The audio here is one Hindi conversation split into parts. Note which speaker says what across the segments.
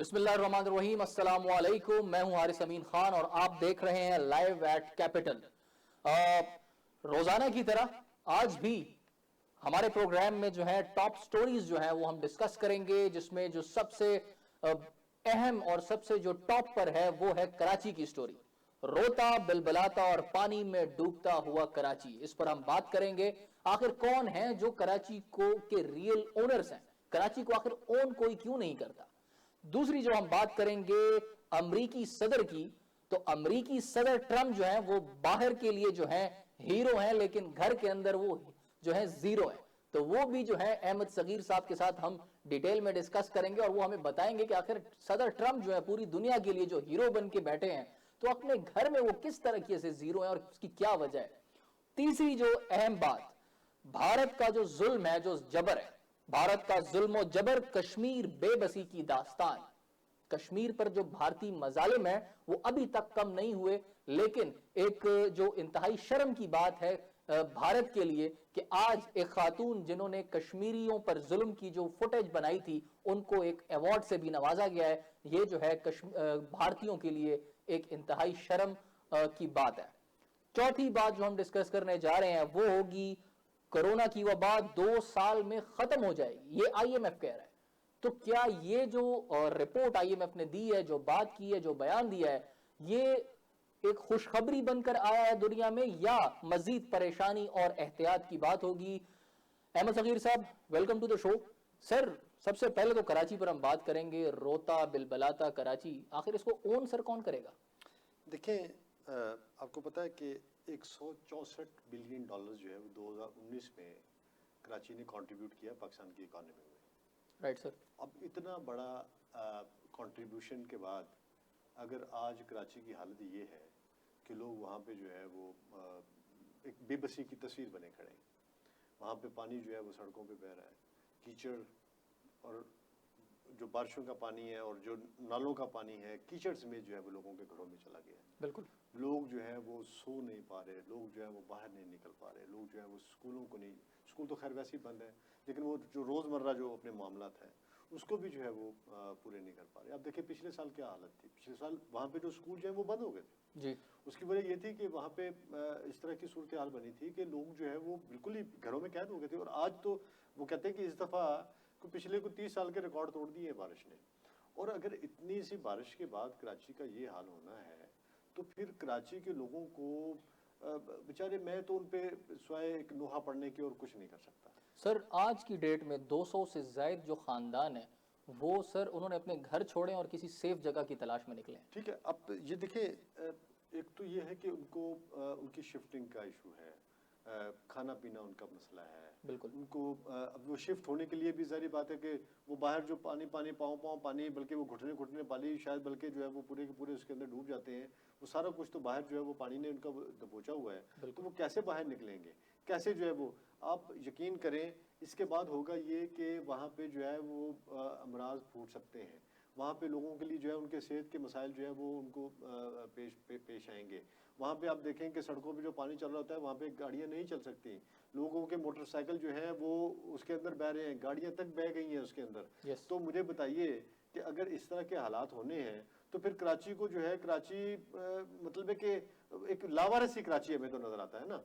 Speaker 1: बिस्मिल्लाहिर्रहमानिर्रहीम, अस्सलाम वालेकुम। मैं हूं हारिस अमीन खान और आप देख रहे हैं लाइव एट कैपिटल। रोजाना की तरह आज भी हमारे प्रोग्राम में जो है टॉप स्टोरीज जो है वो हम डिस्कस करेंगे, जिसमें जो सबसे अहम और सबसे जो टॉप पर है वो है कराची की स्टोरी। रोता बिलबिलाता और पानी में डूबता हुआ कराची, इस पर हम बात करेंगे। आखिर कौन है जो कराची को के रियल ओनर्स हैं, कराची को आखिर ओन कोई क्यों नहीं करता। दूसरी जो हम बात करेंगे अमरीकी सदर की, तो अमरीकी सदर ट्रंप जो है वो बाहर के लिए जो है हीरो हैं, लेकिन घर के अंदर वो जो है जीरो है। तो वो भी जो है अहमद सगीर साहब के साथ हम डिटेल में डिस्कस करेंगे और वो हमें बताएंगे कि आखिर सदर ट्रंप जो है पूरी दुनिया के लिए जो हीरो बन के बैठे हैं, तो अपने घर में वो किस तरीके से जीरो है और उसकी क्या वजह है। तीसरी जो अहम बात, भारत का जो जुल्म है, जो जबर है, भारत का जुल्म और जबर, कश्मीर बेबसी की दास्तान। कश्मीर पर जो भारतीय मजालिम है वो अभी तक कम नहीं हुए, लेकिन एक जो इंतहाई शर्म की बात है भारत के लिए कि आज एक खातून जिन्होंने कश्मीरियों पर जुल्म की जो फुटेज बनाई थी, उनको एक अवार्ड से भी नवाजा गया है। ये जो है भारतीयों के लिए एक इंतहाई शर्म की बात है। चौथी बात जो हम डिस्कस करने जा रहे हैं वो होगी कोरोना की वबा 2 साल में खत्म हो जाएगी, ये आईएमएफ कह रहा है। तो क्या ये जो रिपोर्ट आईएमएफ ने दी है, जो बात की है, जो बयान दिया है, ये एक खुशखबरी बनकर आया है दुनिया में, या मजीद परेशानी और एहतियात की बात होगी। अहमद सगीर साहब, welcome to the show. Sir, सबसे पहले तो कराची पर हम बात करेंगे। रोता बिलबलाता कराची, आखिर इसको ओन सर कौन करेगा।
Speaker 2: देखें, आपको पता है कि 164 बिलियन डॉलर जो है वो 2019 में कराची ने कंट्रीब्यूट किया पाकिस्तान की इकॉनमी में।
Speaker 1: Right sir.
Speaker 2: अब इतना बड़ा कंट्रीब्यूशन के बाद अगर आज कराची की हालत ये है कि लोग वहाँ पे जो है वो एक बेबसी की तस्वीर बने खड़े हैं। वहाँ पे पानी जो है वो सड़कों पे बह रहा है, कीचड़, और जो बारिशों का पानी है और जो नालों का पानी है, कीचड़ में जो है वो लोगों के घरों में चला गया है।
Speaker 1: बिल्कुल।
Speaker 2: लोग जो है वो सो नहीं पा रहे, लोग जो है वो बाहर नहीं निकल पा रहे, लोग जो है वो स्कूलों को नहीं, स्कूल तो खैर वैसे ही बंद है, लेकिन वो जो रोज़मर्रा जो अपने मामलात हैं उसको भी जो है वो पूरे नहीं कर पा रहे। अब देखिए पिछले साल क्या हालत थी। पिछले साल वहाँ पे जो स्कूल जो है वो बंद हो गए थे
Speaker 1: जी।
Speaker 2: उसकी वजह ये थी कि वहाँ पे इस तरह की सूरत हाल बनी थी कि लोग जो है वो बिल्कुल ही घरों में कैद हो गए थे। और आज तो वो कहते हैं कि इस दफ़ा पिछले 30 साल के रिकॉर्ड तोड़ दिए बारिश ने। और अगर इतनी सी बारिश के बाद कराची का ये हाल होना है तो फिर कराची के लोगों को बेचारे, मैं तो उन पे स्वयं एक नोहा पढ़ने की और कुछ नहीं कर सकता।
Speaker 1: सर, आज की डेट में 200 से ज्यादा जो खानदान है वो सर उन्होंने अपने घर छोड़े और किसी सेफ जगह की तलाश में निकले।
Speaker 2: ठीक है, अब ये देखिए, एक तो ये है कि उनको उनकी शिफ्टिंग का इशू है, खाना पीना उनका मसला है।
Speaker 1: बिल्कुल।
Speaker 2: उनको अब वो शिफ्ट होने के लिए भी ज़ाहिर बात है कि वो बाहर जो पानी पानी पाँव पानी, बल्कि वो घुटने घुटने पानी शायद, बल्कि जो है वो पूरे के पूरे उसके अंदर डूब जाते हैं। वो सारा कुछ तो बाहर जो है वो पानी ने उनका दबोचा हुआ है। तो वो कैसे बाहर निकलेंगे, कैसे जो है वो, आप यकीन करें इसके बाद होगा ये कि वहाँ पे जो है वो अमराज फूट सकते हैं। वहाँ पे लोगों के लिए जो है उनके सेहत के मसाइल जो है वो उनको पेश आएंगे। वहाँ पे आप देखें कि सड़कों पे जो पानी चल रहा होता है वहाँ पे गाड़ियाँ नहीं चल सकती। लोगों के मोटरसाइकिल जो है वो उसके अंदर बह रहे हैं, गाड़ियाँ तक बह गई हैं उसके अंदर। तो मुझे बताइए कि अगर इस तरह के हालात होने हैं तो फिर कराची को जो है, कराची मतलब है कि एक लावारिसी कराची हमें तो नजर आता है ना।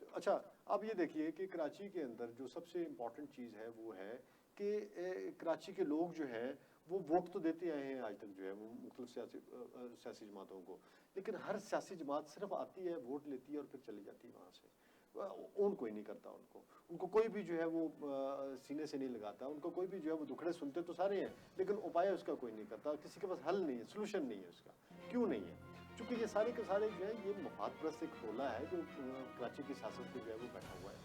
Speaker 2: अच्छा, अब ये देखिए कि कराची के अंदर जो सबसे इम्पोर्टेंट चीज़ है वो है कि कराची के लोग जो है वो वोट तो देते आए हैं आज तक जो है वो मुख्तलिफ सियासी जमातों को, लेकिन हर सियासी जमात सिर्फ आती है, वोट लेती है और फिर चली जाती है वहाँ से। ओन कोई नहीं करता उनको कोई भी जो है वो सीने से नहीं लगाता, उनको कोई भी जो है वो दुखड़े सुनते तो सारे हैं, लेकिन उपाय उसका कोई नहीं करता। किसी के पास हल नहीं है, सोल्यूशन नहीं है उसका। क्यों नहीं है? क्योंकि ये सारे के सारे जो है ये मफाद परस्त एक टोला है जो कराची की सियासत पे जो है वो बैठा हुआ है।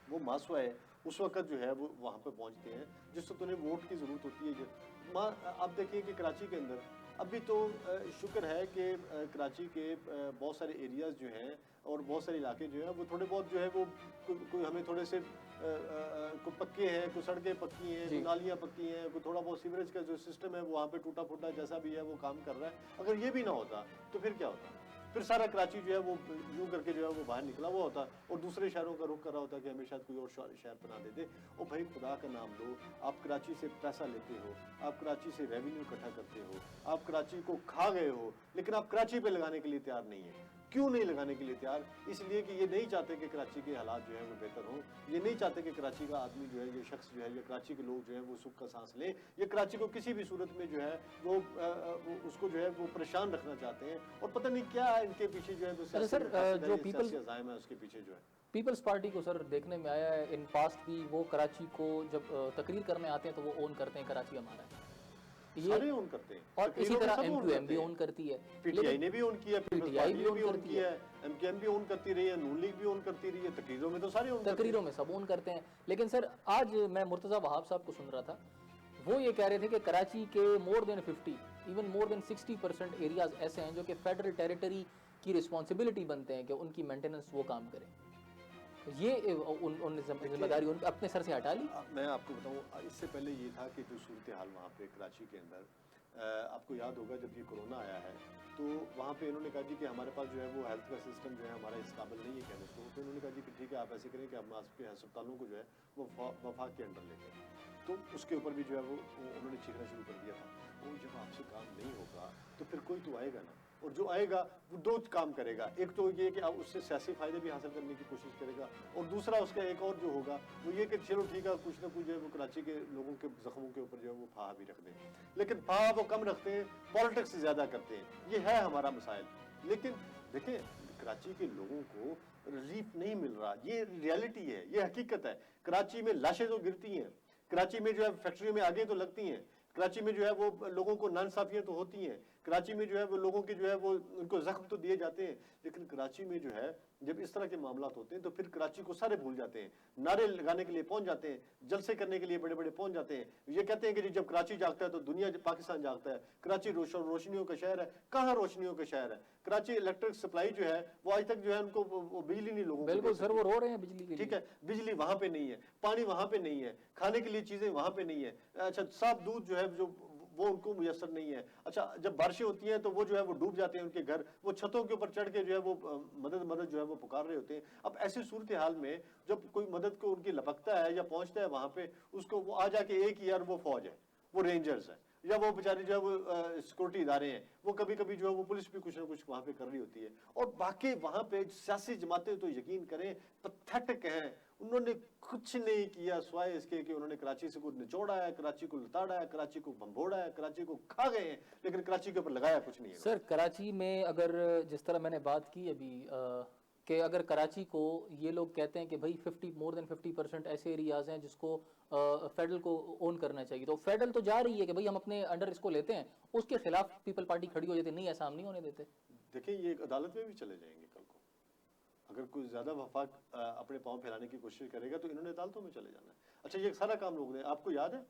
Speaker 2: वो मासवा है, उस वक्त जो है वो वहाँ पे पहुँचते हैं जिस वक्त उन्हें वोट की ज़रूरत होती है। आप देखिए कि कराची के अंदर अभी तो शुक्र है कि कराची के बहुत सारे एरियाज़ जो हैं और बहुत सारे इलाके जो हैं वो थोड़े बहुत जो है वो कोई हमें थोड़े से कोई पक्के हैं, कोई सड़कें पक्की हैं, कोई नालियाँ पक्की हैं, कोई थोड़ा बहुत सीवरेज का जो सिस्टम है वो वहाँ पे टूटा फूटा जैसा भी है वो काम कर रहा है। अगर ये भी ना होता तो फिर क्या होता? फिर सारा कराची जो है वो यूं करके जो है वो बाहर निकला हुआ होता और दूसरे शहरों का रुख कर रहा होता कि हमें शायद कोई और शहर बना देते। और भाई खुदा का नाम लो, आप कराची से पैसा लेते हो, आप कराची से रेवेन्यू इकट्ठा करते हो, आप कराची को खा गए हो, लेकिन आप कराची पे लगाने के लिए तैयार नहीं है। क्यों नहीं लगाने के लिए तैयार? इसलिए कि ये नहीं चाहते कि कराची के हालात जो है वो बेहतर हों, ये नहीं चाहते कि कराची का आदमी जो है, ये शख्स जो है, ये कराची के लोग जो है वो सुख का सांस लें। ये कराची को किसी भी सूरत में जो है वो उसको जो है वो परेशान रखना चाहते हैं। और पता नहीं क्या है इनके पीछे जो है वो
Speaker 1: सर जो पीपल्स
Speaker 2: अज़ाइम है उसके पीछे जो है।
Speaker 1: पीपल्स पार्टी को सर देखने में आया है इन पास्ट भी वो कराची को जब तकरीर करने आते हैं तो वो ओन करते हैं कराची हमारा है।
Speaker 2: सारे ओन करते हैं
Speaker 1: और इसी तरह एमक्यूएम भी ओन करती है,
Speaker 2: पीटीआई ने भी ओन किया,
Speaker 1: पीटीआई भी ओन करती है,
Speaker 2: एमकेएम भी ओन करती रही है, नून लीग भी ओन करती रही है, तकरीरों में तो सारे ओन
Speaker 1: तकरीरों में सब ओन करते हैं। लेकिन सर आज मैं मुर्तजा वहाब साहब को सुन रहा था, वो ये कह रहे थे कि कराची के more than 50 even more than 60% areas ऐसे हैं जो कि फेडरल टेरिटरी की रिस्पॉन्सिबिलिटी बनते हैं कि उनकी मेंटेनेंस वो काम करें। ये उन जिम्मेदारी उन अपने सर से हटा ली।
Speaker 2: मैं आपको बताऊं, इससे पहले ये था कि जो सूरत हाल वहाँ पे कराची के अंदर, आपको याद होगा जब ये कोरोना आया है तो वहाँ पे इन्होंने कहा जी कि हमारे पास जो है वो हेल्थ का सिस्टम जो है हमारा इस काबिल नहीं है कहने को। तो इन्होंने कहा जी कि ठीक है आप ऐसे करें कि हम आपके अस्पतालों को जो है वो वफाक के अंडर लेते हैं। तो उसके ऊपर भी जो है वो उन्होंने चीखना शुरू कर दिया था। वो जब आपसे काम नहीं होगा तो फिर कोई तो आएगा ना, और जो आएगा वो दो काम करेगा। एक तो ये कि आप उससे सियासी फायदे भी हासिल करने की कोशिश करेगा, और दूसरा उसका एक और जो होगा वो ये कि चलो ठीक है कुछ ना कुछ जो है वो कराची के लोगों के जख्मों के ऊपर जो है वो फाहा भी रख दें। लेकिन फाहा वो कम रखते हैं, पॉलिटिक्स ज़्यादा करते हैं। ये है हमारा मसाइल। लेकिन देखिए कराची के लोगों को रिलीफ नहीं मिल रहा, ये रियलिटी है, ये हकीकत है। कराची में लाशें तो गिरती हैं, कराची में जो है फैक्ट्री में आगे तो लगती हैं, कराची में जो है वो लोगों को नाइंसाफियां तो होती हैं, कराची में जो है वो लोगों के जो है वो उनको जख्म तो दिए जाते हैं। लेकिन कराची में जो है जब इस तरह के मामला होते हैं तो फिर कराची को सारे भूल जाते हैं, नारे लगाने के लिए पहुंच जाते हैं, जलसे करने के लिए बड़े बड़े पहुंच जाते हैं। ये कहते हैं कि जब कराची जागता है तो दुनिया पाकिस्तान जागता है। कराची रोशनियों का शहर है, कहाँ रोशनियों का शहर है? कराची इलेक्ट्रिक सप्लाई जो है वो आज तक जो है उनको वो बिजली नहीं लोगों को।
Speaker 1: बिल्कुल सर, वो रो रहे हैं बिजली के लिए।
Speaker 2: ठीक है, बिजली वहां पे नहीं है, पानी वहां पे नहीं है, खाने के लिए चीजें वहां पे नहीं है। अच्छा, साफ दूध जो है जो वो उनको मुयसर नहीं है। अच्छा, जब बारिशें होती हैं तो वो जो है वो डूब जाते हैं उनके घर, वो छतों के ऊपर चढ़ के जो है वो मदद जो है वो पुकार रहे होते हैं। अब ऐसी सूरत हाल में जब कोई मदद को उनकी लपकता है या पहुंचता है वहां पे, उसको वो आ जाके एक ही यार वो फौज है, वो रेंजर्स है, या वो बेचारे जो है वो सिक्योरिटी इदारे हैं, वो कभी कभी जो है वो पुलिस भी कुछ ना कुछ वहां पे कर रही होती है। और बाकी वहां पे सियासी जमातें तो यकीन करें पैथेटिक हैं, उन्होंने कुछ नहीं किया स्वाय इसके कि उन्होंने कराची से को निचोड़ा है, कराची को लताड़ा है, कराची को भंभोड़ा है, कराची को खा गए हैं, लेकिन कराची के ऊपर लगाया कुछ नहीं है।
Speaker 1: सर कराची में अगर जिस तरह मैंने बात की अभी कि अगर कराची को ये लोग कहते हैं कि भाई 50 मोर देन 50% ऐसे एरियाज हैं जिसको फेडरल को ओन करना चाहिए, तो फेडरल तो जा रही है कि भाई हम अपने अंडर इसको लेते हैं, उसके खिलाफ पीपल पार्टी खड़ी हो जाती है, नहीं ऐसा हम नहीं होने देते।
Speaker 2: देखिए ये अदालत में भी चले जाएंगे कल को, अगर कोई ज्यादा वफाक अपने पांव फैलाने की कोशिश करेगा तो इन्होंने अदालतों में चले जाना है। अच्छा, ये सारा काम लोग ने, आपको याद है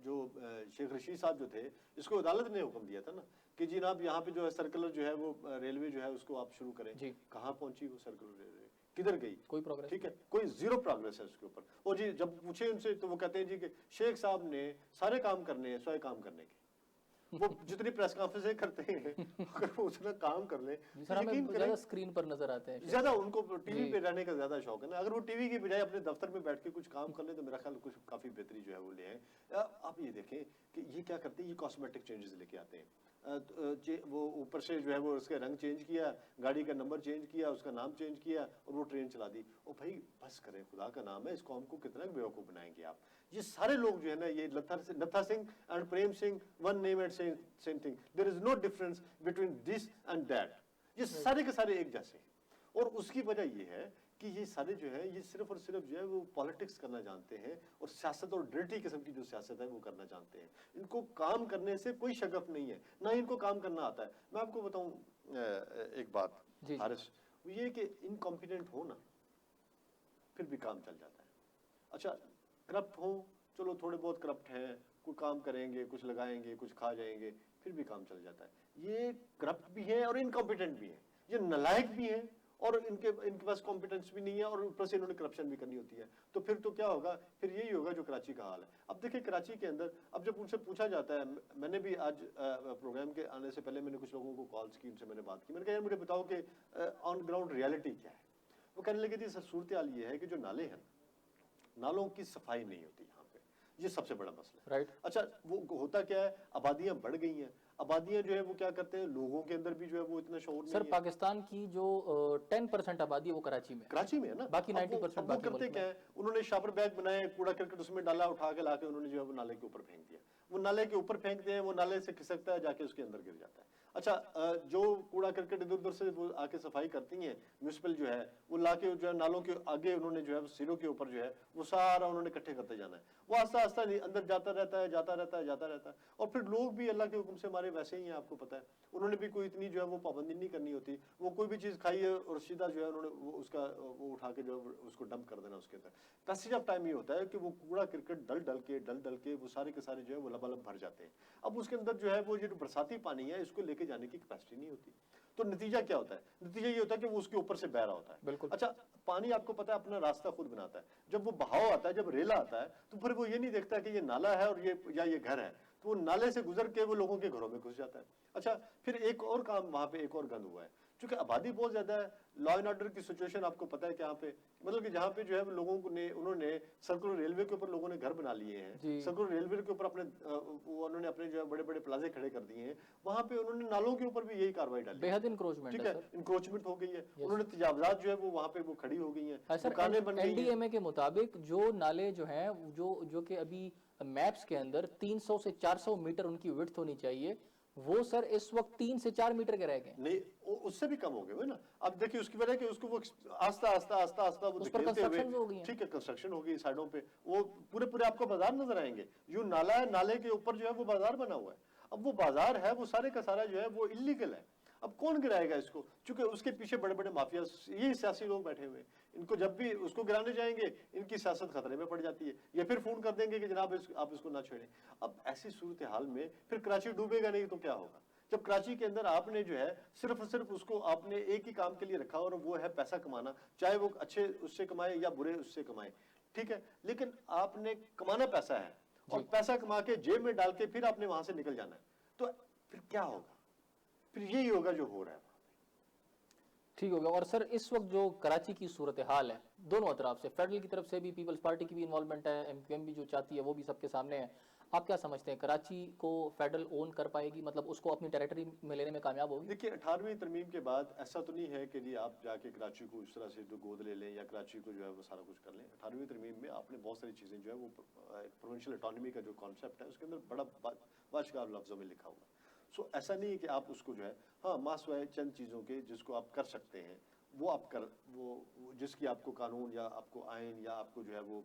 Speaker 2: जो शेख रशीद साहब जो थे, इसको अदालत ने हुक्म दिया था ना कि जी आप यहाँ पे जो है सर्कुलर जो है वो रेलवे जो है उसको आप शुरू करें। कहाँ पहुंची वो सर्कुलर रेलवे, किधर गई?
Speaker 1: कोई प्रोग्रेस?
Speaker 2: ठीक है, कोई जीरो प्रोग्रेस है उसके ऊपर। और जी जब पूछे उनसे तो वो कहते हैं जी कि शेख साहब ने सारे काम करने हैं, स्वयं काम करने के, वो जितनी प्रेस कॉन्फ्रेंस करते हैं अगर वो उतना काम कर ले,
Speaker 1: ज्यादा स्क्रीन पर नजर आते हैं,
Speaker 2: ज्यादा उनको टीवी पे रहने का ज्यादा शौक है ना, अगर वो टीवी की बजाय अपने दफ्तर में बैठ के कुछ काम कर ले तो मेरा ख्याल कुछ काफी बेहतरी जो है वो ले आए। आप ये देखें कि ये क्या करते हैं, ये कॉस्मेटिक चेंजेस लेके आते हैं। वो ऊपर से जो है वो उसका रंग चेंज किया, गाड़ी का नंबर चेंज किया, उसका नाम चेंज किया और वो ट्रेन चला दी। ओ भाई बस करें, खुदा का नाम है, इस कौम को कितना बेवकूफ बनाएंगे आप। ये सारे लोग जो है ना, ये Nattha Singh and Prem Singh, one name and same thing, there is no difference between this and that. ये सारे के सारे एक जैसे हैं। और उसकी वजह ये है कि ये सारे जो है ये सिर्फ और सिर्फ जो है वो पॉलिटिक्स करना जानते हैं, और सियासत और डर्टी किस्म की जो सियासत है वो करना जानते हैं। इनको काम करने से कोई शगफ नहीं है, ना इनको काम करना आता है। मैं आपको बताऊं एक बात हारिस, ये कि इनकॉम्पिटेंट हो ना फिर भी काम चल जाता है। अच्छा, करप्ट हो, चलो थोड़े बहुत करप्ट हैं, कोई काम करेंगे, कुछ लगाएंगे, कुछ खा जाएंगे, फिर भी काम चल जाता है। ये करप्ट भी है और इनकॉम्पिटेंट भी है, ये नालायक भी है और इनके पास कॉम्पिटेंस भी नहीं है और ऊपर से इन्होंने करप्शन भी करनी होती है। तो फिर तो क्या होगा, फिर यही होगा जो कराची का हाल है। अब देखिए कराची के अंदर, अब जब उनसे पूछा जाता है, मैंने भी आज प्रोग्राम के आने से पहले मैंने कुछ लोगों को कॉल्स की, उनसे मैंने बात की, मैंने कहा यार मुझे बताओ कि ऑन ग्राउंड रियलिटी क्या है। वो कहने लगे थी सर सूरत हाल ये है कि जो नाले हैं, नालों की सफाई नहीं होती यहाँ पे, ये सबसे बड़ा मसला है।
Speaker 1: राइट।
Speaker 2: अच्छा वो होता क्या है, आबादियां बढ़ गई हैं, आबादियां जो है वो क्या करते हैं, लोगों के अंदर भी जो है वो इतना शऊर
Speaker 1: सर
Speaker 2: नहीं है।
Speaker 1: पाकिस्तान की जो 10% आबादी है वो कराची में है।
Speaker 2: कराची में है ना,
Speaker 1: बाकी
Speaker 2: अब
Speaker 1: 90%
Speaker 2: अब वो
Speaker 1: बाकी
Speaker 2: करते
Speaker 1: मुल्क
Speaker 2: क्या
Speaker 1: में।
Speaker 2: है, उन्होंने शापर बैग बनाए, कूड़ा करकट उसमें डाला, उठा के लाके उन्होंने जो है वो नाले के ऊपर फेंक दिया। वो नाले के ऊपर फेंक दिया, वो नाले से खिसकता है, जाके उसके अंदर गिर जाता है। अच्छा जो कूड़ा करकट इधर उधर से वो आके सफाई करती हैं म्यूनिसिपल जो है, वो लाके जो है नालों के आगे उन्होंने जो है सिरों के ऊपर जो है वो सारा उन्होंने इकट्ठे करते जाना है। वो आस्ता आस्ता अंदर जाता रहता है, जाता रहता है, जाता रहता है। और फिर लोग भी अल्लाह के हुक्म से हमारे वैसे ही हैं, आपको पता है, उन्होंने भी कोई इतनी जो है वो पाबंदी नहीं करनी होती। वो कोई भी चीज़ खाई है और सीधा जो है उन्होंने वो उठा के जो है उसको डंप कर देना उसके अंदर। पैसेज ऑफ टाइम ये होता है कि वो कूड़ा करकट डल डल के वो सारे के सारे जो है वो लबालब भर जाते हैं। अब उसके अंदर जो है वो जो बरसाती पानी है इसको लेके जाने की कैपेसिटी नहीं होती। तो नतीजा क्या होता है, नतीजा ये होता है कि वो उसके ऊपर से बह रहा होता है।
Speaker 1: बिल्कुल।
Speaker 2: अच्छा पानी आपको पता है अपना रास्ता खुद बनाता है। जब वो बहाव आता है, जब रेला आता है, तो फिर वो ये नहीं देखता कि ये नाला है और ये घर है, तो वो नाले से गुजर के वो लोगों के घरों में घुस जाता है। अच्छा फिर एक और काम वहां पे एक और गंद हुआ है, क्योंकि आबादी बहुत ज्यादा है, लॉ एंड ऑर्डर की सिचुएशन आपको पता है कि यहाँ पे मतलब कि जहाँ पे जो है लोगों को उन्होंने सर्कुलर रेलवे के ऊपर लोगों ने घर बना लिए हैं, सर्कुलर रेलवे के ऊपर अपने उन्होंने अपने जो है बड़े बड़े प्लाजे खड़े कर दिए हैं, वहां पे उन्होंने नालों के ऊपर भी यही कार्रवाई डाली,
Speaker 1: बेहद इंक्रोचमेंट
Speaker 2: ठीक
Speaker 1: है
Speaker 2: है,
Speaker 1: सर।
Speaker 2: इंक्रोचमेंट हो गई है। उन्होंने तजावजात जो है वो वहां पे वो खड़ी हो गई हैं,
Speaker 1: सर
Speaker 2: दुकानें बन गई हैं।
Speaker 1: एनडीएमए के मुताबिक जो नाले जो हैं जो कि अभी मैप्स के अंदर 300 से 400 मीटर उनकी विड्थ होनी चाहिए, वो सर इस वक्त 3 से 4 मीटर के रह गए।
Speaker 2: नहीं उससे भी कम हो गए हुए ना। अब देखिए उसकी वजह कि उसको वो आस्ता आस्ता आस्ता आस्ता वो
Speaker 1: उस पर
Speaker 2: धकेलते हुए,
Speaker 1: कंस्ट्रक्शन हो गई हैं।
Speaker 2: ठीक है कंस्ट्रक्शन हो गई साइडों पे, वो पूरे पूरे आपको बाजार नजर आएंगे। जो नाला है, नाले के ऊपर जो है वो बाजार बना हुआ है। अब वो बाजार है वो सारे का सारा जो है वो इलीगल है। अब कौन गिराएगा इसको, क्योंकि उसके पीछे बड़े बड़े माफिया, ये सियासी लोग बैठे हुए हैं। इनको जब भी उसको गिराने जाएंगे इनकी सियासत खतरे में पड़ जाती है, या फिर फोन कर देंगे कि जनाब आप इसको ना छेड़ें। अब ऐसी सूरत हाल में फिर कराची डूबेगा नहीं तो क्या होगा। जब कराची के अंदर आपने जो है सिर्फ सिर्फ उसको आपने एक ही काम के लिए रखा और वो है पैसा कमाना, चाहे वो अच्छे उससे कमाए या बुरे उससे कमाए, ठीक है, लेकिन आपने कमाना पैसा है और पैसा कमा के जेब में डाल के फिर आपने वहां से निकल जाना है, तो फिर क्या होगा, फिर यही होगा जो हो रहा है।
Speaker 1: ठीक हो गया। और सर इस वक्त जो कराची की सूरत हाल है, दोनों तरफ से, फेडरल की तरफ से भी, पीपल्स पार्टी की भी इन्वॉल्वमेंट है, एमक्यूएम भी जो चाहती है वो भी सबके सामने है। आप क्या समझते हैं, कराची को फेडरल ओन कर पाएगी, मतलब उसको अपनी टेरिटरी में लेने में कामयाब होगी?
Speaker 2: देखिए 18वीं तरमीम के बाद ऐसा तो नहीं है कि जी आप जाके कराची को इस तरह से जो गोद ले लें या कराची को जो है वो सारा कुछ कर लें। 18वीं तरमीम में आपने बहुत सारी चीज़ें जो है वो प्रोविंशियल ऑटोनॉमी का जो कॉन्सेप्ट है उसके अंदर बड़ा वाजगार लफ्ज़ों में लिखा हुआ है। सो ऐसा नहीं है कि आप उसको जो है, हाँ मासवाए चंद चीज़ों के जिसको आप कर सकते हैं वो आप कर, वो जिसकी आपको कानून या आपको आइन या आपको जो है वो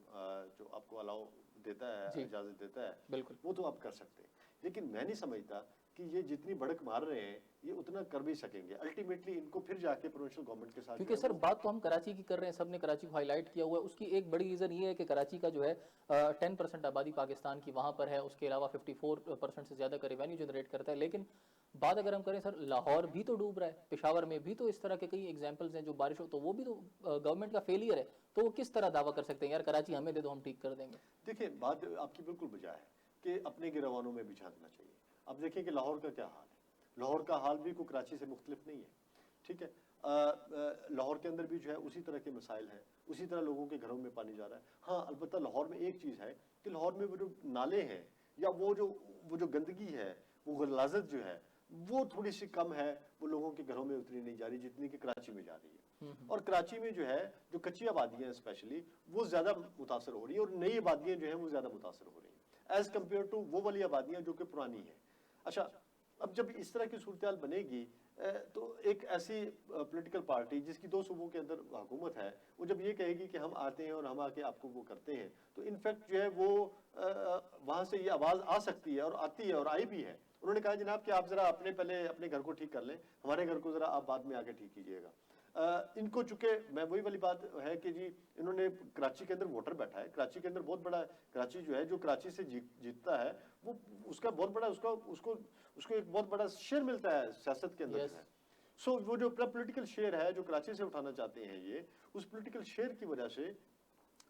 Speaker 2: जो आपको अलाउ देता है, इजाज़त देता है,
Speaker 1: बिल्कुल,
Speaker 2: वो तो आप कर सकते हैं। लेकिन मैं नहीं समझता कि ये जितनी भड़क मार रहे हैं ये उतना कर भी सकेंगे। अल्टीमेटली इनको फिर जाके प्रोविंशियल गवर्नमेंट के साथ,
Speaker 1: क्योंकि सर बात तो हम कराची की कर रहे हैं, सबने कराची को हाईलाइट किया हुआ है। उसकी एक बड़ी रीज़न ये है कि कराची का जो है 10% आबादी पाकिस्तान की वहाँ पर है, उसके अलावा 54% से ज़्यादा का रेवेन्यू जनरेट करता है। लेकिन बात अगर हम करें सर, लाहौर भी तो डूब रहा है, पेशावर में भी तो इस तरह के कई एग्जाम्पल्स हैं जो बारिश हो, तो वो भी तो गवर्नमेंट का फेलियर है। तो वो किस तरह दावा कर सकते हैं यार कराची हमें दे दो हम ठीक कर देंगे?
Speaker 2: देखिए बात आपकी बिल्कुल बजा है कि अपने गिरवानों में भी झांकना चाहिए। अब देखिए कि लाहौर का क्या हाल है, लाहौर का हाल भी कोई कराची से मुख्तलिफ नहीं है, ठीक है। लाहौर के अंदर भी जो है उसी तरह के मसाइल हैं, उसी तरह लोगों के घरों में पानी जा रहा है। हाँ अलबत्ता लाहौर में एक चीज़ है कि लाहौर में वो जो नाले हैं या वो जो गंदगी है, वो गलाजत जो है वो थोड़ी सी कम है, वो लोगों के घरों में उतनी नहीं जा रही जितनी कि कराची में जा रही है। और कराची में जो है जो कच्ची आबादियां स्पेशली वो ज्यादा मुतासर हो रही है और नई आबादियां जो है वो ज्यादा मुतासर हो रही है एज कम्पेयर टू वो वाली आबादियां जो कि पुरानी है। अच्छा अब जब इस तरह की सूरत हाल बनेगी तो एक ऐसी पॉलिटिकल पार्टी जिसकी 2 सूबों के अंदर हुकूमत है, वो जब ये कहेगी कि हम आते हैं और हम आके आपको वो करते हैं, तो इनफैक्ट जो है वो वहां से ये आवाज आ सकती है और आती है और आई भी है। उन्होंने कहा जनाब कि आप जरा पहले अपने घर को ठीक कर लें, हमारे घर को जरा आप बाद में आके ठीक कीजिएगा। इनको चूंकि मैं वही वाली बात है कि जी इन्होंने कराची के अंदर वोटर बैठा है, कराची के अंदर बहुत बड़ा, कराची जो है जो कराची से जीतता है वो उसका बहुत बड़ा उसको एक बहुत बड़ा शेयर मिलता है सियासत के अंदर जो है। सो वो जो अपना पॉलिटिकल शेयर है जो कराची से उठाना चाहते हैं, ये उस पॉलिटिकल शेयर की वजह से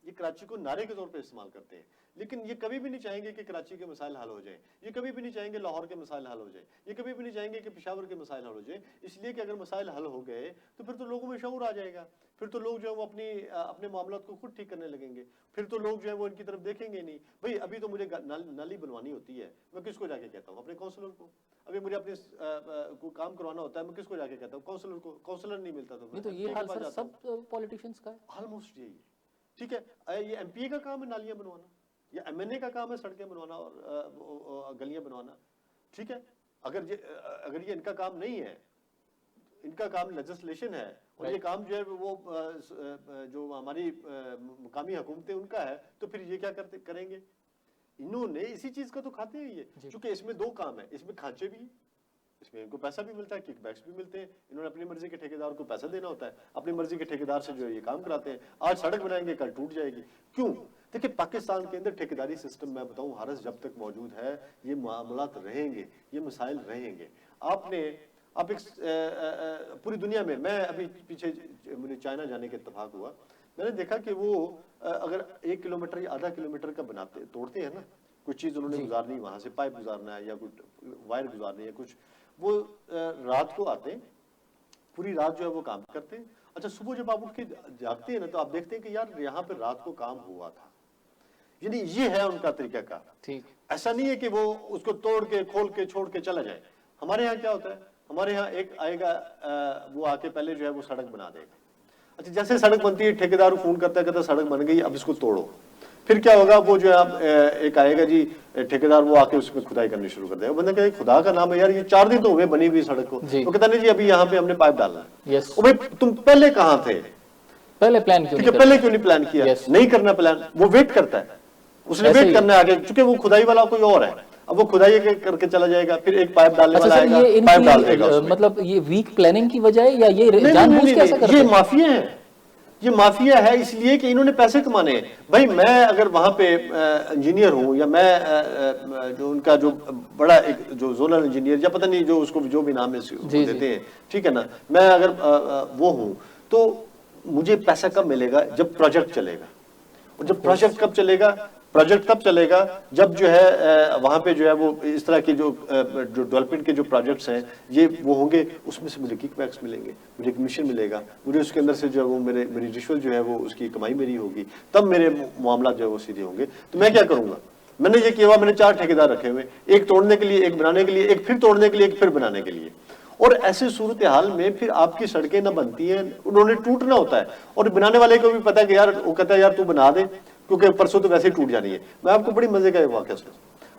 Speaker 2: ये कराची को नारे के तौर पे इस्तेमाल करते हैं, लेकिन ये कभी भी नहीं चाहेंगे कि कराची के मसाइल हल हो जाए, ये कभी भी नहीं चाहेंगे लाहौर के मसाइल हल हो जाए, ये कभी भी नहीं चाहेंगे कि पेशावर के मसाइल हल हो जाए, इसलिए कि अगर मसाइल हल हो गए तो फिर तो लोगों में शऊर आ जाएगा, फिर तो लोग जो है वो अपने मामलात को खुद ठीक करने लगेंगे, फिर तो लोग जो है वो इनकी तरफ देखेंगे नहीं। भाई अभी तो मुझे नाली बनवानी होती है, मैं किसको जाके कहता हूँ? अपने काउंसलर को। अभी मुझे अपने को काम करवाना होता है, मैं किसको जाके कहता हूँ? काउंसलर को। काउंसलर नहीं मिलता तो
Speaker 1: नहीं तो ये हाल सर सब पॉलिटिशियंस का है
Speaker 2: ऑलमोस्ट यही। ठीक है, ये एमपीए का काम है नालियां बनवाना, या एमएनए का काम है सड़कें बनवाना और गलियां बनवाना। ठीक है, अगर ये इनका काम नहीं है, इनका काम लेजिस्लेशन है और ये काम जो है वो जो हमारी मुकामी हुकूमतें उनका है, तो फिर ये क्या करेंगे? इन्होंने इसी चीज का तो खाते हैं ये, क्योंकि इसमें दो काम है, इसमें खांचे भी, इसमें इनको पैसा भी मिलता है, किकबैक्स भी मिलते हैं। इन्होंने अपनी मर्जी के ठेकेदार को पैसा देना होता है, अपनी मर्जी के ठेकेदार से जो ये काम कराते हैं। आज सड़क बनाएंगे, कल टूट जाएगी। क्यों? देखिए, पाकिस्तान के अंदर ठेकेदारी सिस्टम, मैं बताऊं, हरस जब तक मौजूद है ये मामलात रहेंगे, ये मसाइल रहेंगे। आप एक पूरी दुनिया में, मैं अभी पीछे मुझे चाइना जाने के इत्तेफाक हुआ, मैंने देखा कि वो अगर 1 किलोमीटर या आधा किलोमीटर का तोड़ते हैं ना, कुछ चीज उन्होंने गुजारनी, वहां से पाइप गुजारना है या कुछ वायर गुजारनी है कुछ, वो रात को आते हैं, पूरी रात जो है वो काम करते हैं। अच्छा, सुबह जब आप उठ के जागते हैं ना, तो आप देखते हैं कि यार यहाँ पे रात को काम हुआ था। यानी ये है उनका तरीका का। ठीक, ऐसा नहीं है कि वो उसको तोड़ के खोल के छोड़ के चला जाए। हमारे यहाँ क्या होता है, हमारे यहाँ एक आएगा, वो आके पहले जो है वो सड़क बना देगा। अच्छा, जैसे सड़क बनती है, ठेकेदार फोन करता है, कहता है सड़क बन गई, अब इसको तोड़ो। फिर क्या होगा, वो जो है एक आएगा जी ठेकेदार, वो आके उसमें खुदाई करनी शुरू कर देगा। बंदा कहेगा खुदा का नाम है यार, ये 4 दिन तो हुए बनी हुई सड़क को। तो कहता नहीं जी अभी यहाँ पे हमने पाइप डालना है। भाई तुम पहले कहाँ थे? पहले प्लान क्यों नहीं? पहले क्यों नहीं प्लान किया? नहीं करना प्लान, वो वेट करता है, उसने वेट करना है आगे, क्योंकि वो खुदाई वाला कोई और है। अब वो खुदाई करके चला जाएगा, फिर एक पाइप डालने वाला आएगा, पाइप डाल देगा। मतलब ये वीक प्लानिंग की वजह है या ये जानबूझ के ऐसा करते हैं? ये माफिया है, ये माफिया है, इसलिए कि इन्होंने पैसे कमाने हैं। भाई मैं अगर वहां पे इंजीनियर हूं, या मैं जो उनका जो बड़ा एक जो जोनल इंजीनियर या पता नहीं जो उसको जो भी नाम है देते हैं, ठीक है ना, मैं अगर वो हूं, तो मुझे पैसा कब मिलेगा? जब प्रोजेक्ट चलेगा। और जब प्रोजेक्ट कब चलेगा? प्रोजेक्ट तब चलेगा जब जो है वहां पे जो है वो इस तरह के जो डेवलपमेंट के जो प्रोजेक्ट्स हैं ये वो होंगे, उसमें से मुझे किकबैक्स मिलेंगे, मुझे कमीशन मिलेगा, मुझे उसके अंदर से जो है वो मेरी रिश्वत जो है वो उसकी कमाई मेरी होगी, तब मेरे मामला जो है वो सीधे होंगे। तो मैं क्या करूंगा? मैंने ये किया हुआ, मैंने 4 ठेकेदार रखे हुए, एक तोड़ने के लिए, एक बनाने के लिए, एक फिर तोड़ने के लिए, एक फिर बनाने के लिए। और ऐसे सूरत हाल में फिर आपकी सड़कें ना बनती हैं, उन्होंने टूटना होता है। और बनाने वाले को भी पता है कि यार, वो कहता है यार तू बना दे, क्योंकि परसों तो वैसे ही टूट जानी है। मैं आपको बड़ी मजे का एक वाकया सुना,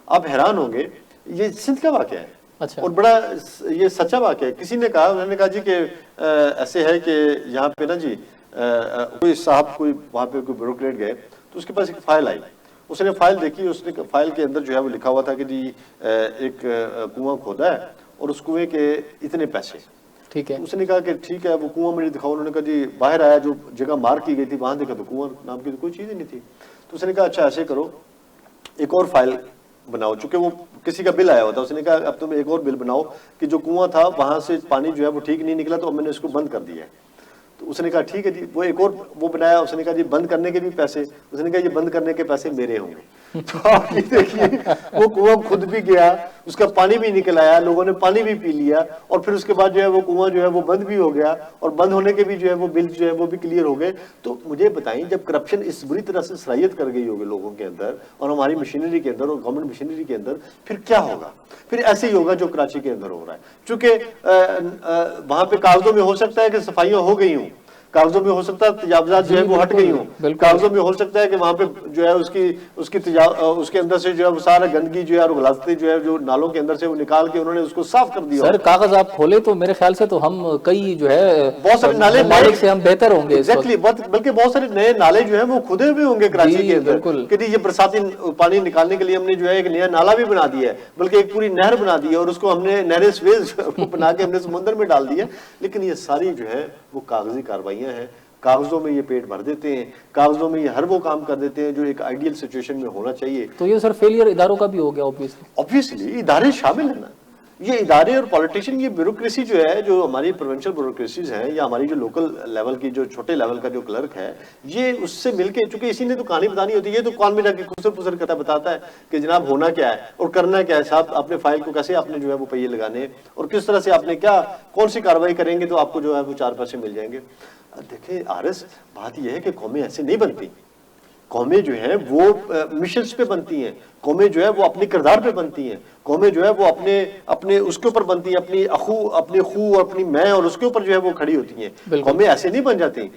Speaker 2: आप हैरान होंगे, ये सिंध का वाकया है। अच्छा। और बड़ा ये सच्चा वाकया है। किसी ने कहा, उन्होंने कहा जी कि ऐसे है कि यहाँ पे ना जी कोई साहब कोई वहाँ पे कोई ब्यूरोक्रेट गए, तो उसके पास एक फाइल आई, उसने फाइल देखी, उसने फाइल के अंदर जो है वो लिखा हुआ था कि जी एक कुआं खोदा है और उस कुएं के इतने पैसे। ठीक है। उसने कहा कि ठीक है, वो कुआं मुझे दिखाओ। उन्होंने कहा जी बाहर आया, जो जगह मार्क की गई थी वहां देखा तो कुआं नाम की तो कोई चीज ही नहीं थी। तो उसने कहा अच्छा ऐसे करो, एक और फाइल बनाओ, चूंकि वो किसी का बिल आया हुआ था। उसने कहा अब तुम एक और बिल बनाओ कि जो कुआं था वहां से पानी जो है वो ठीक नहीं निकला, तो अब मैंने इसको बंद कर दिया है। तो उसने कहा ठीक है जी, वो एक और वो बनाया। उसने कहा जी बंद करने के भी पैसे, उसने कहा ये बंद करने के पैसे मेरे होंगे। तो आप ये देखिए, वो कुआं खुद भी गया, उसका पानी भी निकल आया, लोगों ने पानी भी पी लिया, और फिर उसके बाद जो है वो कुआं जो है वो बंद भी हो गया, और बंद होने के भी जो है वो बिल जो है वो भी क्लियर हो गए। तो मुझे बताइए, जब करप्शन इस बुरी तरह से सरायत कर गई होगी लोगों के अंदर और हमारी मशीनरी के अंदर और गवर्नमेंट मशीनरी के अंदर, फिर क्या होगा? फिर ऐसे ही होगा जो कराची के अंदर हो रहा है। चूंकि वहां पे कागजों में हो सकता है कि सफाइयां हो गई हूँ, कागजों में हो सकता है तजावजात जो है वो हट गई हो, कागजों में हो सकता है कि वहां पे जो है उसके अंदर से जो है वो सारा गंदगी जो है और गलाजती जो है जो नालों के अंदर से वो निकाल के उन्होंने उसको साफ कर दिया। सर कागज आप खोले तो मेरे ख्याल से तो हम कई जो है बहुत सारे नाले से हम बेहतर होंगे। एग्जैक्टली, बल्कि बहुत सारे नए नाले जो है वो खुदे भी होंगे कराची के अंदर, कि ये बरसाती पानी निकालने के लिए हमने जो है एक नया नाला भी बना दिया है, बल्कि एक पूरी नहर बना दी है, और उसको हमने नहर स्वेज बना के हमने समुद्र में डाल दिया। लेकिन ये सारी जो है वो कागजी कार्रवाइयां हैं, कागजों में ये पेट भर देते हैं, कागजों में ये हर वो काम कर देते हैं जो एक आइडियल सिचुएशन में होना चाहिए। तो ये सर फेलियर इदारों का भी हो गया। ऑब्वियसली इदारे शामिल है ना, ये इदारे और पॉलिटिशियन, ये ब्यूरोक्रेसी जो है, जो हमारी प्रोविंशियल ब्यूरोक्रेसीज हैं या हमारी जो लोकल लेवल की जो छोटे लेवल का जो क्लर्क है, ये उससे मिलके, चूंकि इसी ने तो कहानी बतानी होती है, ये तो कौन में जाके खुसर फुसर करता बताता है कि जनाब होना क्या है और करना क्या है साहब, आपने फाइल को कैसे आपने जो है वो पहिए लगाने और किस तरह से आपने क्या कौन सी कार्रवाई करेंगे तो आपको जो है वो 4 पैसे मिल जाएंगे। देखिए आरएस, बात यह है कि कौमें ऐसे नहीं बनती। कौमें जो है वो मिशंस पे बनती हैं, कौमें जो है वो अपने किरदार पे बनती हैं, कौमें जो है वो अपने अपने उसके ऊपर बनती हैं, अपनी खू और अपनी मैं और उसके ऊपर जो है वो खड़ी होती हैं। कौमें ऐसे नहीं बन जाती,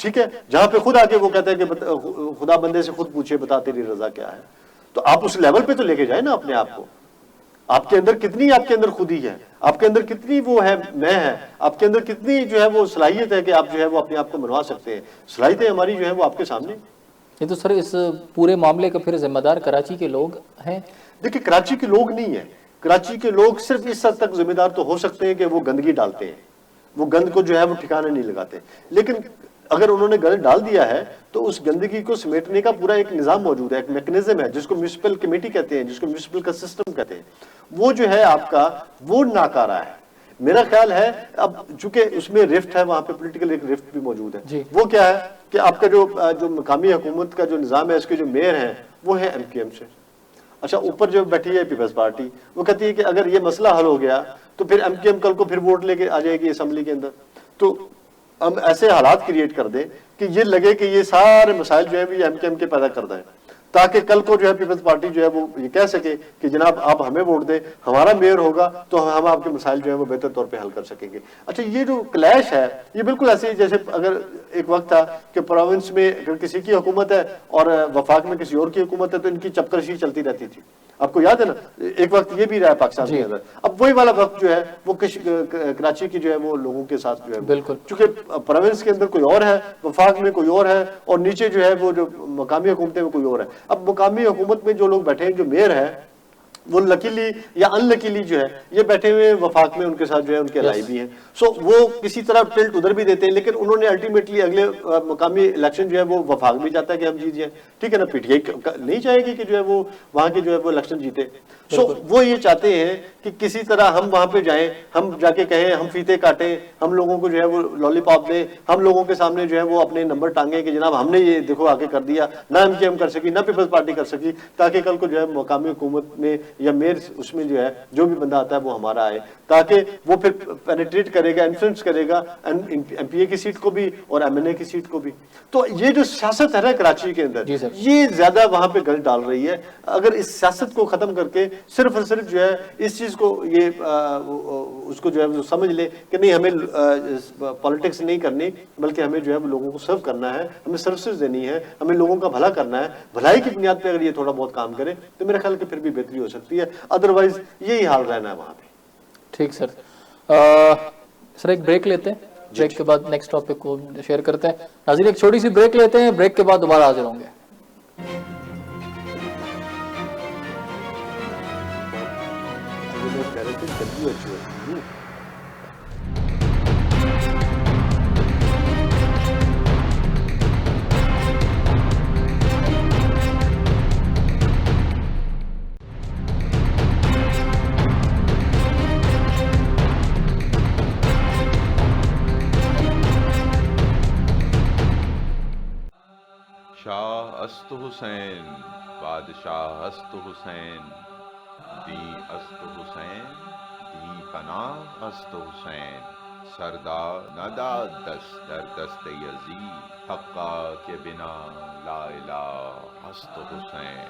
Speaker 2: ठीक है, जहां पे खुद आके वो कहता है कि खुदा बंदे से खुद पूछे बता तेरी रजा क्या है। तो आप उस लेवल पे तो लेके जाए ना अपने आप को। आपके अंदर कितनी आपके अंदर खुदी है, आपके अंदर कितनी वो है मैं है, आपके अंदर कितनी जो है वो सलाहियत है कि आप जो है वो अपने आप को मनवा सकते हैं। सलाहियतें हमारी जो है वो आपके सामने।
Speaker 1: ये तो सर इस पूरे मामले का फिर जिम्मेदार कराची के लोग हैं।
Speaker 2: देखिए कराची के लोग नहीं है, कराची के लोग सिर्फ इस हद तक जिम्मेदार तो हो सकते हैं कि वो गंदगी डालते हैं, वो गंद को जो है वो ठिकाने नहीं लगाते। लेकिन अगर उन्होंने गंद डाल दिया है तो उस गंदगी को समेटने का पूरा एक निजाम मौजूद है, एक मैकेनिज्म है जिसको म्युनिसिपल कमेटी कहते हैं, जिसको म्युनिसिपल का सिस्टम कहते हैं। वो जो है आपका वो नाकारा है। मेरा ख्याल है अब चूंकि उसमें रिफ्ट है, वहां पे पॉलिटिकल एक रिफ्ट भी मौजूद है। वो क्या है कि आपका जो मकामी हुकूमत का जो निजाम है, इसके जो मेयर हैं वो है एमक्यूएम से। अच्छा, ऊपर जो बैठी है पीपल्स पार्टी, वो कहती है कि अगर ये मसला हल हो गया तो फिर एमक्यूएम कल को फिर वोट लेके आ जाएगी असेंबली के अंदर। तो हम ऐसे हालात क्रिएट कर दें कि ये लगे कि ये सारे मसाइल जो है भी एमक्यूएम के पैदा कर दें, ताकि कल को जो है पीपल्स पार्टी जो है वो ये कह सके कि जनाब आप हमें वोट दें, हमारा मेयर होगा तो हम आपके मसाइल जो है वो बेहतर तौर पे हल कर सकेंगे। अच्छा, ये जो क्लैश है ये बिल्कुल ऐसे ही जैसे अगर एक वक्त था कि प्रोविंस में अगर किसी की हुकूमत है और वफाक में किसी और की हुकूमत है तो इनकी चपकरशी चलती रहती थी। आपको याद है ना, एक वक्त ये भी रहा है पाकिस्तान के अंदर। अब वही वाला वक्त जो है वो कराची की जो है वो लोगों के साथ जो है, बिल्कुल, चूंकि प्रोविंस के अंदर कोई और है, वफाक में कोई और है और नीचे जो है वो जो मकामी हुकूमत है वो कोई और है। अब मकामी हुकूमत में जो लोग बैठे हैं, जो मेयर है, वो लकीली या अनलकीली जो है ये बैठे हुए वफाक में उनके साथ जो है उनके राय भी है। सो वो किसी तरह टिल्ट उधर भी देते हैं, लेकिन उन्होंने अल्टीमेटली अगले मकामी इलेक्शन जो है वो वफाक भी चाहता है कि हम जीत जाए, ठीक है ना। पीटीआई नहीं चाहेगी कि जो है वो वहां के जो है वो इलेक्शन जीते। सो वो ये चाहते हैं कि किसी तरह हम वहां पे जाएं, हम जाके कहें, हम फीते काटें, हम लोगों को जो है वो लॉलीपॉप दें, हम लोगों के सामने जो है वो अपने नंबर टांगे कि जनाब हमने ये देखो आके कर दिया, ना एमकेएम कर सकी ना पीपल्स पार्टी कर सकी, ताकि कल को जो है मकामी हुकूमत में या मेयर उसमें जो है जो भी बंदा आता है वो हमारा आए, ताकि वो फिर पेनिट्रेट करेगा, इन्फ्लुएंस करेगा एमपीए की सीट को भी और एमएनए की सीट को भी। तो ये जो सियासत है ना कराची के अंदर, ये ज्यादा वहां पे गंद डाल रही है। अगर इस सियासत को खत्म करके सिर्फ और सिर्फ जो है इस चीज को ये उसको जो है समझ ले कि नहीं हमें पॉलिटिक्स नहीं करनी, बल्कि हमें जो है वो लोगों को सर्व करना है, हमें सर्विसेज देनी है, हमें लोगों का भला करना है, भलाई की बुनियाद पे अगर ये थोड़ा बहुत काम करे तो मेरा ख्याल कि फिर भी बेहतरी हो सकती है। अदरवाइज यही हाल रहना है वहां पे।
Speaker 1: ठीक सर, सर एक ब्रेक लेते हैं, ब्रेक के बाद नेक्स्ट टॉपिक को शेयर करते हैं। नाज़रीन एक छोटी सी ब्रेक लेते हैं, ब्रेक के बाद दोबारा हाजिर होंगे।
Speaker 3: शाह अस्त हुसैन, बादशाह अस्त हुसैन, दी अस्त हुसैन, दी पनाह अस्त हुसैन, सरदार नदा दस्त दर दस्त यजीद, हक्का के बिना ला इलाह अस्त हुसैन।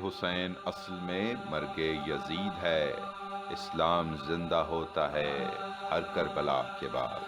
Speaker 3: हुसैन असल में मर्गे यजीद है, इस्लाम जिंदा होता है हर करबला के बाद।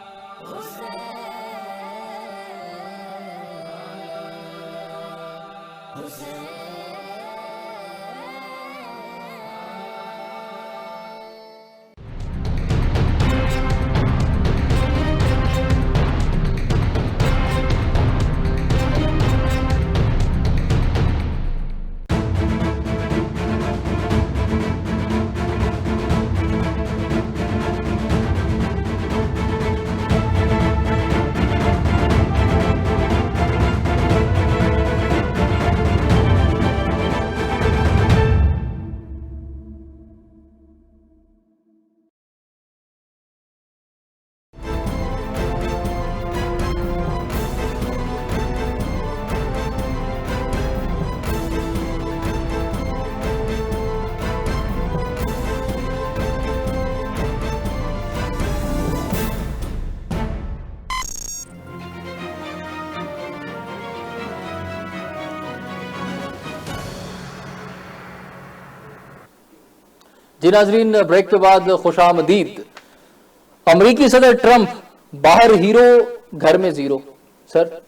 Speaker 1: जी नाजरीन, ब्रेक के बाद खुशामदीद। अमरीकी सदर ट्रंप बाहर हीरो, घर में जीरो। सर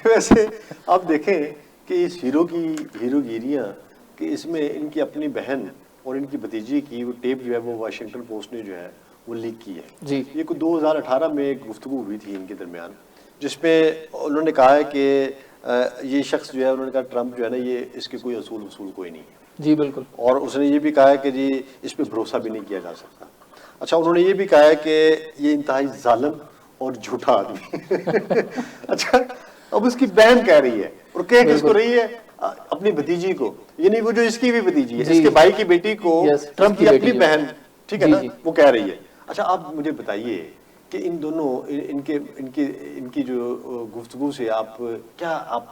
Speaker 2: वैसे आप देखें कि इस हीरो की हीरोगिरियां कि इसमें इनकी अपनी बहन और इनकी भतीजी की वो टेप जो है वो वाशिंगटन पोस्ट ने जो है वो लीक की है
Speaker 1: जी।
Speaker 2: ये कोई 2018 में एक गुफ्तगू हुई थी इनके दरमियान, जिसमें उन्होंने कहा है कि ये शख्स जो है, उन्होंने कहा ट्रंप जो है ना, ये इसके कोई असूल कोई नहीं है। जी बिल्कुल। और उसने ये भी कहा है कि जी इस पर भरोसा भी नहीं किया जा सकता। अच्छा, उन्होंने ये भी कहा है कि ये इंतहाई जालिम और झूठा आदमी अच्छा, अब उसकी बहन कह रही है और कह किसको रही है? अपनी भतीजी को, यानी वो जो इसकी भी भतीजी है, इसके भाई की बेटी को ट्रंप की अपनी बहन, ठीक है ना, वो कह रही है। अच्छा, आप मुझे बताइए कि इन दोनों इनके इनकी इनकी जो गुफ्तगू से आप क्या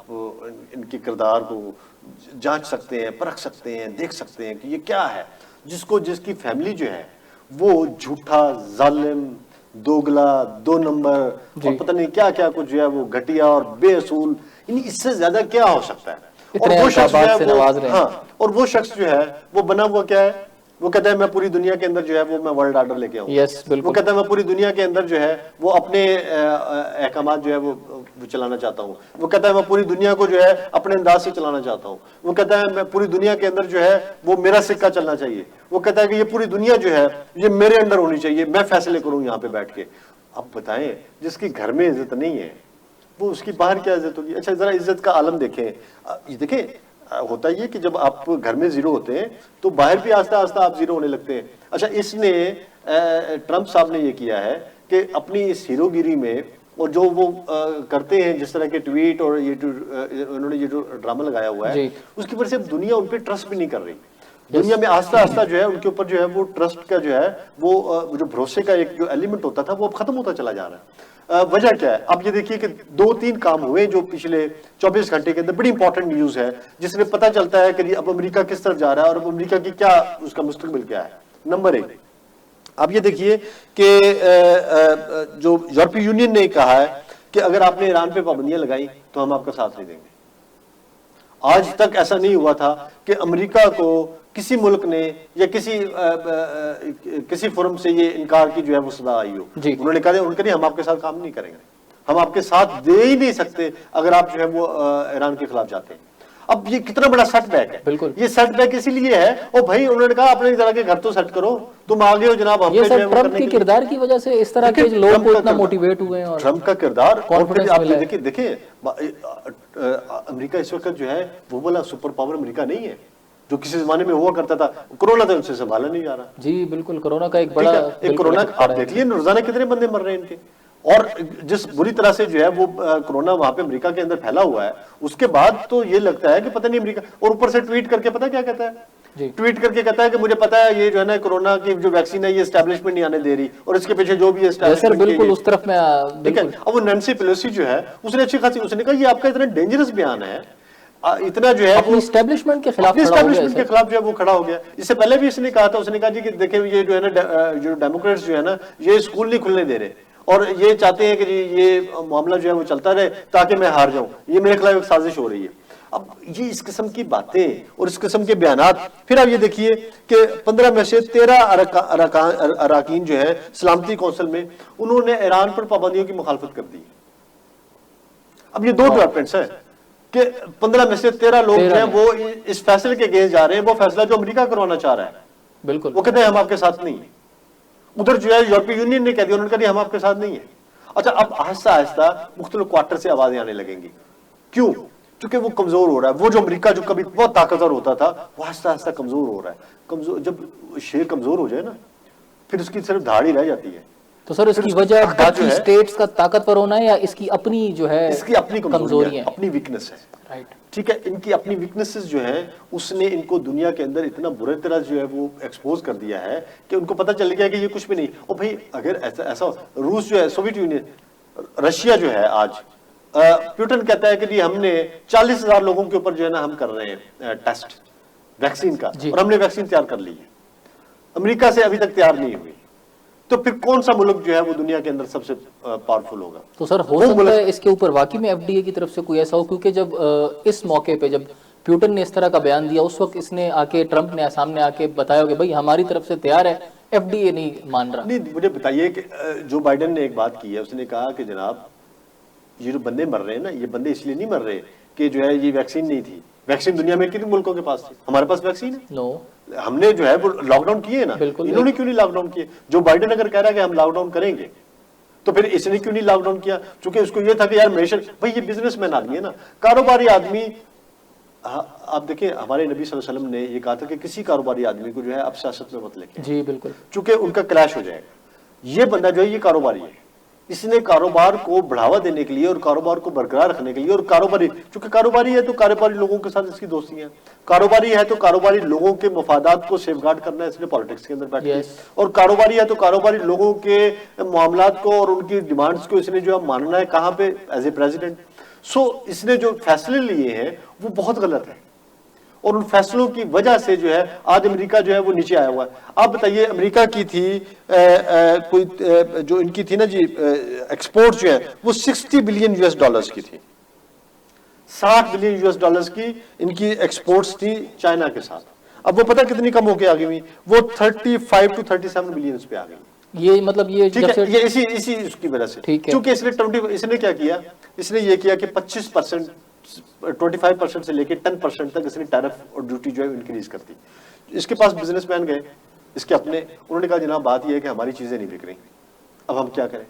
Speaker 2: इनके किरदार को जांच सकते हैं, परख सकते हैं, देख सकते हैं कि ये क्या है जिसकी फैमिली जो है वो झूठा, जालिम, दोगला, 2 नंबर और पता नहीं क्या क्या कुछ जो है वो घटिया और बेअसूल, इससे ज्यादा क्या हो सकता है? और वो शख्स जो है वो, हाँ, और वो शख्स जो है वो बना हुआ क्या है? वो कहता है मैं पूरी दुनिया के अंदर जो है वो मैं वर्ल्ड ऑर्डर लेके आऊँ। वो कहता है मैं पूरी दुनिया के अंदर जो है वो अपने अहकामात जो है वो चलाना चाहता हूँ। वो कहता है मैं पूरी दुनिया को जो है अपने अंदाज से चलाना चाहता हूँ। वो कहता है मैं पूरी दुनिया के अंदर जो है वो मेरा सिक्का चलना चाहिए। वो कहता है कि ये पूरी दुनिया जो है ये मेरे अंडर होनी चाहिए, मैं फैसले करूँ यहाँ पे बैठ के। अब बताएं, जिसकी घर में इज्जत नहीं है वो उसकी बाहर क्या इज्जत होगी? अच्छा, जरा इज्जत का आलम देखें। ये देखें, होता ये कि जब आप घर में जीरो होते हैं तो बाहर भी आस्ता आस्ता आप जीरो होने लगते हैं। अच्छा, इसने ट्रंप साहब ने ये किया है कि अपनी इस हीरोगिरी में और जो वो करते हैं, जिस तरह के ट्वीट और ये जो उन्होंने ये जो ड्रामा लगाया हुआ है, उसकी वजह से अब दुनिया उन पर ट्रस्ट भी नहीं कर रही। दुनिया में आस्ता आस्ता जो है उनके ऊपर जो है वो ट्रस्ट का जो है वो जो भरोसे का एक जो एलिमेंट होता था वो अब खत्म होता चला जा रहा है। वजह क्या है? अब ये देखिए कि 2-3 काम हुए जो पिछले 24 घंटे के अंदर, बड़ी इंपॉर्टेंट न्यूज है जिसमें पता चलता है कि अब अमेरिका किस तरफ जा रहा है और अब अमेरिका की क्या उसका मुस्तकबिल क्या है। नंबर 1, आप ये देखिए कि जो यूरोपीय यूनियन ने कहा है कि अगर आपने ईरान पे पाबंदियां लगाई तो हम आपका साथ नहीं देंगे। आज तक ऐसा नहीं हुआ था कि अमेरिका को किसी मुल्क ने या किसी फोरम से ये इनकार की जो है वो सदा आई हो। उन्होंने कहा हम आपके साथ काम नहीं करेंगे, हम आपके साथ दे ही नहीं सकते अगर आप जो है वो ईरान के खिलाफ जाते हैं। अब ये कितना बड़ा सेटबैक है। बिल्कुल, ये सेटबैक इसीलिए है। और भाई उन्होंने कहा अपने तरह के घर तो सेट करो, तुम आगे हो जनाब। हम
Speaker 1: ट्रंप के किरदार की वजह से इस तरह के लोग को इतना मोटिवेट हुए हैं और
Speaker 2: ट्रंप का किरदार देखिए अमेरिका इस वक्त जो है वो बोला सुपर पावर अमेरिका नहीं है जो किसी जमाने में हुआ करता था। कोरोना तो उनसे संभाला नहीं जा रहा।
Speaker 1: जी बिल्कुल, कोरोना का एक बड़ा
Speaker 2: कोरोना आप देख लिए रोजाना कितने बंदे मर रहे हैं इनके। और जिस बुरी तरह से जो है वो कोरोना वहां पे अमेरिका के अंदर फैला हुआ है, उसके बाद तो ये लगता है कि पता नहीं अमेरिका, और ऊपर से ट्वीट करके पता क्या कहता है? ट्वीट करके कहता है कि मुझे पता है ये जो है ना कोरोना की जो वैक्सीन है ये एस्टैब्लिशमेंट नहीं आने दे रही और इसके पीछे जो भी
Speaker 1: एस्टैब्लिशमेंट बिल्कुल उस तरफ में।
Speaker 2: ठीक है, अब वो नैन्सी पेलोसी जो है उसने अच्छी खासी उसने कहा ये आपका इतना डेंजरस बयान है, इतना जो है वो
Speaker 1: एस्टैब्लिशमेंट के खिलाफ
Speaker 2: जो है वो खड़ा हो गया। इससे पहले भी इसने कहा था, उसने कहा जी कि देखिए ये जो है ना जो डेमोक्रेट्स जो है ना ये स्कूल नहीं खुलने दे रहे और ये चाहते हैं कि जी ये मामला जो है वो चलता रहे ताकि मैं हार जाऊं, ये मेरे खिलाफ एक साजिश हो रही है। अब ये इस किस्म की बातें और इस किस्म के बयानात, फिर आप ये देखिए कि 15 में से 13 अरकान जो है सलामती कौंसिल में उन्होंने ईरान पर पाबंदियों की मुखालफत कर दी। अब ये 2 डेवलपमेंट्स है। कि 15 में से 13 लोग जो
Speaker 1: 13
Speaker 2: हैं वो इस फैसले के अगेंस्ट जा रहे हैं, वो फैसला जो अमेरिका करवाना चाह रहा है,
Speaker 1: बिल्कुल
Speaker 2: वो कहते हैं हम आपके साथ नहीं है। उधर जो है यूरोपीय यूनियन ने कह दिया, उन्होंने कहा नहीं हम आपके साथ नहीं है। अच्छा, अब आहिस्ता आहिस्ता मुख्तलिफ क्वार्टर से आवाजें आने लगेंगी। क्यों? क्योंकि वो कमजोर हो रहा है। वो जो अमेरिका जो कभी बहुत ताकतवर होता था, वो आहिस्ता आहिस्ता कमजोर हो रहा है। कमजोर, जब शेर कमजोर हो जाए ना, फिर उसकी सिर्फ धाड़ ही रह जाती है।
Speaker 1: तो सर इसकी
Speaker 2: उसकी
Speaker 1: वजह
Speaker 2: ताकत जो
Speaker 1: बाकी
Speaker 2: है-
Speaker 1: स्टेट्स का ताकतवर होना है या इसकी अपनी जो है
Speaker 2: इसकी अपनी कमजोरी
Speaker 1: कमजोरियां
Speaker 2: है, अपनी वीकनेस है।
Speaker 1: राइट?
Speaker 2: ठीक है, इनकी अपनी वीकनेसेस जो है उसने इनको दुनिया के अंदर इतना बुरे तरह जो है वो एक्सपोज कर दिया है कि उनको पता चल गया कि ये कुछ भी नहीं। और भाई अगर ऐसा रूस जो है, सोवियत यूनियन, रशिया जो है आज, पुतिन कहता है कि जी हमने 40,000 लोगों के ऊपर जो है ना हम कर रहे हैं टेस्ट वैक्सीन का,
Speaker 1: जी।
Speaker 2: और हमने वैक्सीन तैयार कर ली है। अमेरिका से अभी तक तैयार नहीं हुई। तो फिर कौन सा मुल्क जो है वो दुनिया के अंदर सबसे पावरफुल होगा?
Speaker 1: तो सर हो सकता है इसके ऊपर वाकई में एफडीए की तरफ से कोई ऐसा हो, क्योंकि जब इस मौके पे जब पुतिन ने इस तरह का बयान दिया, उस वक्त इसने आके ट्रंप ने सामने आके बताया कि भाई हमारी तरफ से तैयार है, एफडीए नहीं मान रहा।
Speaker 2: नहीं, मुझे बताइए कि जो बाइडेन ने एक बात की है, उसने कहा कि जनाब ये जो बंदे मर रहे हैं ना, ये बंदे इसलिए नहीं मर रहे कि जो है ये वैक्सीन नहीं थी। वैक्सीन दुनिया में कितने मुल्कों के पास थी? हमारे पास वैक्सीन है।
Speaker 1: नो,
Speaker 2: हमने जो है वो लॉकडाउन किए ना,
Speaker 1: बिल्कुल।
Speaker 2: इन्होंने क्यों नहीं लॉकडाउन किए? जो बाइडेन अगर कह रहा है कि हम लॉकडाउन करेंगे, तो फिर इसने क्यों नहीं लॉकडाउन किया? क्योंकि उसको ये था कि यार मेशर, भाई ये बिजनेसमैन आदमी है ना, कारोबारी आदमी। आप देखिए हमारे नबी सल्लल्लाहु अलैहि वसल्लम ने ये कहा था कि किसी कारोबारी आदमी को जो है आप सियासत में मत लेके,
Speaker 1: जी बिल्कुल,
Speaker 2: चूंकि उनका क्लैश हो जाएगा। ये बंदा जो है ये कारोबारी है, इसने कारोबार को बढ़ावा देने के लिए और कारोबार को बरकरार रखने के लिए, और कारोबारी चूंकि कारोबारी है तो कारोबारी लोगों के साथ इसकी दोस्ती है, कारोबारी है तो कारोबारी लोगों के मफादात को सेफगार्ड करना है, इसलिए पॉलिटिक्स के अंदर बैठ के, और कारोबारी है तो कारोबारी लोगों के मामलात को और उनकी डिमांड्स को इसने जो है मानना है कहाँ पे, एज ए प्रेसिडेंट। सो इसने जो फैसले लिए हैं वो बहुत गलत है, और उन फैसलों की वजह से जो है आज अमेरिका जो है वो नीचे आया हुआ है। आप बताइए अमेरिका की थी कोई जो इनकी थी ना जी एक्सपोर्ट जो है वो 60 बिलियन यूएस डॉलर्स की थी, 60 बिलियन यूएस डॉलर्स की इनकी एक्सपोर्ट्स थी चाइना के साथ। अब वो पता कितनी कम होके आ गई, वो 35 टू 37 बिलियन पे आ गई।
Speaker 1: ये मतलब ये
Speaker 2: ठीक
Speaker 1: जब
Speaker 2: है,
Speaker 1: से
Speaker 2: ये इसी उसकी वजह से,
Speaker 1: ठीक है।
Speaker 2: क्योंकि इसने क्या किया, इसने ये किया कि 25%, 25% से लेके 10% तक इसने टैरिफ और ड्यूटी जो है इंक्रीज कर दी। इसके पास बिजनेसमैन गए, इसके अपने, उन्होंने कहा जनाब बात यह है कि हमारी चीजें नहीं बिक रही, अब हम क्या करें?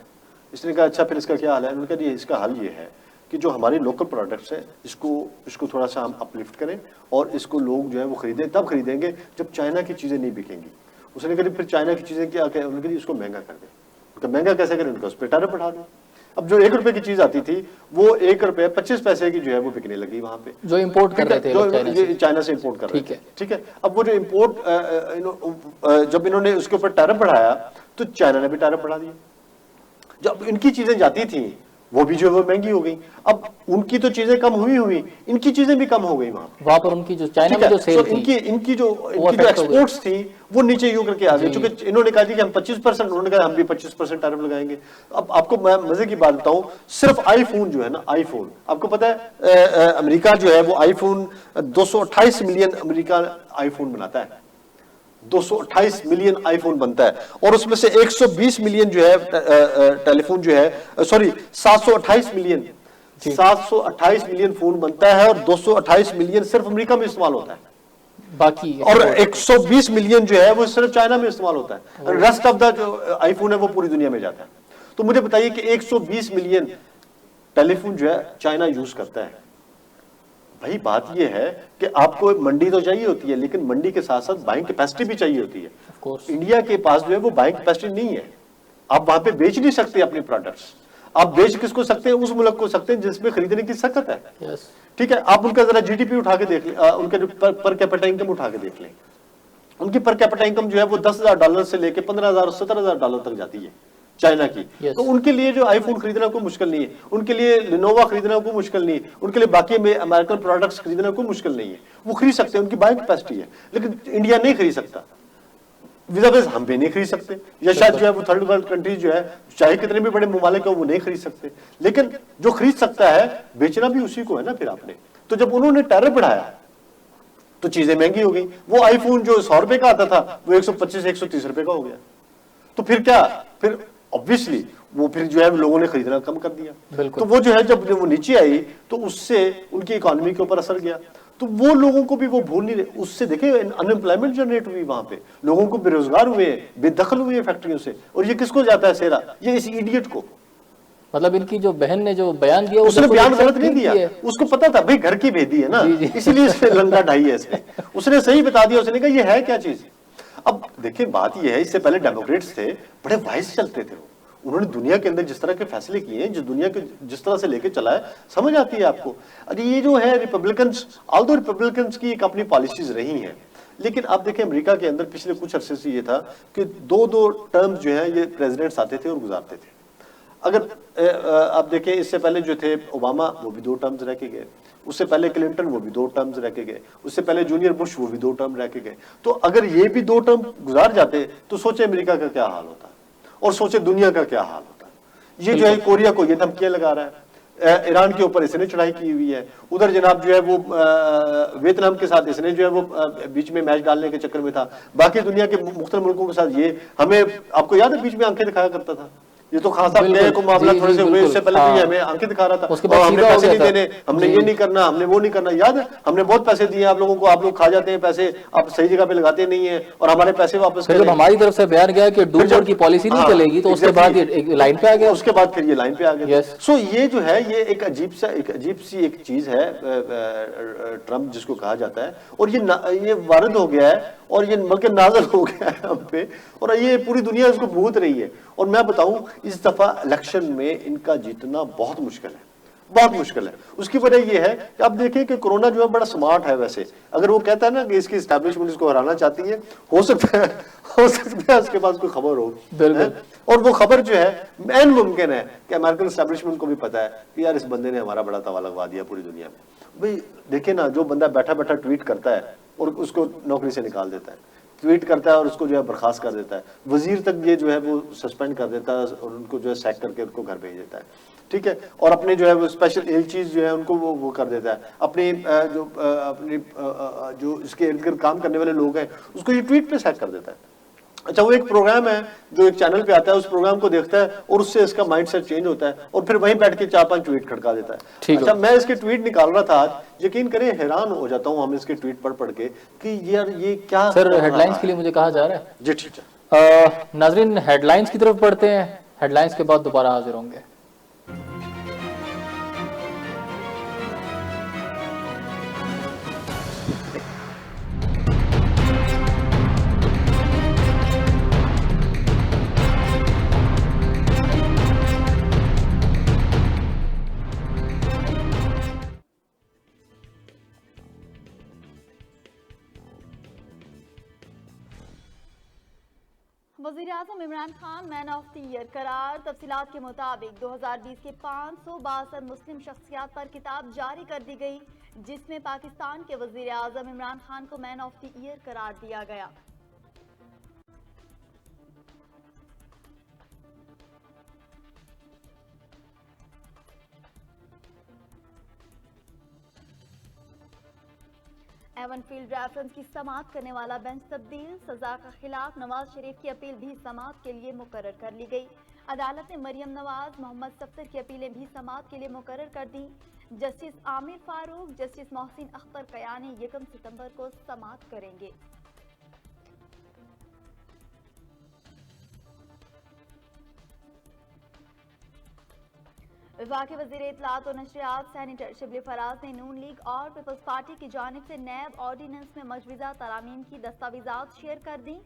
Speaker 2: इसने कहा अच्छा फिर इसका क्या हाल है? उन्होंने कहा इसका हल ये है कि जो हमारे लोकल प्रोडक्ट्स हैं इसको थोड़ा सा हम अपलिफ्ट करें, और इसको लोग जो है वो खरीदें, तब खरीदेंगे जब चाइना की चीजें नहीं बिकेंगी। उसने कहा फिर चाइना की चीजें क्या कहें? उन्होंने कहा इसको महंगा कर दें। महंगा कैसे करें? उनका उस पर टैरिफ बढ़ा दें। अब जो 1 रुपए की चीज आती थी वो 1 रुपए 25 पैसे की जो है वो बिकने लगी वहां पे,
Speaker 1: जो इंपोर्ट कर रहे थे लोग चाइना से।
Speaker 2: चाइना से इंपोर्ट कर रहे
Speaker 1: ठीक
Speaker 2: थे।
Speaker 1: है।
Speaker 2: ठीक है, अब वो जो इंपोर्ट जब इन्होंने उसके ऊपर टैरिफ बढ़ाया तो चाइना ने भी टैरिफ बढ़ा दिया। जब इनकी चीजें जाती थी वो भी जो है वो महंगी हो गई। अब उनकी तो चीजें कम हुई, इनकी चीजें भी कम हो गई वहां
Speaker 1: पर उनकी जो चाइना में जो सेल थी,
Speaker 2: इनकी जो एक्सपोर्ट्स थी वो नीचे यूं करके आ गई, क्योंकि इन्होंने कहा कि हम 25%, उन्होंने कहा हम भी 25% टैरिफ लगाएंगे। अब आपको मैं मजे की बात बताऊं, सिर्फ आईफोन जो है ना, आईफोन आपको पता है अमेरिका जो है वो आईफोन 228 मिलियन अमेरिका आईफोन बनाता है, 228 मिलियन आईफोन बनता है, और उसमें से 120 मिलियन जो है टेलीफोन जो है, सॉरी 728 मिलियन फोन बनता है, और 228 मिलियन सिर्फ अमेरिका में इस्तेमाल होता है,
Speaker 1: बाकी
Speaker 2: और 120 मिलियन जो है वो सिर्फ चाइना में इस्तेमाल होता है। रेस्ट ऑफ द जो आईफोन है वो पूरी दुनिया में जाता है। तो मुझे बताइए कि 120 मिलियन टेलीफोन जो है चाइना यूज करता है। भाई बात यह है कि आपको मंडी तो चाहिए होती है, लेकिन मंडी के साथ साथ बाइंग कैपेसिटी भी चाहिए होती है। इंडिया के पास जो है वो बाइंग कैपेसिटी नहीं है, आप वहां पे बेच नहीं सकते अपने प्रोडक्ट्स। आप बेच किसको सकते हैं? उस मुल्क को सकते हैं जिसमें खरीदने की सकत है। ठीक है, आप उनका जरा जीडीपी उठा के देख लें, उनका जो पर कैपिटा इनकम उठा के देख लें। उनकी पर कैपिटा इनकम जो है वो $10,000 से लेके $15,000 $17,000 तक जाती है चाइना की। तो उनके लिए जो आईफोन खरीदना कोई मुश्किल नहीं है, उनके लिए लिनोवा खरीदना कोई मुश्किल नहीं है, उनके लिए बाकी अमेरिकन प्रोडक्ट्स खरीदना कोई मुश्किल नहीं है, वो खरीद सकते हैं, उनकी बाइंग कैपेसिटी है। लेकिन इंडिया नहीं खरीद सकता, विज़ाविज़ हम भी नहीं खरीद सकते, या शायद जो है वो थर्ड वर्ल्ड कंट्रीज जो है चाहे कितने भी बड़े ममालिक हो वो नहीं खरीद सकते। लेकिन जो खरीद सकता है बेचना भी उसी को है ना फिर आपने। तो जब उन्होंने टैरिफ बढ़ाया तो चीजें महंगी हो गई। वो आईफोन जो 100 रुपए का आता था वो 125-130 रुपए का हो गया। तो फिर क्या, फिर ऑब्वियसली वो फिर जो है लोगों ने खरीदना कम कर दिया।
Speaker 1: बिल्कुल।
Speaker 2: तो वो जो है जब वो नीचे आई तो उससे उनकी इकोनॉमी के ऊपर असर गया। तो वो लोगों को भी वो भूल नहीं रहे, उससे देखिए अनएम्प्लॉयमेंट जनरेट हुई, वहां पे लोगों को बेरोजगार हुए, बेदखल हुए फैक्ट्रियों से। और ये किसको जाता है सेहरा? ये इस इडियट को।
Speaker 1: मतलब इनकी जो बहन ने जो बयान दिया
Speaker 2: उसने
Speaker 1: बिल्कुल
Speaker 2: बयान गलत
Speaker 1: ठीक
Speaker 2: नहीं दिया,
Speaker 1: किया।
Speaker 2: उसको पता था भाई घर की भेदी है ना,
Speaker 1: जी, जी।
Speaker 2: इसीलिए इसने लंका ढाई है इसने। उसने सही बता दिया, उसने कहा ये है क्या चीज। अब देखिए बात ये है, इससे पहले डेमोक्रेट्स थे, बड़े वाइज चलते थे वो। उन्होंने दुनिया के अंदर जिस तरह के फैसले किए हैं, जो दुनिया के जिस तरह से लेके चला है, समझ आती है आपको। अरे ये जो है रिपब्लिकन्स, ऑल्दो रिपब्लिकन्स की एक अपनी पॉलिसीज रही हैं, लेकिन आप देखें अमेरिका के अंदर पिछले कुछ अरसे से ये था कि दो दो टर्म्स जो है ये प्रेसिडेंट्स आते थे और गुजारते थे। अगर आप देखें इससे पहले जो थे ओबामा, वो भी 2 टर्म्स रह के गए, उससे पहले क्लिंटन, वो भी 2 टर्म्स रह के गए, उससे पहले जूनियर बुश, वो भी 2 टर्म रह के गए। तो अगर ये भी 2 टर्म गुजार जाते तो सोचे अमेरिका का क्या हाल होता और सोचे दुनिया का क्या हाल होता। ये जो है कोरिया को ये धमकियां लगा रहा है, ईरान के ऊपर इसने चढ़ाई की हुई है, उधर जनाब जो है वो वियतनाम के साथ इसने जो है वो बीच में मैच डालने के चक्कर में था, बाकी दुनिया के मुख्तलिफ मुल्कों के साथ ये हमें, आपको याद है बीच में आंखें दिखाया करता था। ये तो खान साहब गए को मामला थोड़े से हुए, इससे पहले तो ये हमें आंखें दिखा रहा था,
Speaker 1: उसके बाद
Speaker 2: हमने
Speaker 1: सीधा हो
Speaker 2: पैसे नहीं
Speaker 1: गया था।
Speaker 2: देने, हमने ये नहीं करना, हमने वो नहीं करना। याद है हमने बहुत पैसे दिए आप लोगों को, आप लोग खा जाते हैं पैसे, आप सही जगह पे लगाते नहीं है और हमारे पैसे वापस
Speaker 1: फिर जब हमारी तरफ से बयान गया कि डू बोर्ड की पॉलिसी नहीं चलेगी, तो उसके बाद ये लाइन पे आ गया।
Speaker 2: उसके बाद फिर ये लाइन पे आ गया।
Speaker 1: Yes.
Speaker 2: सो ये जो है ये एक अजीब सी एक चीज है, ट्रम्प जिसको कहा जाता है, और ये वारद हो गया है और ये बल्कि नाज़िल हो गया है हम पे, और ये पूरी दुनिया इसको भूत रही है। और मैं बताऊं इस दफा इलेक्शन में इनका जीतना बहुत मुश्किल है, बहुत मुश्किल है। उसकी वजह ये है कि आप देखें कि कोरोना जो है बड़ा स्मार्ट है। वैसे अगर वो कहता है ना कि इसकी एस्टैब्लिशमेंट इसको हराना चाहती है, हो सकता है उसके पास कोई खबर हो, और वो खबर जो है मैन मुमकिन है कि अमेरिकन एस्टैब्लिशमेंट को भी पता है कि यार इस बंदे ने हमारा बड़ा तवा लगवा दिया पूरी दुनिया में। भाई देखिए ना, जो बंदा बैठा बैठा ट्वीट करता है और उसको नौकरी से निकाल देता है, ट्वीट करता है और उसको जो है बर्खास्त कर देता है, वजीर तक ये जो है वो सस्पेंड कर देता है और उनको जो है सैक करके उनको घर भेज देता है, ठीक है। और अपने जो है वो स्पेशल एजेंसीज जो है उनको वो कर देता है, अपनी जो इसके इर्द गिर्द काम करने वाले लोग हैं उसको ये ट्वीट पे सैक कर देता है। अच्छा, वो एक प्रोग्राम है जो एक चैनल पे आता है, उस प्रोग्राम को देखता है और उससे इसका माइंडसेट चेंज होता है और फिर वहीं बैठ के 4-5 ट्वीट खड़का देता है। अच्छा, मैं इसके ट्वीट निकाल रहा था आज, यकीन करें हैरान हो जाता हूँ हम इसके ट्वीट पढ़ के कि यार ये क्या।
Speaker 1: सर हेडलाइंस के लिए मुझे कहा जा रहा है
Speaker 2: जी, ठीक है।
Speaker 1: नाजरीन हेडलाइंस की तरफ पढ़ते हैं, हेडलाइंस के बाद दोबारा हाजिर होंगे।
Speaker 4: वज़ीर-ए-आज़म Imran Khan man of the year करार। तफसीलात के मुताबिक 2020 के 562 मुस्लिम शख्सियात पर किताब जारी कर दी गई, जिसमें पाकिस्तान के वज़ीर-ए-आज़म इमरान खान को मैन ऑफ द ईयर करार दिया गया। एवन फील्ड रेफरेंस की समाअत करने वाला बेंच तब्दील। सजा के खिलाफ नवाज शरीफ की अपील भी समाअत के लिए मुकर्रर कर ली गई। अदालत ने मरियम नवाज, मोहम्मद सफ्तर की अपीलें भी समाअत के लिए मुकर्रर कर दी। जस्टिस आमिर फारूक, जस्टिस मोहसिन अख्तर कयानी 1 सितंबर को समाअत करेंगे। विभाग के वज़ीर इत्तलात और नशरियात सेनेटर शिबली फराज ने नून लीग और पीपल्स पार्टी की जानिब से नैब ऑर्डिनेंस में मजवीज़ा तरामीम की दस्तावेजात शेयर कर दी।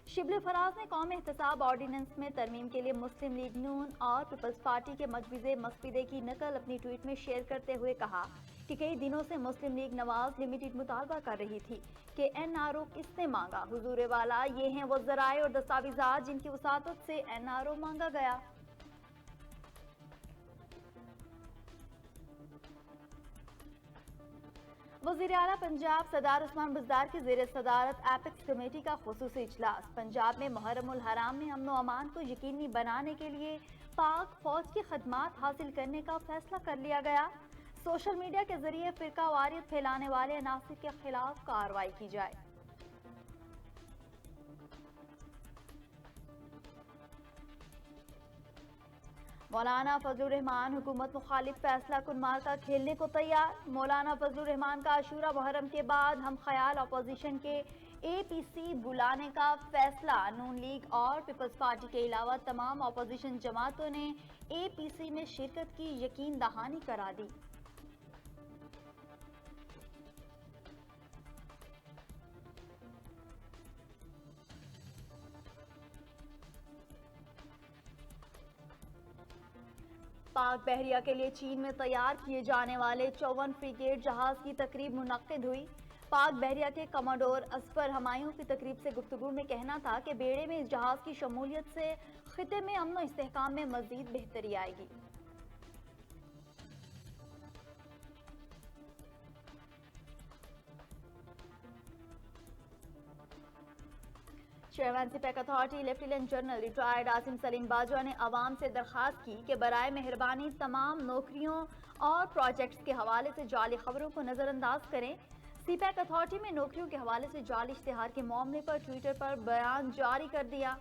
Speaker 4: शिबली फराज ने कौमी एहतसाब ऑर्डिनेंस में तरमीम के लिए मुस्लिम लीग नून और पीपल्स पार्टी के मजवीज़े मसविदे की नकल अपनी ट्वीट में शेयर करते हुए कहा कि कई दिनों से मुस्लिम लीग नवाज लिमिटेड मुतालबा कर रही थी कि NRO किसने मांगा। हुजूर वाला ये हैं वो ज़राए और दस्तावेजात जिनकी वसातत से NRO मांगा गया। वज़ीर आला पंजाब सरदार उस्मान बुज़दार की ज़ेर सदारत एपेक्स कमेटी का खुसूसी इजलास। पंजाब में मुहर्रमुल हराम में अमन व अमान को यकीनी बनाने के लिए पाक फौज की खदमात हासिल करने का फैसला कर लिया गया। सोशल मीडिया के जरिए फिरका वारियत फैलाने वाले अनासिर के खिलाफ कार्रवाई की जाए। मौलाना फजलुर रहमान हुकूमत मुखालिफ फैसला कुन मार्का खेलने को तैयार। मौलाना फजलुर रहमान का आशूरा मुहर्रम के बाद हम ख्याल अपोजिशन के APC बुलाने का फैसला। नून लीग और पीपल्स पार्टी के अलावा तमाम अपोजिशन जमातों ने APC में शिरकत की यकीन दहानी करा दी। पाक बहरिया के लिए चीन में तैयार किए जाने वाले 54 फ्रिगेट जहाज की तकरीब मुनक्किद हुई। पाक बहरिया के कमांडोर असफर हमायूं की तकरीब से गुफ्तगू में कहना था कि बेड़े में इस जहाज की शमूलियत से खिते में अमन और इस्तेहकाम में मजीद बेहतरी आएगी। Chairman CPEC authority lieutenant general retired Asim Saleem Bajwa ने आवाम से दरखास्त की कि बराए मेहरबानी तमाम नौकरियों और प्रोजेक्ट्स के हवाले से जाली खबरों को नजरअंदाज करें। सिपैक अथॉरिटी में नौकरियों के हवाले से जाली इश्तिहार के मामले पर ट्विटर पर बयान जारी कर दिया।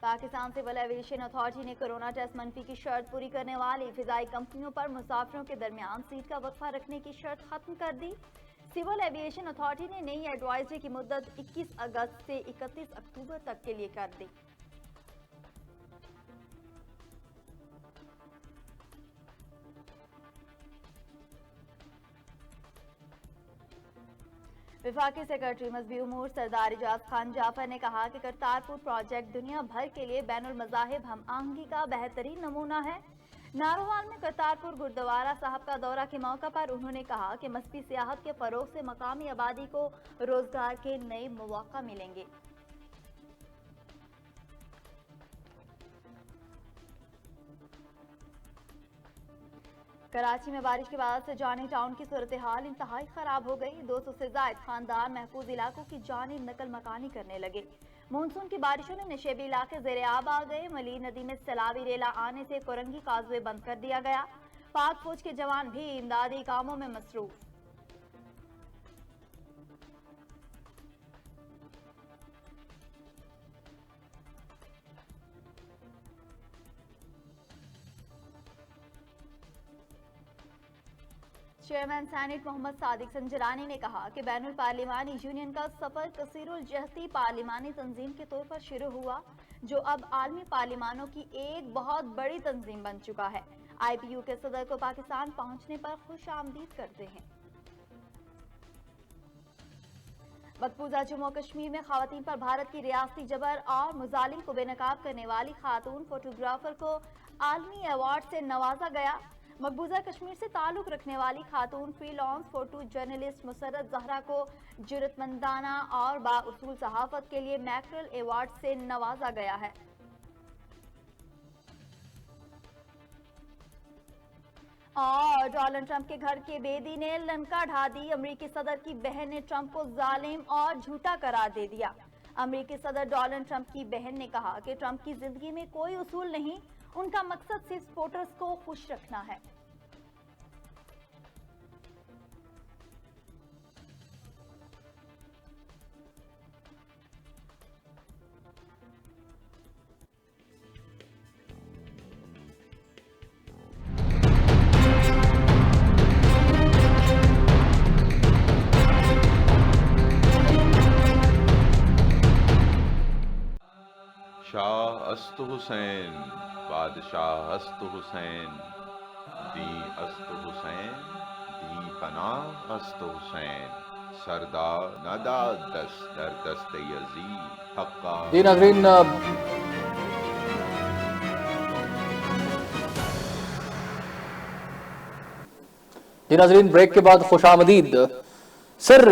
Speaker 4: पाकिस्तान सिविल एविएशन अथॉरिटी ने कोरोना टेस्ट मनफी की शर्त पूरी करने वाली फिजाई कंपनियों पर मुसाफिरों के दरमियान सीट का वक्फा रखने की शर्त खत्म कर दी। सिविल एविएशन अथॉरिटी ने नई एडवाइजरी की मुद्दत 21 अगस्त से 31 अक्टूबर तक के लिए कर दी। वफाकी सेक्रेटरी मजहबी उमूर सरदार इजाज खान जाफर ने कहा कि करतारपुर प्रोजेक्ट दुनिया भर के लिए बैनुल मज़ाहिब हम आहंगी का बेहतरीन नमूना है। नारोवाल में करतारपुर गुरुद्वारा साहब का दौरा के मौका पर उन्होंने कहा कि मस्ती सियाहत के फरोग से मकामी आबादी को रोजगार के नए मौका मिलेंगे। कराची में बारिश के बाद से जानी टाउन की सूरत हाल इंतहाई खराब हो गई। 200 से ज्यादा खानदान महफूज इलाकों की जानिब नकल मकानी करने लगे। मानसून की बारिशों में नशेबी इलाके ज़ेर-ए-आब आ गए। मली नदी में सैलाबी रेला आने से कोरंगी काजवे बंद कर दिया गया। पाक फौज के जवान भी इमदादी कामों में मसरूफ। चेयरमैन सेनेट मोहम्मद सादिक संजरानी ने कहा कि बैनुल पार्लिमानी यूनियन का सफर कसीरुल जहती पार्लिमानी तंजीम के तौर पर शुरू हुआ, जो अब आलमी पार्लिमानों की एक बहुत बड़ी तंजीम बन चुका है। IPU के सदर को पाकिस्तान पहुंचने पर खुश आमदीद करते हैं। मकबूजा जम्मू कश्मीर में खवातीन पर भारत की रियासती जबर और मुजालिम को बेनकाब करने वाली खातून फोटोग्राफर को आलमी अवार्ड से नवाजा गया। मकबूजा कश्मीर से ताल्लुक रखने वाली खातून freelance photo journalist Musarrat Zahra को जुर्रतमंदाना और बाउसूल सहाफत के लिए मैकरल अवार्ड से नवाजा गया है। और डोनाल्ड ट्रंप के घर के बेदी ने लंका ढा दी। अमेरिकी सदर की बहन ने ट्रंप को जालिम और झूठा करार दे दिया। अमेरिकी सदर डोनाल्ड ट्रंप की बहन ने कहा कि ट्रंप की जिंदगी में कोई उसूल नहीं, उनका मकसद सिर्फ वोटर्स को खुश रखना है।
Speaker 3: शाह अस्त हुसैन, बादशाह अस्त हुसैन, दी अस्त हुसैन, दी पनाह अस्त हुसैन, सरदार नदा दस्त दर दस्त यजीद हक्का।
Speaker 1: जी नाज़रीन, ब्रेक के बाद खुशामदीद। सर,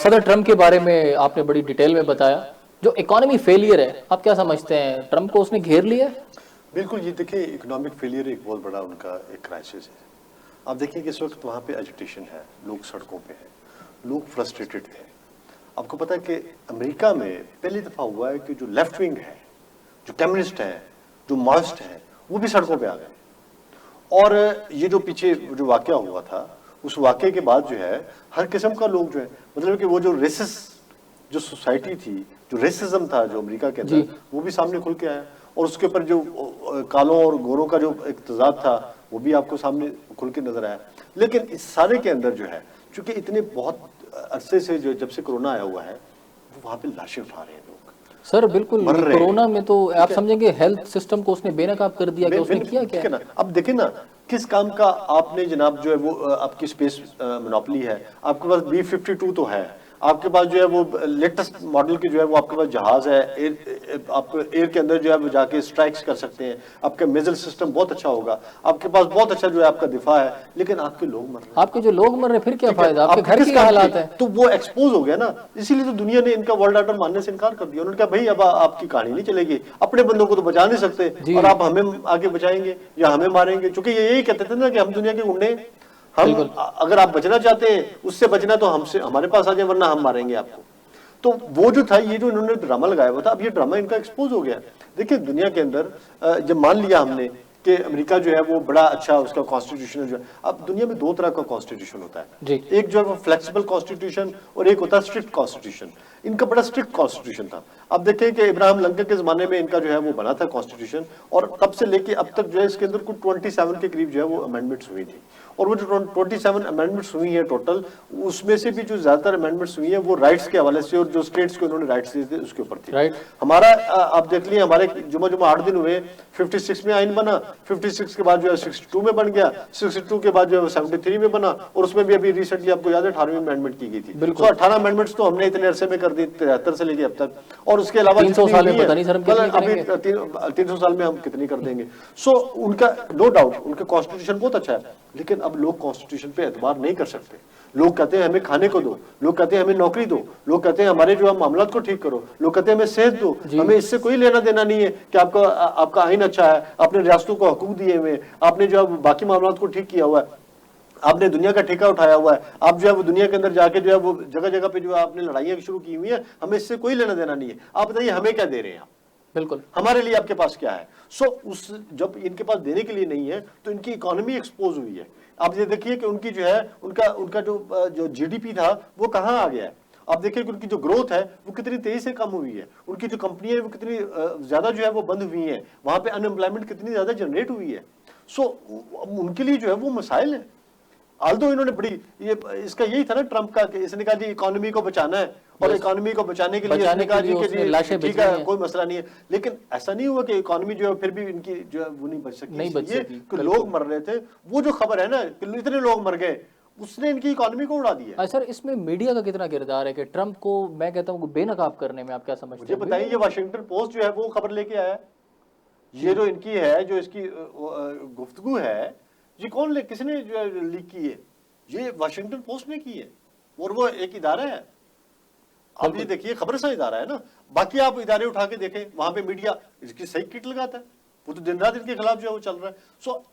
Speaker 1: सदर ट्रंप के बारे में आपने बड़ी डिटेल में बताया। जो इकोनॉमी फेलियर है, आप क्या समझते हैं, ट्रंप को उसने घेर लिया?
Speaker 2: बिल्कुल, ये देखिए इकोनॉमिक फेलियर एक बहुत बड़ा उनका एक क्राइसिस है। आप देखिए कि इस वक्त वहाँ पे एजुटेशन है, लोग सड़कों पे हैं, लोग फ्रस्ट्रेटेड थे। आपको पता है कि अमेरिका में पहली दफ़ा हुआ है कि जो लेफ्ट विंग है, जो कम्युनिस्ट है, जो मार्क्सिस्ट है, वो भी सड़कों पे आ गए। और ये जो पीछे जो वाक़या हुआ था उस वाक़े के बाद जो है हर किस्म का लोग जो है, मतलब कि वो जो रेसिस्ट जो सोसाइटी थी, जो रेसिज्म था जो अमेरिका के अंदर, वो भी सामने खुल के आया। और उसके ऊपर जो कालों और गोरों का जो एक तजाद था वो भी आपको सामने खुल के नजर आया। लेकिन इस सारे के अंदर जो है, चूंकि इतने बहुत अरसे से जो जब से कोरोना आया हुआ है, वो वहाँ पे लाशें उठा रहे हैं लोग।
Speaker 1: सर बिल्कुल,
Speaker 2: मर रहे हैं।
Speaker 1: कोरोना में तो आप समझेंगे हेल्थ सिस्टम को उसने बेनकाब कर दिया कि उसने किया क्या?
Speaker 2: ठीक है ना, अब देखें ना किस काम का आपने जनाब जो है वो आपकी स्पेस मोनोपोली है, आपके पास B-52 तो है, आपके पास जो है वो लेटेस्ट मॉडल की जो है वो आपके पास जहाज है, आप एयर के अंदर जो है वो जाके स्ट्राइक्स कर सकते हैं, आपका मिसाइल सिस्टम बहुत अच्छा होगा, आपके पास बहुत अच्छा जो है आपका दिफा है, लेकिन आपके लोग मर रहे हैं।
Speaker 1: आपके जो लोग मर रहे हैं फिर क्या
Speaker 2: ठीक है,
Speaker 1: फायदा, आपके
Speaker 2: आप
Speaker 1: घर
Speaker 2: किस
Speaker 1: की
Speaker 2: काम
Speaker 1: हालात
Speaker 2: के?
Speaker 1: है।
Speaker 2: तो वो एक्सपोज हो गया ना, इसीलिए तो दुनिया ने इनका वर्ल्ड ऑर्डर मानने से इनकार कर दिया। उन्होंने कहा भाई अब आपकी कहानी नहीं चलेगी, अपने बंदों को तो बचा नहीं सकते और आप हमें आगे बचाएंगे या हमें मारेंगे, क्योंकि ये यही कहते थे ना कि हम दुनिया के गुंडे हैं, हम अगर आप बचना चाहते हैं उससे बचना तो हमसे हमारे पास आ जाए, वरना हम मारेंगे आपको। तो वो जो था, ये जो इन्होंने ड्रामा लगाया हुआ था, अब ये ड्रामा इनका एक्सपोज हो गया। देखिए दुनिया के अंदर जब मान लिया हमने कि अमेरिका जो है वो बड़ा अच्छा उसका कॉन्स्टिट्यूशन जो है, अब दुनिया में दो तरह का कॉन्स्टिट्यूशन होता है, एक जो है वो फ्लेक्सिबल कॉन्स्टिट्यूशन और एक होता है स्ट्रिक्ट कॉन्स्टिट्यूशन। इनका बड़ा स्ट्रिक्ट कॉन्स्टिट्यूशन था। अब देखें कि इब्राहिम लिंकन के जमाने में इनका जो है वो बना था कॉन्स्टिट्यूशन, और तब से लेके अब तक जो है इसके अंदर कुछ 27 के करीब जो है वो अमेंडमेंट्स हुई थी, और वो जो 27 अमेंडमेंट्स हुई हैं टोटल, उसमें से भी जो ज्यादातर अमेंडमेंट्स हुई हैं वो राइट्स के हवाले से और जो स्टेट्स को उन्होंने राइट्स दिए थे उसके ऊपर थी। हमारा आप देख लिए हमारे जुमा 8 दिन हुए, 56 में आइन बना, 56 के बाद जो है 62 में बन गया, 62 के बाद जो है 73 में बना, और उसमें भी अभी रिसेंटली आपको याद है 18वीं अमेंडमेंट की गई थी। तो 18 अमेंडमेंट्स तो हमने इतने अरसे में कर दी, 73 से लेके अब तक, और उसके अलावा
Speaker 1: 300 साल में पता नहीं सर हम कितनी करेंगे।
Speaker 2: अभी 300 साल में हम कितनी कर देंगे। सो उनका नो डाउट उनका कॉन्स्टिट्यूशन बहुत अच्छा है, लेकिन अब लोग कॉन्स्टिट्यूशन पे एतबार नहीं कर सकते। लोग कहते हैं हमें खाने को दो, लोग कहते हैं हमें नौकरी दो, लोग कहते हैं हमारे जो मामलात को ठीक करो, लोग कहते हैं हमें सेहत दो, हमें इससे कोई लेना देना नहीं है कि आपका आइन अच्छा है, आपने रियासतों को हकूक दिए हुए, आपने जो बाकी मामलात को ठीक किया हुआ है, आपने दुनिया का ठेका उठाया हुआ है, आप जो है वो दुनिया के अंदर जाके जो है वो जगह जगह पे जो है आपने लड़ाइयां शुरू की हुई है, हमें इससे कोई लेना देना नहीं है। आप बताइए हमें क्या दे रहे हैं आप,
Speaker 1: बिल्कुल
Speaker 2: हमारे लिए आपके पास क्या है? उस जब इनके पास देने के लिए नहीं है तो इनकी इकोनॉमी एक्सपोज हुई है। आप ये देखिए कि उनकी जो है उनका जो जीडीपी था वो कहाँ आ गया है। आप देखिए कि उनकी जो ग्रोथ है वो कितनी तेजी से कम हुई है, उनकी जो कंपनियां है वो कितनी ज्यादा जो है वो बंद हुई है, वहां पे अनएम्प्लॉयमेंट कितनी ज्यादा जनरेट हुई है। उनके लिए जो है वो मसाइल है। आल्दो इन्होंने बड़ी इसका यही था ना ट्रंप का कि इसने कहा जी इकोनॉमी को बचाना है, और इकोनॉमी को बचाने के लिए इसने कहा जी कि जी ठीक है कोई मसला नहीं है, लेकिन ऐसा नहीं हुआ कि इकोनॉमी जो है फिर भी इनकी जो है वो नहीं बच सकी। लोग मर रहे थे, वो जो खबर है ना कि इतने लोग मर गए, उसने इनकी इकोनॉमी को उड़ा दिया।
Speaker 1: सर इसमें मीडिया का कितना किरदार है कि ट्रंप को मैं कहता हूँ बेनकाब करने में, आप क्या समझते हैं?
Speaker 2: मुझे बताइए, ये वाशिंगटन पोस्ट जो है वो खबर लेके आया, ये जो इनकी है जो इसकी गुफ्तगू है, ये कौन किसने जो लीक की है? ये वाशिंगटन पोस्ट ने की है, और वो एक इदारा है। आप ये देखिए खबर सा इदारा है ना, बाकी आप इदारे उठा के देखें, वहां पे मीडिया इसकी सही किट लगाता है, वो तो दिन रात इनके खिलाफ जो है वो चल रहा है।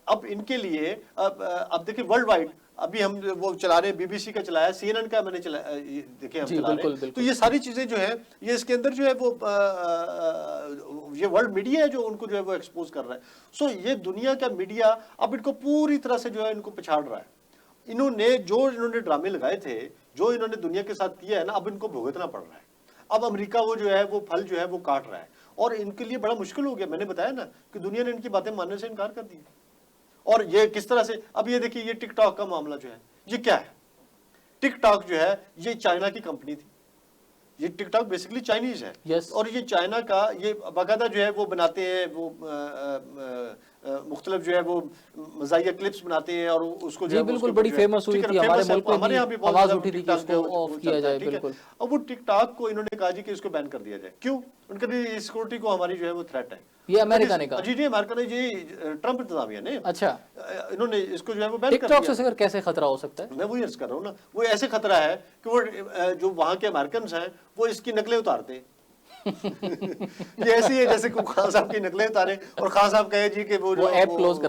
Speaker 2: अब इनके लिए अब देखिए वर्ल्ड वाइड अभी हम वो चला रहे हैं, बीबीसी का चलाया, CNN का मैंने चलाया, देखिए हम चला रहे हैं। तो ये सारी चीजें जो है ये इसके अंदर जो है वो ये वर्ल्ड मीडिया है जो उनको जो है वो एक्सपोज कर रहा है। ये दुनिया का मीडिया अब इनको पूरी तरह से जो है इनको पछाड़ रहा है। इन्होंने ड्रामे लगाए थे, जो इन्होंने दुनिया के साथ किया है ना, अब इनको भुगतना पड़ रहा है। अब अमेरिका वो जो है वो फल जो है वो काट रहा है, और इनके लिए बड़ा मुश्किल हो गया। मैंने बताया ना कि दुनिया ने इनकी बातें मानने से इनकार कर दिया। और ये किस तरह से, अब ये देखिए ये टिकटॉक का मामला जो है, ये क्या है? टिकटॉक जो है ये चाइना की कंपनी थी, ये टिकटॉक बेसिकली चाइनीज है। और ये चाइना का ये बाकायदा जो है वो बनाते हैं, वो मुख्तलिफ जो है वो मज़ाहिया क्लिप्स बनाते हैं, और उसको जो है
Speaker 1: बिल्कुल बड़ी फेमस हुई थी, हमारे मुल्क में
Speaker 2: हमारे यहाँ भी
Speaker 1: आवाज उठी थी कि इसको ऑफ किया जाए। बिल्कुल।
Speaker 2: अब वो टिकटॉक को इन्होंने कहा जी कि इसको बैन कर दिया जाए। क्यों? उनके लिए सिक्योरिटी को हमारी जो है वो थ्रेट है।
Speaker 1: ये अमेरिका ने कहा?
Speaker 2: जी अमेरिका ने, जी ट्रंप इंतजामिया ने।
Speaker 1: अच्छा,
Speaker 2: इन्होंने इसको जो है वो बैन कर दिया।
Speaker 1: टिकटॉक से कैसे खतरा हो सकता है?
Speaker 2: मैं वही अर्ज कर रहा हूँ ना, वो ऐसे खतरा है कि वो जो वहां के अमेरिकन हैं वो इसकी नकलें उतारते हैं। ये ऐसी है जैसे खान साहब की नकलें उतारे और खान साहब कहे जी कि वो
Speaker 1: ऐप क्लोज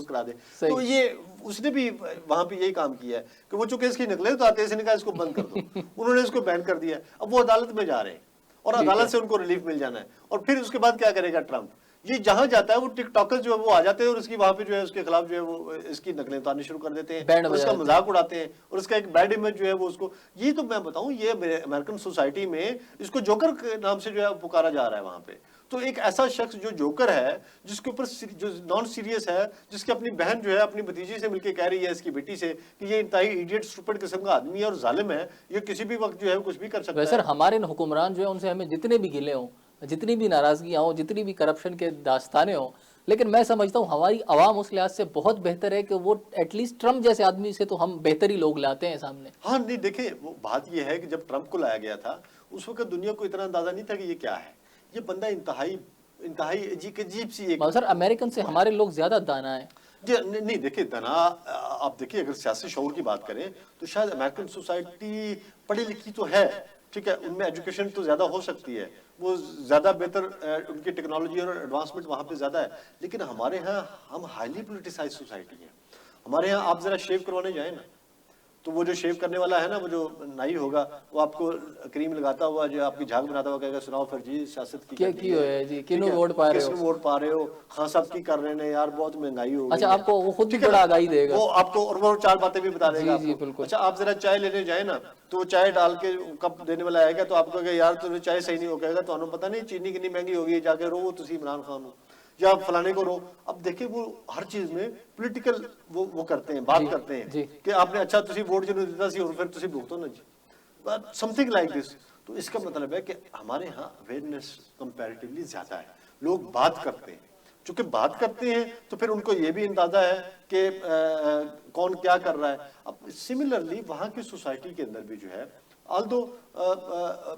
Speaker 2: करा दे। तो ये उसने भी वहां पे यही काम किया है कि वो चूंकि इसकी नकलें उतारते हैं, इसने कहा इसको बंद कर दो। उन्होंने इसको बैन कर दिया। अब वो अदालत में जा रहे हैं और अदालत से उनको रिलीफ मिल जाना है। और फिर उसके बाद क्या करेगा ट्रंप? ये जहां जाता है वो टिकटॉकर्स जो है वो आ जाते हैं और उसकी वहां पे जो है उसके खिलाफ जो है वो इसकी नकलें उतारनी शुरू कर देते हैं
Speaker 1: बैंड
Speaker 2: और उसका
Speaker 1: बजाते हैं।
Speaker 2: मजाक उड़ाते हैं और उसका एक बैड इमेज जो है वो उसको, ये तो मैं बताऊं ये अमेरिकन सोसाइटी में इसको जोकर के नाम से जो है पुकारा जा रहा है वहां पे। तो एक ऐसा शख्स जो जोकर है, जिसके ऊपर जो नॉन सीरियस है, जिसकी अपनी बहन जो है अपनी भतीजी से मिलकर कह रही है इसकी बेटी से कि ये इंतहाई इडियट स्टूपिड किस्म का आदमी है और जालिम है, ये किसी भी वक्त जो है कुछ भी कर सकता
Speaker 1: वैसे
Speaker 2: है।
Speaker 1: हमारे हुक्मरान जो है उनसे हमें जितने भी गिले हों, जितनी भी नाराजगियां हो, जितनी भी करप्शन के दास्ताने हो, लेकिन मैं समझता हूँ हमारी आवाम उस लिहाज से बहुत बेहतर है कि वो एटलीस्ट ट्रम्प जैसे आदमी से तो हम बेहतर ही लोग लाते हैं सामने।
Speaker 2: हाँ नहीं देखिए, वो बात ये है कि जब ट्रंप को लाया गया था उस वक्त दुनिया को इतना अंदाजा नहीं था कि ये क्या है। ये बंदा इंतहाई इंतहाई अजीब सी एक,
Speaker 1: मगर सर अमेरिकन से हमारे लोग ज्यादा दाना है।
Speaker 2: नहीं देखिए तना, आप देखिए अगर सियासी शऊर की बात करें तो शायद अमेरिकन सोसाइटी पढ़ी लिखी तो है, ठीक है, उनमें एजुकेशन तो ज्यादा हो सकती है, वो ज्यादा बेहतर उनकी टेक्नोलॉजी और एडवांसमेंट वहां पे ज्यादा है, लेकिन हमारे यहाँ हम हाईली पोलिटिसाइज सोसाइटी है। हमारे यहाँ आप जरा शेव करवाने जाए ना, तो वो जो शेव करने वाला है ना, वो जो नाई होगा, वो आपको क्रीम लगाता हुआ जो आपकी झाग बनाता हुआ कहेगा सुनाओ फिर जी सियासत की
Speaker 1: क्या की हो है जी, किन्हों वोट पा रहे हो,
Speaker 2: किसको वोट पा रहे हो, खान साहब की कर रहे हैं यार, बहुत महंगाई हो गई
Speaker 1: अच्छा
Speaker 2: है।
Speaker 1: आपको वो खुद भी
Speaker 2: ठीक है
Speaker 1: बड़ा
Speaker 2: ना?
Speaker 1: आगाही देगा।
Speaker 2: वो आपको और वो चार बातें भी बता देगा
Speaker 1: जी, जी,
Speaker 2: आपको।
Speaker 1: बिल्कुल।
Speaker 2: अच्छा आप जरा चाय लेने जाए ना, तो वो चाय डाल के कप देने वाला आएगा तो आपको कहेगा यार तुझे चाय सही नहीं हो, कहेगा तो पता नहीं चीनी कितनी महंगी होगी, जाके रो तुसी इमरान खान हो या फलाने को रो। अब देखिए वो हर चीज में पॉलिटिकल वो करते हैं, बात करते
Speaker 1: जी।
Speaker 2: हैं कि आपने अच्छा तुसी वोट जिन्होंने दिता सी और फिर तुसी भुगतो ना जी, समथिंग लाइक दिस। तो इसका मतलब है कि हमारे यहाँ अवेयरनेस कंपैरेटिवली ज्यादा है, लोग बात करते हैं, चूंकि बात करते हैं तो फिर उनको ये भी अंदाजा है कि कौन क्या कर रहा है। अब सिमिलरली वहाँ की सोसाइटी के अंदर भी जो है, आल्दो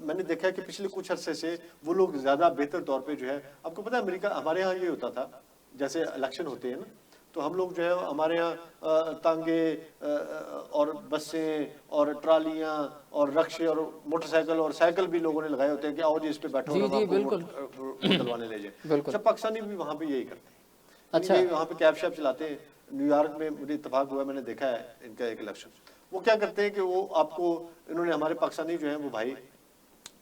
Speaker 2: मैंने देखा है कि पिछले कुछ अरसे से वो लोग ज्यादा बेहतर तौर पे जो है, आपको पता है अमेरिका, हमारे यहाँ ये होता था जैसे इलेक्शन होते हैं ना, तो हम लोग जो है हमारे यहाँ तांगे और बसें और ट्रालियां और रक्शे और मोटरसाइकिल और साइकिल भी लोगों ने लगाए होते हैं कि आओ जी इस पे बैठो,
Speaker 1: जी,
Speaker 2: हम
Speaker 1: जी,
Speaker 2: आपको
Speaker 1: बिल्कुल।
Speaker 2: वोट डलवाने ले जाए।
Speaker 1: बिल्कुल।
Speaker 2: अच्छा पाकिस्तानी भी वहाँ पे यही करते हैं,
Speaker 1: अच्छा।
Speaker 2: ये वहाँ पे कैब शैब चलाते हैं। न्यूयॉर्क में मुझे इत्तेफाक हुआ, मैंने देखा है इनका एक इलेक्शन, वो क्या करते हैं कि वो आपको, इन्होंने हमारे पाकिस्तानी जो है वो भाई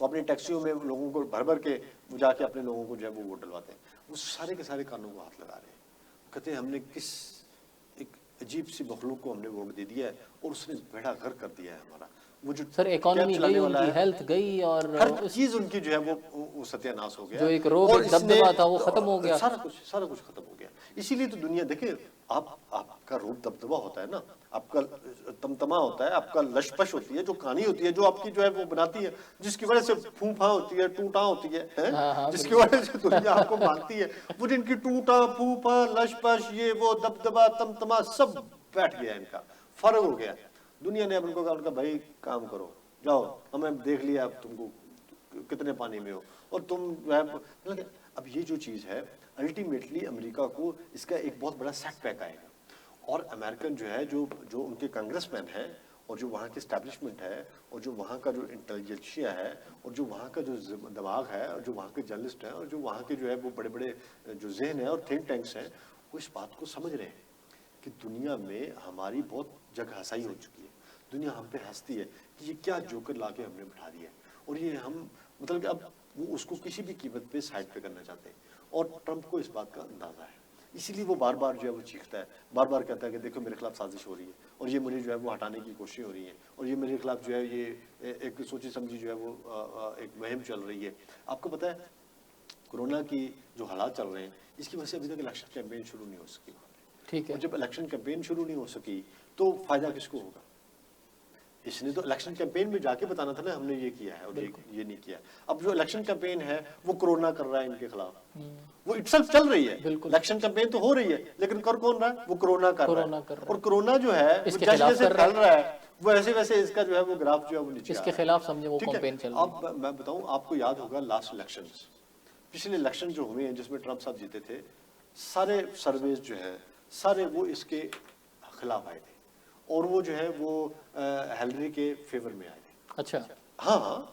Speaker 2: वो अपनी टैक्सियों में लोगों को भर भर के वो जाके अपने लोगों को जो है वो वोट डलवाते हैं। वो सारे के सारे कानून को हाथ लगा रहे हैं, कहते हैं हमने किस एक अजीब सी मखलूक को हमने वोट दे दिया है और उसने बेड़ा गर्क कर दिया है हमारा। वो जो
Speaker 1: सर इकोनॉमी
Speaker 2: कैब
Speaker 1: गई,
Speaker 2: चलाने वाला
Speaker 1: उनकी
Speaker 2: है,
Speaker 1: हेल्थ गई और
Speaker 2: हर चीज उनकी जो है वो सत्यानाश हो गया।
Speaker 1: जो एक रोब,
Speaker 2: और
Speaker 1: एक
Speaker 2: इसने-
Speaker 1: दबदबा था वो खत्म हो गया।
Speaker 2: सारा कुछ खत्म हो गया। इसीलिए तो दुनिया देखिए, आपका रूप दबदबा होता है ना, आपका तमतमा होता है, आपका लशपश होती है, जो कहानी होती है जो आपकी जो है वो बनाती है, जिसकी वजह से फूफा होती है, टूटा होती है,
Speaker 1: हाँ,
Speaker 2: जिसकी वजह से दुनिया आपको मानती है, वो जिनकी टूटा फूफा लशपश ये वो दबदबा तमतमा सब बैठ गया, इनका फर्क हो गया। दुनिया ने अब उनको कहा उनका भाई काम करो, जाओ हमें देख लिया अब तुमको कितने पानी में हो और तुम मतलब अब ये जो चीज है अल्टीमेटली अमेरिका को इसका एक बहुत बड़ा सेटबैक आएगा। और अमेरिकन जो है जो उनके कांग्रेसमैन है और जो वहाँ की एस्टैब्लिशमेंट है और जो वहाँ का जो इंटेलिजेंसिया है और जो वहाँ का जो दिमाग है और जो वहाँ के जर्नलिस्ट हैं और जो वहाँ के जो है वो बड़े बड़े जो जहन है और थिंक टैंक्स हैं, वो इस बात को समझ रहे हैं कि दुनिया में हमारी बहुत जगह हसाई हो चुकी है, दुनिया हम पे हंसती है कि ये क्या जोकर ला के हमने बिठा दिया है और ये हम मतलब कि अब वो उसको किसी भी कीमत पे साइड पे करना चाहते हैं। और ट्रंप को इस बात का अंदाजा है, इसीलिए वो बार बार जो है वो चीखता है, बार बार कहता है कि देखो मेरे खिलाफ साजिश हो रही है और ये मुझे जो है वो हटाने की कोशिश हो रही है और ये मेरे खिलाफ जो है ये एक सोची समझी जो है वो एक मुहिम चल रही है। आपको पता है कोरोना की जो हालात चल रहे हैं इसकी वजह से अभी तक इलेक्शन कैंपेन शुरू नहीं हो सकी वहाँ पे।
Speaker 1: ठीक है।
Speaker 2: और जब इलेक्शन कैंपेन शुरू नहीं हो सकी तो फायदा किसको होगा? इसने तो इलेक्शन कैंपेन में जाके बताना था ना हमने ये किया है और ये नहीं किया। अब जो इलेक्शन कैंपेन है वो कोरोना कर रहा है इनके खिलाफ, वो इटसेल्फ चल रही है, इलेक्शन कैंपेन तो हो रही है लेकिन कर कौन रहा है? वो कोरोना कर रहा है। और कोरोना जो है वो जैसे जैसे फैल रहा है वो ऐसे वैसे इसका जो है वो ग्राफ जो है वो नीचे
Speaker 1: इसके खिलाफ समझे वो कैंपेन चल रहा है।
Speaker 2: अब मैं बताऊं आपको याद होगा लास्ट इलेक्शंस, पिछले इलेक्शन जो हुए हैं जिसमें ट्रंप साहब जीते थे, सारे सर्वेज जो है सारे वो इसके खिलाफ आए थे और वो जो है वो हिलरी के फेवर में आए थे।
Speaker 1: अच्छा
Speaker 2: हाँ,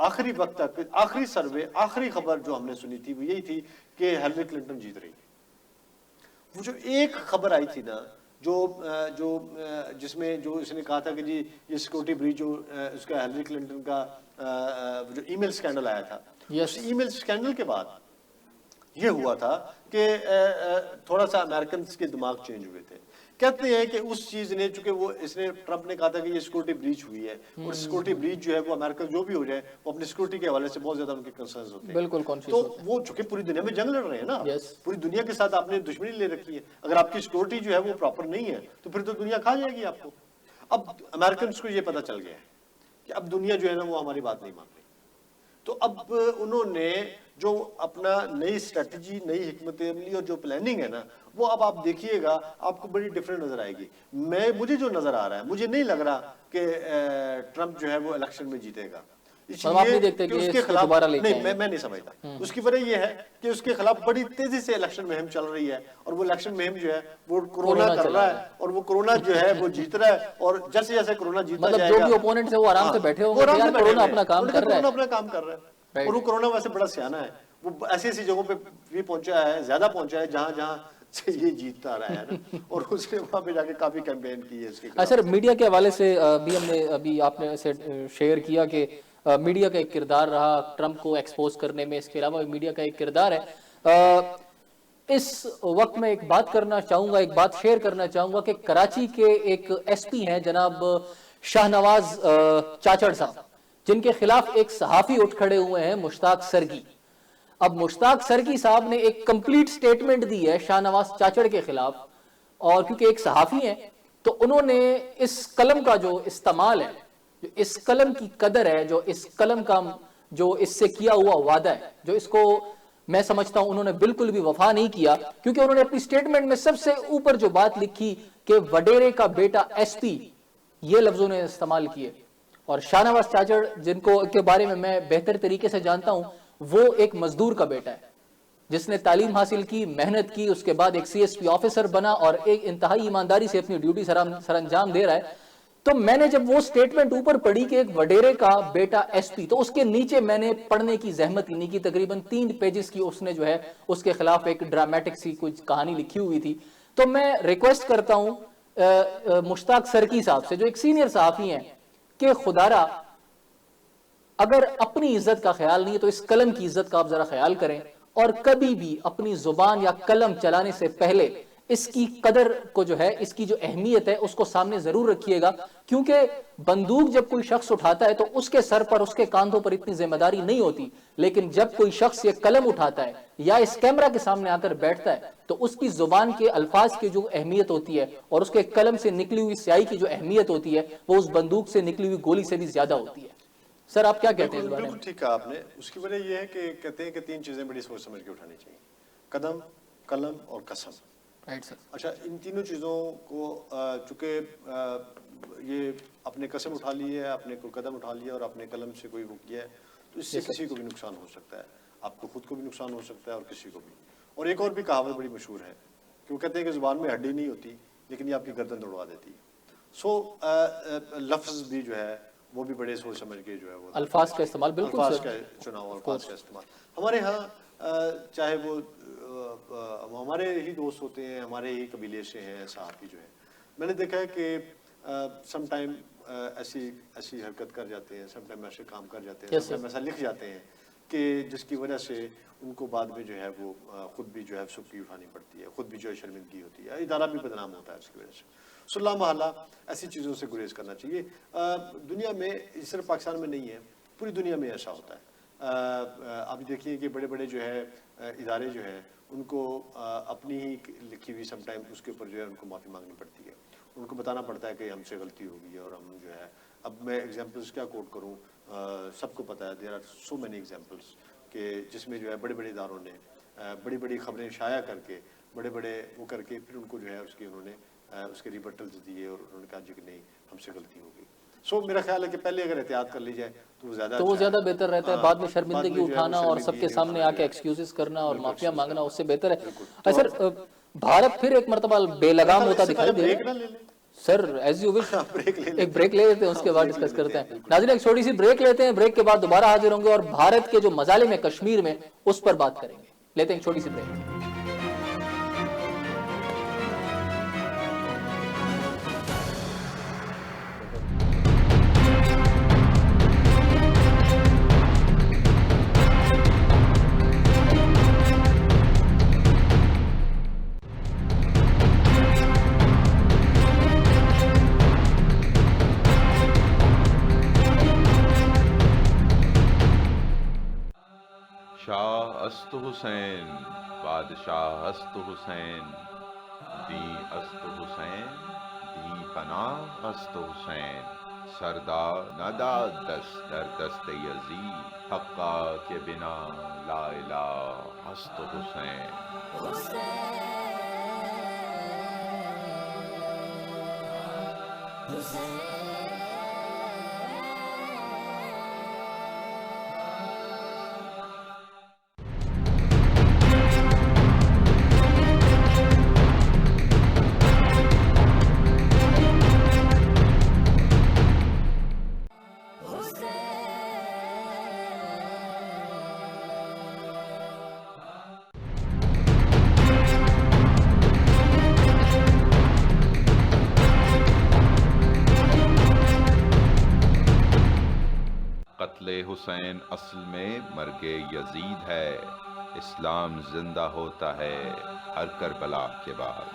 Speaker 2: आखिरी वक्त तक आखिरी सर्वे आखिरी खबर जो हमने सुनी थी वो यही थी कि हिलरी क्लिंटन जीत रही है। वो जो एक खबर आई थी ना जो जिसमें जो इसने कहा था कि जी ये सिक्योरिटी ब्रीच जो उसका हिलरी क्लिंटन का जो ईमेल स्कैंडल आया था, उस ईमेल स्कैंडल के बाद ये हुआ था कि थोड़ा सा अमेरिकन के दिमाग चेंज हुए थे। कहते हैं कि उस चीज ने, चूंकि वो इसने ट्रंप ने कहा था कि ये सिक्योरिटी ब्रीच हुई है, और सिक्योरिटी ब्रीच जो है वो अमेरिका जो भी हो जाए वो अपनी सिक्योरिटी के हवाले से बहुत ज्यादा उनके कंसर्न्स होते हैं।
Speaker 1: बिल्कुल कॉन्शियस
Speaker 2: तो
Speaker 1: होते हैं।
Speaker 2: वो चूंकि पूरी दुनिया में जंग लड़ रहे हैं ना,
Speaker 1: Yes.
Speaker 2: पूरी दुनिया के साथ आपने दुश्मनी ले रखी है, अगर आपकी सिक्योरिटी जो है वो प्रॉपर नहीं है तो फिर तो दुनिया खा जाएगी आपको। अब अमेरिकन को ये पता चल गया है कि अब दुनिया जो है ना वो हमारी बात नहीं मान रही, तो अब उन्होंने जो अपना नई स्ट्रेटजी, नई हिकमत अमली और जो प्लानिंग है ना, वो अब आप देखिएगा आपको बड़ी डिफरेंट नजर आएगी। मुझे जो नजर आ रहा है, मुझे नहीं लग रहा कि ट्रंप जो है वो इलेक्शन में जीतेगा।
Speaker 1: मतलब आप नहीं देखते कि
Speaker 2: उसके
Speaker 1: इसको
Speaker 2: खिलाफ
Speaker 1: दोबारा लेके
Speaker 2: नहीं, मैं नहीं समझता। उसकी वजह यह है कि उसके खिलाफ बड़ी तेजी से इलेक्शन मुहिम चल रही है, और वो इलेक्शन मुहिम जो है वो कोरोना कर
Speaker 1: चला
Speaker 2: रहा
Speaker 1: रहा
Speaker 2: है, और वो कोरोना जो है वो जीत रहा है, और जैसे जैसे कोरोना जीतता
Speaker 1: मतलब
Speaker 2: जाएगा,
Speaker 1: जो भी ओपोनेंट है वो आराम से बैठे
Speaker 2: वो
Speaker 1: होंगे
Speaker 2: आराम
Speaker 1: कि यार
Speaker 2: से बैठे
Speaker 1: कोरोना
Speaker 2: हुए
Speaker 1: अपना
Speaker 2: हैं।
Speaker 1: काम
Speaker 2: उनका
Speaker 1: कर रहा है।
Speaker 2: कोरोना अपना काम कर रहा है,
Speaker 1: Right.
Speaker 2: और वो कोरोना वैसे बड़ा सियाना है, वो ऐसी ऐसी जगहों पे भी पहुंचा है, ज्यादा पहुंचा है जहां जहां से ये जीतता रहा है ना, और उसने वहां पे जाके काफी कैंपेन की है इसके खिलाफ।
Speaker 1: सर मीडिया के हवाले से अभी आपने से शेयर किया कि मीडिया का एक किरदार रहा ट्रंप को एक्सपोज करने में, इसके अलावा मीडिया का एक किरदार है। इस वक्त में एक बात करना चाहूंगा, एक बात शेयर करना चाहूंगा कि कराची के एक एसपी हैं जनाब शाहनवाज चाचड़ साहब, जिनके खिलाफ एक सहाफी उठ खड़े हुए हैं मुश्ताक सरगी। अब मुश्ताक सरगी साहब ने एक कंप्लीट स्टेटमेंट दी है शाहनवाज चाचड़ के खिलाफ, और क्योंकि एक सहाफी हैं तो उन्होंने इस कलम का जो इस्तेमाल है, जो इस कलम की कदर है, जो इस कलम का जो इससे किया हुआ वादा है, जो इसको मैं समझता हूं उन्होंने बिल्कुल भी वफा नहीं किया, क्योंकि उन्होंने अपनी स्टेटमेंट में सबसे ऊपर जो बात लिखी कि वडेरे का बेटा एसपी, ये लफ्जों ने इस्तेमाल किए। और शाहनवाज चाचड़ जिनको के बारे में मैं बेहतर तरीके से जानता हूं, वो एक मजदूर का बेटा है जिसने तालीम हासिल की, मेहनत की, उसके बाद एक सीएसपी ऑफिसर बना और एक इंतहाई ईमानदारी से अपनी ड्यूटी सरअंजाम दे रहा है। तो मैंने जब वो स्टेटमेंट ऊपर पढ़ी कि एक वडेरे का बेटा एसपी, तो उसके नीचे मैंने पढ़ने की जहमत नहीं की, तकरीबन 3 पेजेस की उसने जो है उसके खिलाफ एक ड्रामेटिक सी कुछ कहानी लिखी हुई थी। तो मैं रिक्वेस्ट करता हूं मुश्ताक सरकी साहब से, जो एक सीनियर सहाफी हैं, कि खुदारा अगर अपनी इज्जत का ख्याल नहीं है तो इस कलम की इज्जत का आप जरा ख्याल करें, और कभी भी अपनी जुबान या कलम चलाने से पहले इसकी कदर को जो है, इसकी जो अहमियत है उसको सामने जरूर रखिएगा, क्योंकि बंदूक जब कोई शख्स उठाता है तो उसके सर पर, उसके कांधों पर इतनी जिम्मेदारी नहीं होती, लेकिन जब कोई शख्स ये कलम उठाता है या इस कैमरा के सामने आकर बैठता है तो उसकी जुबान के अल्फाज की जो अहमियत होती है और उसके कलम से निकली हुई स्याही की जो अहमियत होती है वो उस बंदूक से निकली हुई गोली से भी ज्यादा होती है। सर आप क्या कहते हैं इस बारे में?
Speaker 2: बिल्कुल ठीक कहा आपने। उसकी वजह यह है कि कहते हैं कि 3 चीजें बड़ी सोच समझ के उठानी चाहिए, कदम, कलम और कसम।
Speaker 1: Right sir.
Speaker 2: अच्छा, इन तीनों चीज़ों को चूंकि ये अपने कसम उठा ली है, अपने कोई कदम उठा लिया और अपने कलम से कोई वो किया है, तो इससे किसी को भी नुकसान हो सकता है, आपको खुद को भी नुकसान हो सकता है और किसी को भी। और एक और भी कहावत बड़ी मशहूर है कि वो कहते हैं कि जुबान में हड्डी नहीं होती लेकिन ये आपकी गर्दन तोड़वा देती है। सो लफ्ज भी जो है वो भी बड़े सोच समझ के जो है वो
Speaker 1: अल्फाज का इस्तेमाल, बिल्कुल
Speaker 2: अल्फाज
Speaker 1: सर।
Speaker 2: का चुनाव, अल्फाज का इस्तेमाल। हमारे यहाँ चाहे वो हमारे ही दोस्त होते हैं, हमारे ही कबीले से हैं सहाफी जो है, मैंने देखा है कि सम टाइम ऐसी हरकत कर जाते हैं, सम टाइम ऐसे काम कर जाते हैं, सम टाइम ऐसा लिख जाते हैं कि जिसकी वजह से उनको बाद में जो है वो खुद भी जो है सुक्की उठानी पड़ती है, खुद भी जो है शर्मिंदगी होती है, इदारा भी बदनाम होता है उसकी वजह से। सुल्ला महल्ला ऐसी चीज़ों से गुरेज करना चाहिए। दुनिया में, सिर्फ पाकिस्तान में नहीं है, पूरी दुनिया में ऐसा होता है। आप देखिए कि बड़े बड़े जो है इदारे जो हैं उनको अपनी ही लिखी हुई सम टाइम उसके ऊपर जो है उनको माफ़ी मांगनी पड़ती है, उनको बताना पड़ता है कि हमसे गलती हो गई है और हम जो है, अब मैं एग्जांपल्स क्या कोट करूं, सबको पता है, there are so many examples कि जिसमें जो है बड़े बड़े इदारों ने बड़ी बड़ी खबरें शाया करके, बड़े बड़े वो करके फिर उनको जो है उसकी उन्होंने उसके रिबटल्स दिए और उन्होंने कहा जी कि नहीं हमसे गलती हो गई। सो मेरा ख्याल है कि पहले अगर एहतियात कर ली जाए तो वो ज़्यादा
Speaker 1: बेहतर रहता है। बाद में शर्मिंदगी उठाना और सबके सामने आके एक्सक्यूजेस करना और माफिया मांगना उससे बेहतर है। सर भारत फिर एक मरतबा बेलगाम होता दिखाई दे रहा है। सर एज यू विश, एक ब्रेक ले लेते हैं, उसके बाद डिस्कस करते हैं। नाज़रीन एक छोटी सी ब्रेक लेते हैं, ब्रेक के बाद दोबारा हाजिर होंगे और भारत के जो मजालिम है कश्मीर में उस पर बात करेंगे। लेते हैं छोटी सी ब्रेक।
Speaker 3: शाह अस्त हुसैन, बादशाह अस्त हुसैन, दी अस्त हुसैन, दी पनाह अस्त हुसैन। सरदार नदा दस्त दर दस्त यजीद, हक्का के बिना ला इलाह अस्त हुसैन। कत्ले हुसैन असल में मर्गे यजीद है, इस्लाम जिंदा होता है हर करबला के बाद।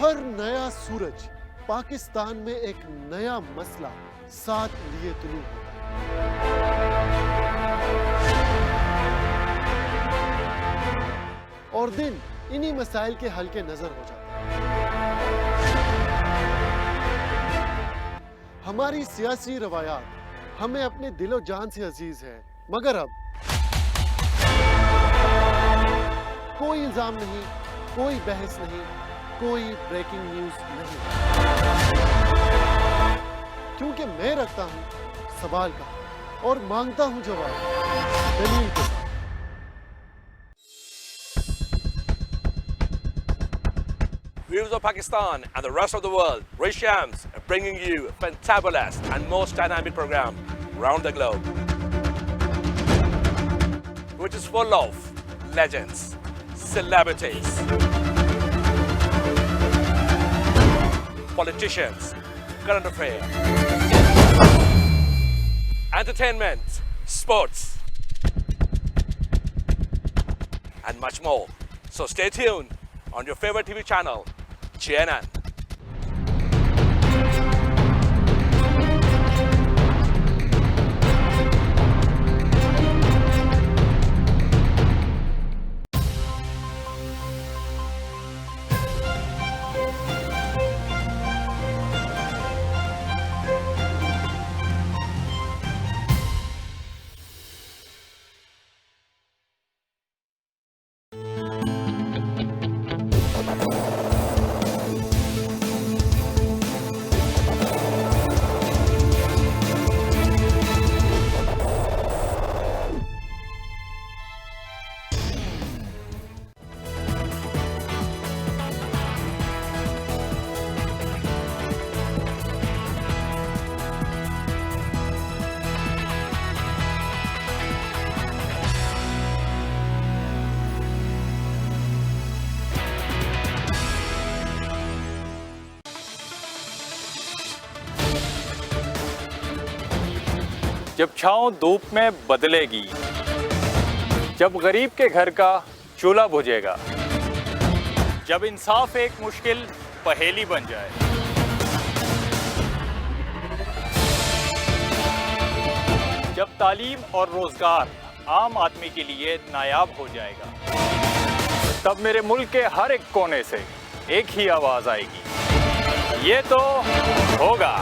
Speaker 2: हर नया सूरज पाकिस्तान में एक नया मसला साथ लिए तुलू होता है और दिन इन्हीं मसाइल के हल के नजर हो जाते हैं। हमारी सियासी रवायात हमें अपने दिलो जान से अजीज है, मगर अब कोई इल्जाम नहीं, कोई बहस नहीं, कोई ब्रेकिंग न्यूज नहीं, क्योंकि मैं रखता हूं सवाल का और मांगता हूं जवाब दलील के साथ।
Speaker 5: Viewers of Pakistan and the rest of the world, Ray Shams are bringing you a fantabulous and most dynamic program around the globe, which is full of legends, celebrities, politicians, current affairs, entertainment, sports, and much more. So stay tuned on your favorite TV channel, CNN.
Speaker 6: जब छाँव धूप में बदलेगी, जब गरीब के घर का चूल्हा बुझेगा, जब इंसाफ एक मुश्किल पहेली बन जाए, जब तालीम और रोजगार आम आदमी के लिए नायाब हो जाएगा, तब मेरे मुल्क के हर एक कोने से एक ही आवाज आएगी, ये तो होगा।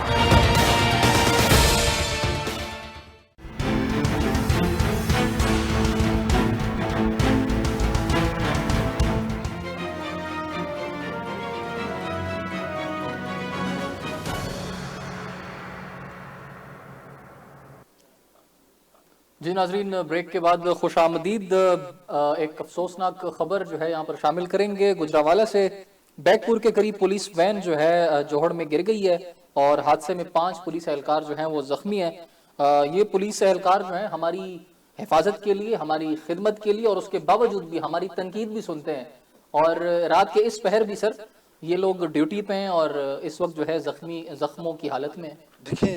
Speaker 1: जी नाजरीन, ब्रेक के बाद खुशामदीद। एक अफसोसनाक खबर जो है यहाँ पर शामिल करेंगे। गुजरावाला से बैकपुर के करीब पुलिस वैन जो है जोहड़ में गिर गई है और हादसे में 5 पुलिस एहलकार जो हैं वो जख्मी हैं। ये पुलिस एहलकार जो हैं हमारी हिफाजत के लिए, हमारी खिदमत के लिए, और उसके बावजूद भी हमारी तनकीद भी सुनते हैं। और रात के इस पहर भी सर ये लोग ड्यूटी पे हैं और इस वक्त जो है जख्मों की हालत में हैं।
Speaker 2: देखिए,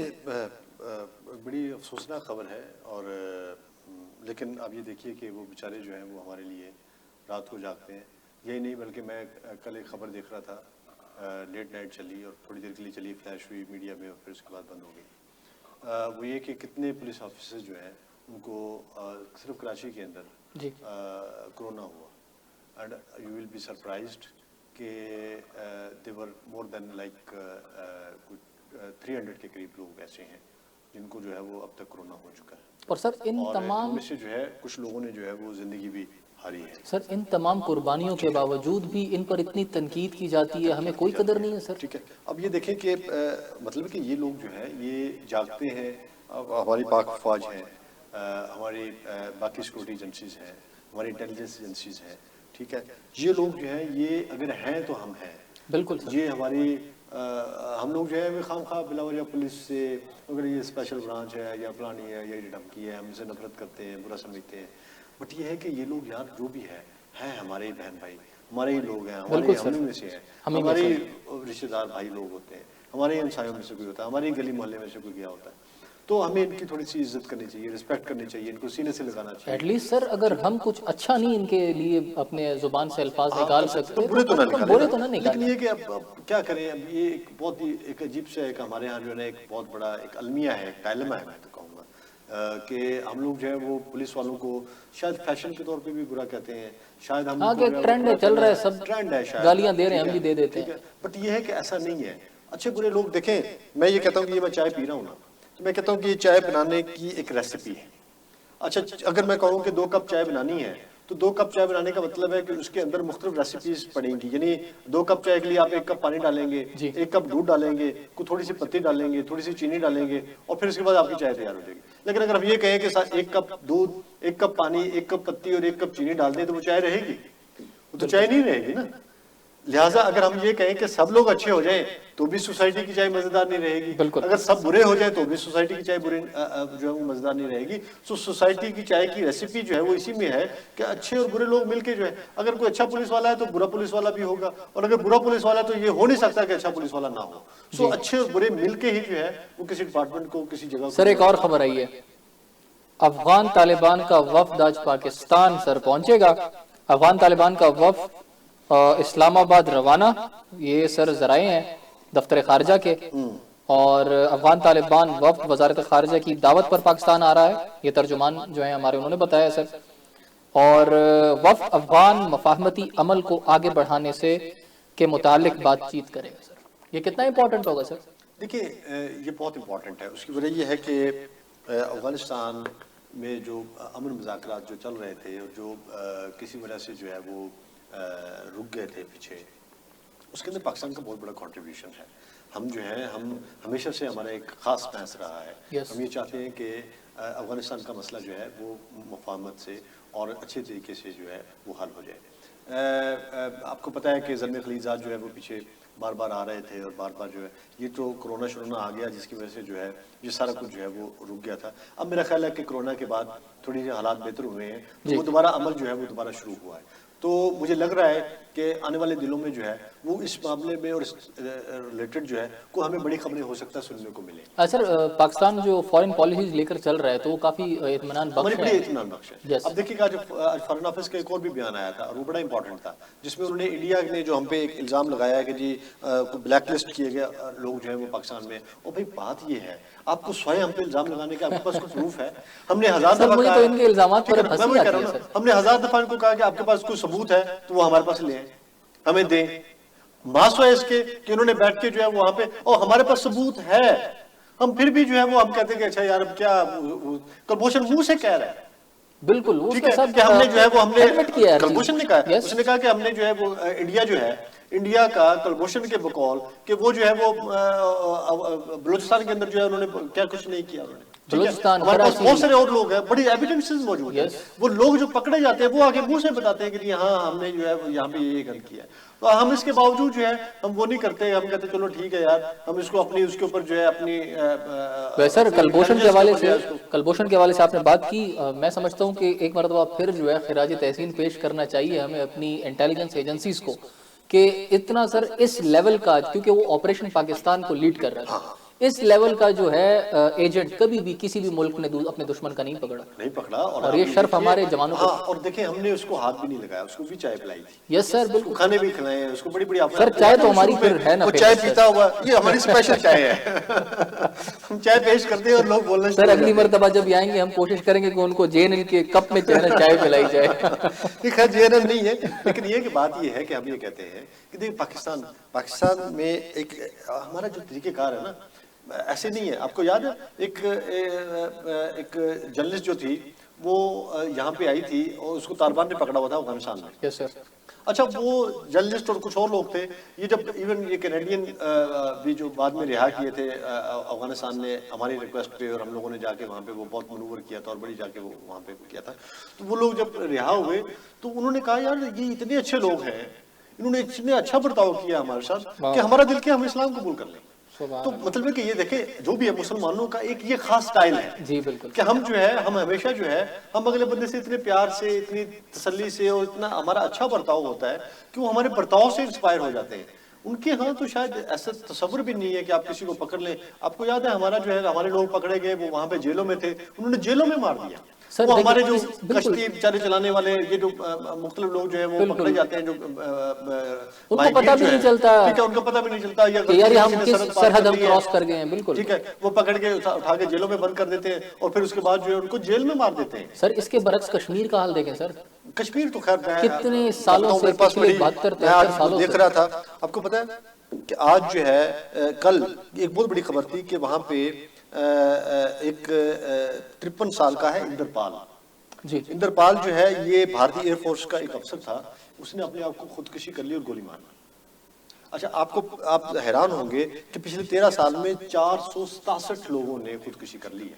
Speaker 2: बड़ी अफसोसनाक खबर है। और लेकिन अब ये देखिए कि वो बेचारे जो हैं वो हमारे लिए रात को जागते हैं। यही नहीं बल्कि मैं कल एक खबर देख रहा था, लेट नाइट चली और थोड़ी देर के लिए चली, फ्लैश हुई मीडिया में और फिर उसके बाद बंद हो गई। वो ये कि कितने पुलिस ऑफिसर्स जो हैं उनको सिर्फ कराची के अंदर कोरोना हुआ। And you will be surprised कि देवर मोर देन लाइक 300 के करीब लोग ऐसे हैं जिनको जो है वो अब तक कोरोना हो चुका है।
Speaker 1: और सर इन तमाम
Speaker 2: में से जो है कुछ लोगों ने जो है वो जिंदगी भी हारी है।
Speaker 1: सर इन तमाम कुर्बानियों के बावजूद भी इन पर इतनी तनकीद की जाती है, हमें कोई कदर नहीं है सर।
Speaker 2: ठीक है, अब ये देखें कि मतलब कि ये लोग जो है ये जागते हैं। अब हमारी पाक फौज है, हमारी बाकी सिक्योरिटी एजेंसीज हैं, हमारी इंटेलिजेंस एजेंसीज हैं, ठीक है। ये लोग जो है ये अगर हैं तो हम हैं,
Speaker 1: बिल्कुल सर।
Speaker 2: ये हमारी हम लोग जो है खामखा बिलावजह पुलिस से अगर ये स्पेशल ब्रांच है या फलानी है या ये धमकी है, हमसे नफरत करते हैं, बुरा समझते हैं। बट ये है कि ये लोग यार जो भी है हमारे ही बहन भाई, हमारे ही लोग हैं, हमारे हम में से हैं, हमारे रिश्तेदार भाई लोग होते हैं, हमारे हमसायों में से कोई होता है, हमारे गली मोहल्ले में से कोई गया होता है। तो हमें इनकी थोड़ी सी इज्जत करनी चाहिए, रिस्पेक्ट करनी चाहिए, इनको सीने से लगाना चाहिए।
Speaker 1: एटलीस्ट सर अगर हम कुछ अच्छा नहीं इनके लिए अपने जुबान से अल्फाज निकाल सकते
Speaker 2: तो बुरे तो ना निकालें,
Speaker 1: बुरे तो ना निकालें।
Speaker 2: लेकिन ये कि अब क्या करें। अब ये एक बहुत ही एक अजीब सा एक हमारे यहाँ जो है एक बहुत बड़ा एक अलमिया है, एक डायलेमा है, मैं तो कहूँगा कि हम लोग जो है वो पुलिस वालों को शायद फैशन के तौर पे भी बुरा कहते हैं, शायद हम
Speaker 1: ट्रेंड है, चल रहा है, सब
Speaker 2: ट्रेंड है, शायद
Speaker 1: गालियां दे रहे हैं, हम भी दे देते हैं।
Speaker 2: बट ये है कि ऐसा नहीं है। अच्छे बुरे लोग देखें, मैं ये कहता हूँ कि ये मैं चाय पी रहा हूँ ना, तो मैं कहता हूँ कि ये चाय बनाने की एक रेसिपी है। अच्छा, अगर मैं कहूँ कि 2 कप चाय बनानी है तो 2 कप चाय बनाने का मतलब है कि उसके अंदर मुख्तलिफ रेसिपीज पड़ेंगी। यानी 2 कप चाय के लिए आप 1 कप पानी डालेंगे, 1 कप दूध डालेंगे, कुछ थोड़ी सी पत्ती डालेंगे, थोड़ी सी चीनी डालेंगे और फिर उसके बाद आपकी चाय तैयार हो जाएगी। लेकिन अगर हम ये कहें कि 1 कप दूध, 1 कप पानी, 1 कप पत्ती और 1 कप चीनी डाल दें तो वो चाय रहेगी? वो तो चाय नहीं रहेगी ना। लिहाजा अगर हम ये कहें कि सब लोग अच्छे हो जाएं तो भी सोसाइटी की चाय मजेदार नहीं रहेगी। अगर सब बुरे हो जाए तो भी सोसाइटी की चाय बुरे जो है वो मजेदार नहीं रहेगी। सो सोसाइटी की चाय की रेसिपी जो है वो इसी में है कि अच्छे और बुरे लोग मिलके जो है, अगर कोई अच्छा पुलिस वाला है तो बुरा पुलिस वाला भी होगा, और अगर बुरा पुलिस वाला है तो ये हो नहीं सकता कि अच्छा पुलिस वाला ना हो। सो अच्छे और बुरे मिलके ही जो है वो किसी डिपार्टमेंट को, किसी जगह।
Speaker 1: सर एक और खबर आई है, अफगान तालिबान का वफद आज पाकिस्तान सर पहुंचेगा। अफगान तालिबान का वफद इस्लामाबाद रवाना, ये सर जराए हैं दफ्तर खारजा के, और अफगान तालिबान वफद वजारत खारजा की दावत पर पाकिस्तान आ रहा है। ये तर्जुमान जो है हमारे, उन्होंने बताया सर। और वफद अफगान मफाहमती अमल को आगे बढ़ाने से के मुतालिक बातचीत करेगा सर। ये कितना इंपॉर्टेंट होगा सर?
Speaker 2: देखिए, ये बहुत इंपॉर्टेंट है। उसकी वजह ये है कि अफगानिस्तान में जो अमन मुज़ाकरात जो चल रहे थे और जो किसी वजह से जो है वो रुक गए थे पीछे, उसके अंदर पाकिस्तान का बहुत बड़ा कंट्रीब्यूशन है। हम जो है, हम हमेशा से हमारा एक ख़ास बहस रहा है। हम ये चाहते हैं कि अफगानिस्तान का मसला जो है वो मुफाहमत से और अच्छे तरीके से जो है वो हल हो जाए। आपको पता है कि ज़ल्मे खलीजात जो है वो पीछे बार बार आ रहे थे और बार बार जो है ये तो कोरोना शरोना आ गया जिसकी वजह से जो है ये सारा कुछ जो है वो रुक गया था। अब मेरा ख्याल है कि कोरोना के बाद थोड़ी हालात बेहतर हुए हैं, तो वो दोबारा अमल जो है वो दोबारा शुरू हुआ है। तो मुझे लग रहा है कि आने वाले दिनों में जो है वो इस मामले में और रिलेटेड जो है को हमें बड़ी खबरें हो सकता है सुनने को मिले।
Speaker 1: सर पाकिस्तान जो फॉरेन पॉलिसीज लेकर चल रहा है तो वो काफी इत्मीनान बख्श है।
Speaker 2: इत्मीनान बख्श है। अब देखिएगा, आज फॉरेन ऑफिस का एक और भी बयान आया था और वो बड़ा इंपॉर्टेंट था, जिसमें उन्होंने इंडिया ने जो हम पे एक इल्जाम लगाया है कि जी ब्लैक लिस्ट किए गए लोग जो है वो पाकिस्तान में। और भाई बात ये है, आपको स्वयं हम पे इल्जाम लगाने का आपके पास कोई प्रूफ है? हमने 1000 दफा कहा,
Speaker 1: तो इनके इल्जामात पर हंसी आती है सर।
Speaker 2: हमने 1000 दफा इनको कहा कि आपके पास कोई सबूत है तो वो हमारे पास ले आए, हमें दें। मासवा इसके कि उन्होंने बैठ के जो है वहां पे, और हमारे पास सबूत है, हम फिर भी जो है वो हम कहते हैं कि अच्छा यार अब क्या कुलभूषण मुंह से कह रहा है,
Speaker 1: बिल्कुल वो
Speaker 2: ठीक
Speaker 1: उसके
Speaker 2: है,
Speaker 1: साथ
Speaker 2: कि हमने जो है वो हमने
Speaker 1: admit किया है हर
Speaker 2: कुलभूषण ने
Speaker 1: चीज।
Speaker 2: कहा,
Speaker 1: Yes.
Speaker 2: उसने कहा कि हमने जो है वो इंडिया जो है, इंडिया का कुलभूषण के बकौल कि वो जो है वो बलूचिस्तान के अंदर जो है उन्होंने क्या कुछ नहीं किया उन्होंने, ठीक है?
Speaker 1: बलूचिस्तान,
Speaker 2: हमारे पास
Speaker 1: कराची।
Speaker 2: बहुत सारे और लोग हैं, बड़ी एविडेंसेस मौजूद है,
Speaker 1: Yes.
Speaker 2: वो लोग जो पकड़े जाते हैं वो आगे मुंह से बताते हैं कि जी हाँ हमने जो है यहाँ पे ये गलत किया है, तो हम इसके बावजूद जो है हम वो नहीं करते, हम कहते चलो ठीक है यार, हम इसको अपनी उसके ऊपर जो है अपनी
Speaker 1: वैसे सर कलभूषण के हवाले से,
Speaker 2: इसको
Speaker 1: कलभूषण के हवाले से आपने बात की, मैं समझता हूं कि एक मरतबा फिर जो है खिराज तहसीन पेश करना चाहिए हमें अपनी इंटेलिजेंस एजेंसीज को, कि इतना सर इस लेवल का, क्योंकि वो ऑपरेशन पाकिस्तान को लीड कर रहा था, इस लेवल का जो है एजेंट कभी भी किसी भी मुल्क ने अपने दुश्मन का नहीं पकड़ा, और ये शर्फ हमारे जवानों को।
Speaker 2: हाँ, और देखें हमने उसको हाथ भी नहीं लगाया, उसको भी चाय पिलाई थी,
Speaker 1: यस सर बिल्कुल,
Speaker 2: खाने भी खिलाए, उसको बड़ी बड़ी
Speaker 1: सर चाय तो हमारी फिर है ना,
Speaker 2: वो चाय पीता हुआ, ये हमारी स्पेशल चाय है हम चाय पेश करते हैं और लोग बोलने
Speaker 1: सर अगली मरतबा जब आएंगे हम कोशिश करेंगे कि उनको जेएनएन के कप में चाय पिलाई जाए।
Speaker 2: ये खैर जेएनएन नहीं है, लेकिन ये कि बात ये है कि हम ये कहते हैं कि देखिए पाकिस्तान में एक हमारा जो तरीकेकार है ना, ऐसे नहीं है। आपको याद है एक जर्नलिस्ट जो थी वो यहाँ पे आई थी और उसको तालिबान ने पकड़ा हुआ था अफगानिस्तान में।
Speaker 1: Yes sir.
Speaker 2: अच्छा, वो जर्नलिस्ट और कुछ और लोग थे, ये जब इवन ये कैनेडियन भी जो बाद में रिहा किए थे अफगानिस्तान ने हमारी रिक्वेस्ट पे, और हम लोगों ने जाके वहाँ पे वो बहुत मनूवर किया था और बड़ी जाके वो वहाँ पे किया था, तो वो लोग जब रिहा हुए तो उन्होंने कहा यार ये इतने अच्छे लोग हैं, इन्होंने इतने अच्छा बर्ताव किया हमारे साथ कि हमारा दिल किया हम इस्लाम कबूल कर लें। तो मतलब है कि ये देखे जो भी है मुसलमानों का एक ये खास स्टाइल है
Speaker 1: जी बिल्कुल,
Speaker 2: कि हम जो है हम हमेशा जो है हम अगले बंदे से इतने प्यार से, इतनी तसल्ली से और इतना हमारा अच्छा बर्ताव होता है कि वो हमारे बर्ताव से इंस्पायर हो जाते हैं। उनके यहाँ तो शायद ऐसा तस्वुर भी नहीं है कि आप किसी को पकड़ लें। आपको याद है हमारा जो है हमारे लोग पकड़े गए, वो वहां पे जेलों में थे, उन्होंने जेलों में मार दिया।
Speaker 1: सर,
Speaker 2: वो हमारे जो
Speaker 1: बिल्कुल।
Speaker 2: कश्ती बेचारे चलाने वाले ये जो मुख्तलिफ लोग जो है वो पकड़े जाते हैं, जो
Speaker 1: उनको पता भी नहीं चलता,
Speaker 2: ठीक है, उनको पता भी नहीं चलता
Speaker 1: कि यार हम किस सरहद हम क्रॉस कर गए हैं। बिल्कुल
Speaker 2: ठीक है, वो पकड़ के उठा के जेलों में बंद कर देते हैं और फिर उसके बाद जो है उनको जेल में मार देते हैं।
Speaker 1: सर इसके बरक्स कश्मीर का हाल देखें सर,
Speaker 2: कश्मीर तो खैर
Speaker 1: कितने सालों से, पिछले 72-73 सालों से
Speaker 2: देख रहा था। आपको पता है कि आज जो है कल एक बहुत बड़ी खबर थी कि वहां पे एक 53 साल का है इंद्रपाल
Speaker 1: जी।
Speaker 2: इंद्रपाल जो है ये भारतीय एयरफोर्स का एक अफसर था, उसने अपने आप को खुदकुशी कर ली और गोली मारी। अच्छा, आप हैरान होंगे कि पिछले 13 साल में 467 लोगों ने खुदकुशी कर ली है,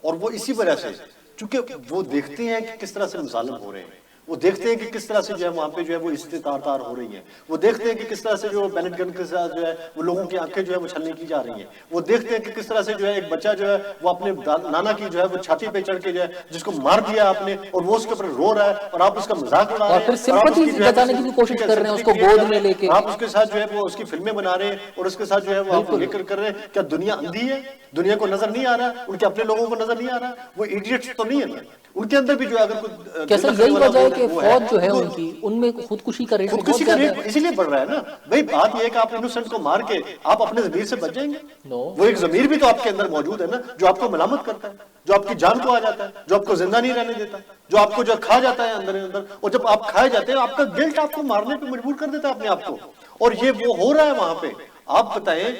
Speaker 2: और वो इसी वजह से, चूंकि वो देखते हैं कि किस तरह से मुजालिम हो रहे हैं, वो देखते हैं कि किस तरह से जो है वहां पे जो है वो इस्ते तार हो रही हैं, वो देखते हैं कि किस तरह से जो बैलेट गन के साथ जो है वो लोगों की आंखें जो है वो छलनी की जा रही हैं, वो देखते हैं कि किस तरह से जो है एक बच्चा जो है वो अपने नाना की जो है वो छाती पे चढ़ के जो है जिसको मार दिया आपने, और वो उसके ऊपर रो रहा है और आप उसका मजाक उड़ा रहे हैं,
Speaker 1: और फिर सिंपैथी जताने की भी कोशिश कर रहे हैं, उसको गोद में लेके
Speaker 2: आप उसके साथ जो है वो उसकी फिल्में बना रहे हैं और उसके साथ जो है वो आप लेकर कर रहे हैं। क्या दुनिया अंधी है? दुनिया को नजर नहीं आ रहा? उनके अपने लोगों को नजर नहीं आ रहा? वो इडियट्स तो नहीं है ना, उनके अंदर भी जो है अगर कुछ
Speaker 1: कैसे यही वजह है कि फौज जो है उनकी उनमें खुदकुशी का रेट
Speaker 2: खुदकुशी का रेट इसीलिए बढ़ रहा है ना भाई। बात यह है कि आप इनोसेंट को मार के आप अपने जमीर से बच जाएंगे। वो एक जमीर भी तो आपके अंदर मौजूद है ना, जो आपको मलामत करता है, जो आपकी जान को आ जाता है, जो आपको जिंदा नहीं रहने देता, जो आपको जो खा जाता है अंदर अंदर, और जब आप खाए जाते हैं आपका गिल्ट आपको मारने पे मजबूर कर देता है अपने आप को, और ये वो हो रहा है वहां पे। आप बताएं,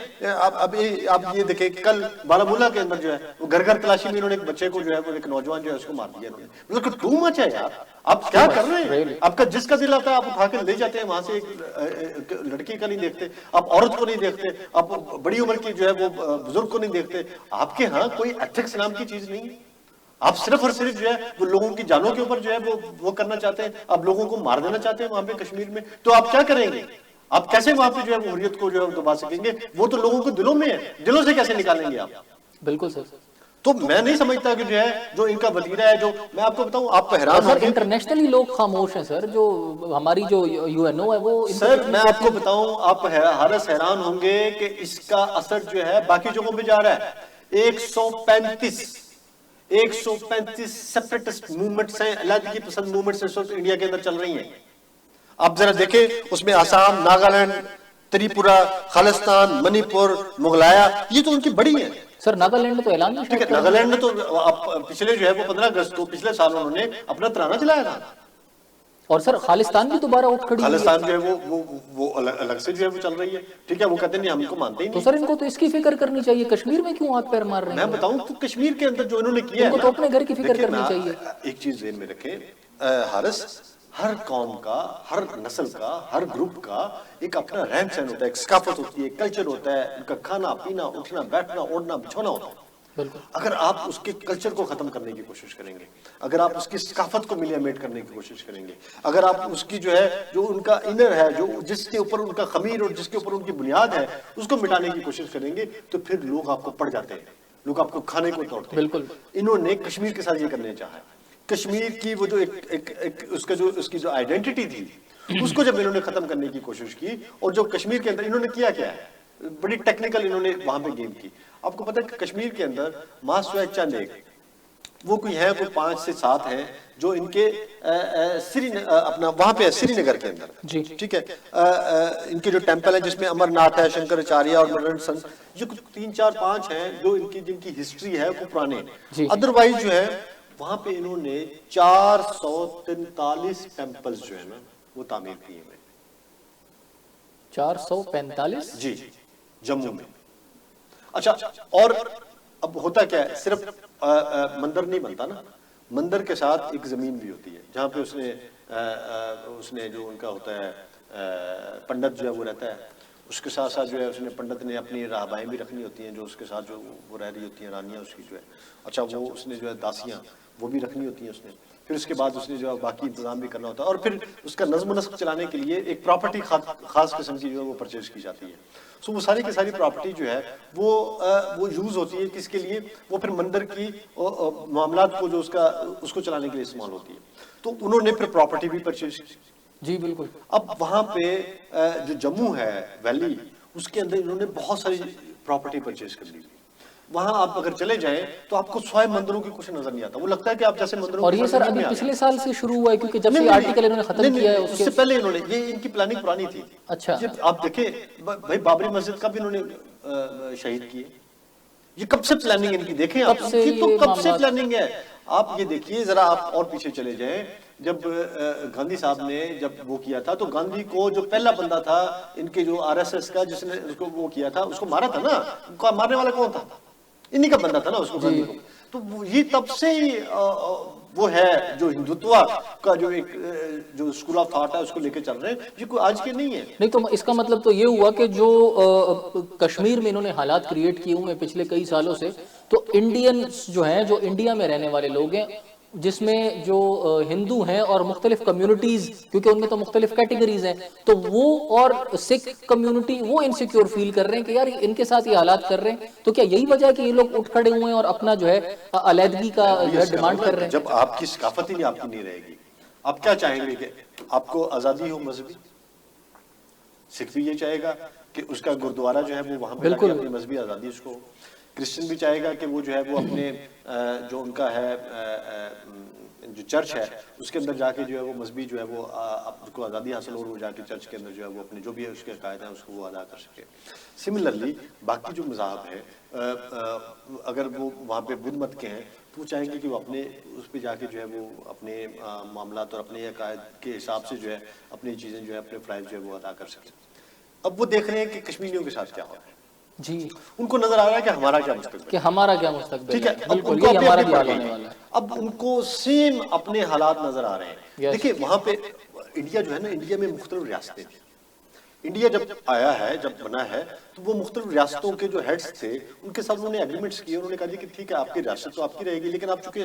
Speaker 2: आप ये देखें कल बारामूला के अंदर जो है वो घर तलाशी में इन्होंने एक बच्चे को जो है वो एक नौजवान जो है उसको मार दिया इन्होंने। मतलब टू मच है यार, आप क्या कर रहे हैं? आपका जिसका दिल आता है आप उठा के ले जाते हैं वहां से। एक लड़की का नहीं देखते आप, औरत को नहीं देखते आप, बड़ी उम्र की जो है वो बुजुर्ग को नहीं देखते। आपके यहाँ कोई एथिक्स नाम की चीज नहीं है। आप सिर्फ और सिर्फ जो है वो लोगों की जानों के ऊपर जो है वो करना चाहते हैं, आप लोगों को मार देना चाहते हैं वहां पे कश्मीर में। तो आप क्या करेंगे? आप कैसे वहां पे जो है हुर्रियत को जो है दबा सकेंगे? वो तो लोगों को दिलों में है, दिलों से कैसे निकालेंगे आप?
Speaker 1: बिल्कुल सर।
Speaker 2: तो मैं नहीं समझता कि जो है जो इनका वतीरा है, जो मैं आपको बताऊं, आप हैरान
Speaker 1: सर इंटरनेशनली लोग खामोश हैं सर, जो हमारी जो यूएनओ है वो। सर
Speaker 2: मैं आपको बताऊं, आप हरस हैरान होंगे कि इसका असर जो है बाकी जगहों पे जा रहा है। 135 सेपरेटिस्ट मूवमेंट्स हैं, अलगाववादी पसंद मूवमेंट्स इस वक्त इंडिया के अंदर चल रही हैं। आप जरा देखें, उसमें आसाम, नागालैंड, त्रिपुरा, खालिस्तान, मणिपुर, मुगलाया, ये तो उनकी बड़ी है।
Speaker 1: सर नागालैंड में तो ऐलान नहीं,
Speaker 2: ठीक है, नागालैंड में तो पिछले जो है वो 15 अगस्त को पिछले साल उन्होंने अपना तराना चलाया था।
Speaker 1: और सर खालिस्तान भी दोबारा उठ खड़ी हुई है।
Speaker 2: खालिस्तान जो है वो अलग से जो है वो चल रही है, ठीक है, वो कहते नहीं, हम इनको मानते ही
Speaker 1: तो
Speaker 2: नहीं।
Speaker 1: सर इनको तो इसकी फिक्र करनी चाहिए, कश्मीर में क्यों हाथ पैर मार रहे हैं?
Speaker 2: मैं बताऊं तो कश्मीर के अंदर जो इन्होंने किया
Speaker 1: इनको
Speaker 2: है
Speaker 1: तो
Speaker 2: ना,
Speaker 1: अपने घर की फिक्र
Speaker 2: देखिए
Speaker 1: करनी
Speaker 2: ना,
Speaker 1: चाहिए।
Speaker 2: एक चीज ध्यान में रखें, हारिस, हर कौम का, हर नस्ल का, हर ग्रुप का एक अपना रहन सहन होता है, एक सकाफत होती है, कल्चर होता है, उनका खाना पीना, उठना बैठना, ओढ़ना बिछोना होता है।
Speaker 1: बिल्कुल।
Speaker 2: अगर आप उसके कल्चर को खत्म करने की कोशिश करेंगे, अगर आप उसकी सकाफत को मिलियमेट करने की कोशिश करेंगे, अगर आप उसकी जो है, जो उनका इनर है, जो जिसके ऊपर उनका खमीर और जिसके ऊपर उनकी बुनियाद है, उसको मिटाने की कोशिश करेंगे, तो फिर लोग आपको पड़ जाते हैं, लोग आपको खाने को तोड़ते हैं।
Speaker 1: बिल्कुल।
Speaker 2: इन्होंने कश्मीर के साथ ये करने चाहा है। कश्मीर की वो जो एक उसकी जो आइडेंटिटी थी, उसको जब इन्होंने खत्म करने की कोशिश की, और जो कश्मीर के अंदर इन्होंने किया क्या है, बड़ी टेक्निकल इन्होंने वहां पे गेम की। आपको पता है कि कश्मीर के अंदर मासूद चंद एक वो कोई है, वो 5 से 7 हैं जो इनके अपना वहां पे है, श्रीनगर के अंदर
Speaker 1: जी।
Speaker 2: ठीक है, इनके जो टेंपल है जिसमें अमरनाथ है, शंकराचार्य और मनन संत, ये कुछ 3 4 5 हैं जो इनकी जिनकी हिस्ट्री है वो पुराने। अदरवाइज जो है वहां पे इन्होंने 443 टेंपल्स जो है ना वो तामीर किए हैं।
Speaker 1: 445?
Speaker 2: जी, जम्मू में। अच्छा, और अब होता क्या है, सिर्फ मंदिर नहीं बनता ना, मंदिर के साथ एक जमीन भी होती है जहाँ पे उसने जो उनका होता है पंडित जो है वो रहता है, उसके साथ साथ जो है उसने पंडित ने अपनी राहबाएं भी रखनी होती हैं, जो उसके साथ जो वो रह रही होती हैं, रानियां उसकी जो है, अच्छा वो उसने जो है दासियां वो भी रखनी होती हैं उसने, फिर उसके बाद उसने जो है बाकी इंतजाम भी करना होता है, और फिर उसका नज्म नस्क चलाने के लिए एक प्रॉपर्टी खास किस्म की जो है वो परचेज की जाती है। सो वो सारी की सारी प्रॉपर्टी जो है वो यूज होती है किसके लिए, वो फिर मंदिर की मामलात को जो उसको चलाने के लिए इस्तेमाल होती है। तो उन्होंने फिर प्रॉपर्टी भी परचेज की।
Speaker 1: जी बिल्कुल।
Speaker 2: अब वहां पे जो जम्मू है वैली, उसके अंदर इन्होंने बहुत सारी प्रॉपर्टी परचेज कर ली। वहां आप अगर चले जाएं तो आपको स्वयं मंदिरों की कुछ नजर नहीं आता, वो लगता है कि आप जैसे मंदिरों।
Speaker 1: और ये सर अभी पिछले साल से शुरू हुआ है, क्योंकि जब से आर्टिकल इन्होंने खत्म किया है
Speaker 2: उससे पहले इन्होंने, ये इनकी प्लानिंग पुरानी थी।
Speaker 1: अच्छा।
Speaker 2: आप देखें भाई, बाबरी मस्जिद का भी इन्होंने शहीद किए, ये कब से प्लानिंग इनकी देखें आप, इनकी तो कब से प्लानिंग है। आप ये देखिए जरा, आप और पीछे चले जाएं, जब गांधी साहब ने जब वो किया था, तो गांधी को जो पहला बंदा था इनके जो आरएसएस का जिसने उसको वो किया था, उसको मारा था ना, मारने वाला कौन था, इन्हीं का बंदा था ना उसको, गांधी को। तो ये तब से ही वो है जो हिंदुत्व का जो एक जो स्कूल ऑफ थॉट है उसको लेके चल रहे हैं, ये कोई आज के नहीं है।
Speaker 1: नहीं तो इसका मतलब तो ये हुआ कि जो कश्मीर में इन्होंने हालात क्रिएट किए हुए हैं पिछले कई सालों से, तो इंडियंस जो हैं, जो इंडिया में रहने वाले लोग हैं, जिसमें जो हिंदू हैं और मुख्तलिफ कम्युनिटीज, क्योंकि उनमें तो मुख्तलिफ कैटेगरीज हैं, तो वो और सिख कम्युनिटी वो इनसिक्योर फील कर रहे हैं कि यार इनके साथ ये हालात कर रहे हैं। तो क्या यही वजह है कि ये लोग उठ खड़े हुए हैं और अपना जो है अलहदगी का जो है डिमांड कर रहे हैं?
Speaker 2: जब आपकी सकाफत ही आपकी नहीं रहेगी, आप क्या चाहेंगे कि आपको आजादी हो मजहबी? सिख भी ये चाहेगा कि उसका गुरुद्वारा जो है वो वहां पे जाके अपनी मजहबी आजादी उसको, क्रिश्चियन भी चाहेगा कि वो जो है वो अपने जो उनका है जो चर्च है उसके अंदर जाके जो है वो मजहबी जो है वो उसको आज़ादी हासिल हो, और वो जाके चर्च के अंदर जो है वो अपने जो भी है उसके अकायद हैं उसको वो अदा कर सके। सिमिलरली बाकी जो मज़ाहब है, अगर वो वहाँ पे बुद्ध मत के हैं तो वो चाहेंगे कि वो अपने उस पर जाके जो है वो अपने मामलात और अपने अकायद के हिसाब से जो है अपनी चीज़ें जो है अपने फ़राइज़ जो है वो अदा कर सकें। अब वो देख रहे हैं कि कश्मीरियों के साथ क्या हो रहा है
Speaker 1: जी,
Speaker 2: उनको नजर आ रहा है कि हमारा क्या मुस्तकबिल,
Speaker 1: कि हमारा क्या मुस्तकबिल,
Speaker 2: ठीक है,
Speaker 1: बिल्कुल ये हमारा भी हाल होने वाला है।
Speaker 2: अब उनको सेम अपने हालात नजर आ रहे हैं। देखिए वहां पे इंडिया जो है ना, इंडिया में मुख्तलिफ रियासतें थी। इंडिया जब आया है, जब बना है, तो वो मुख्तलिफ रियासतों के जो हेड्स थे उनके साथ उन्होंने एग्रीमेंट्स किए। उन्होंने कहा जी कि ठीक है आपकी रियासत तो आपकी रहेगी, लेकिन आप चूंकि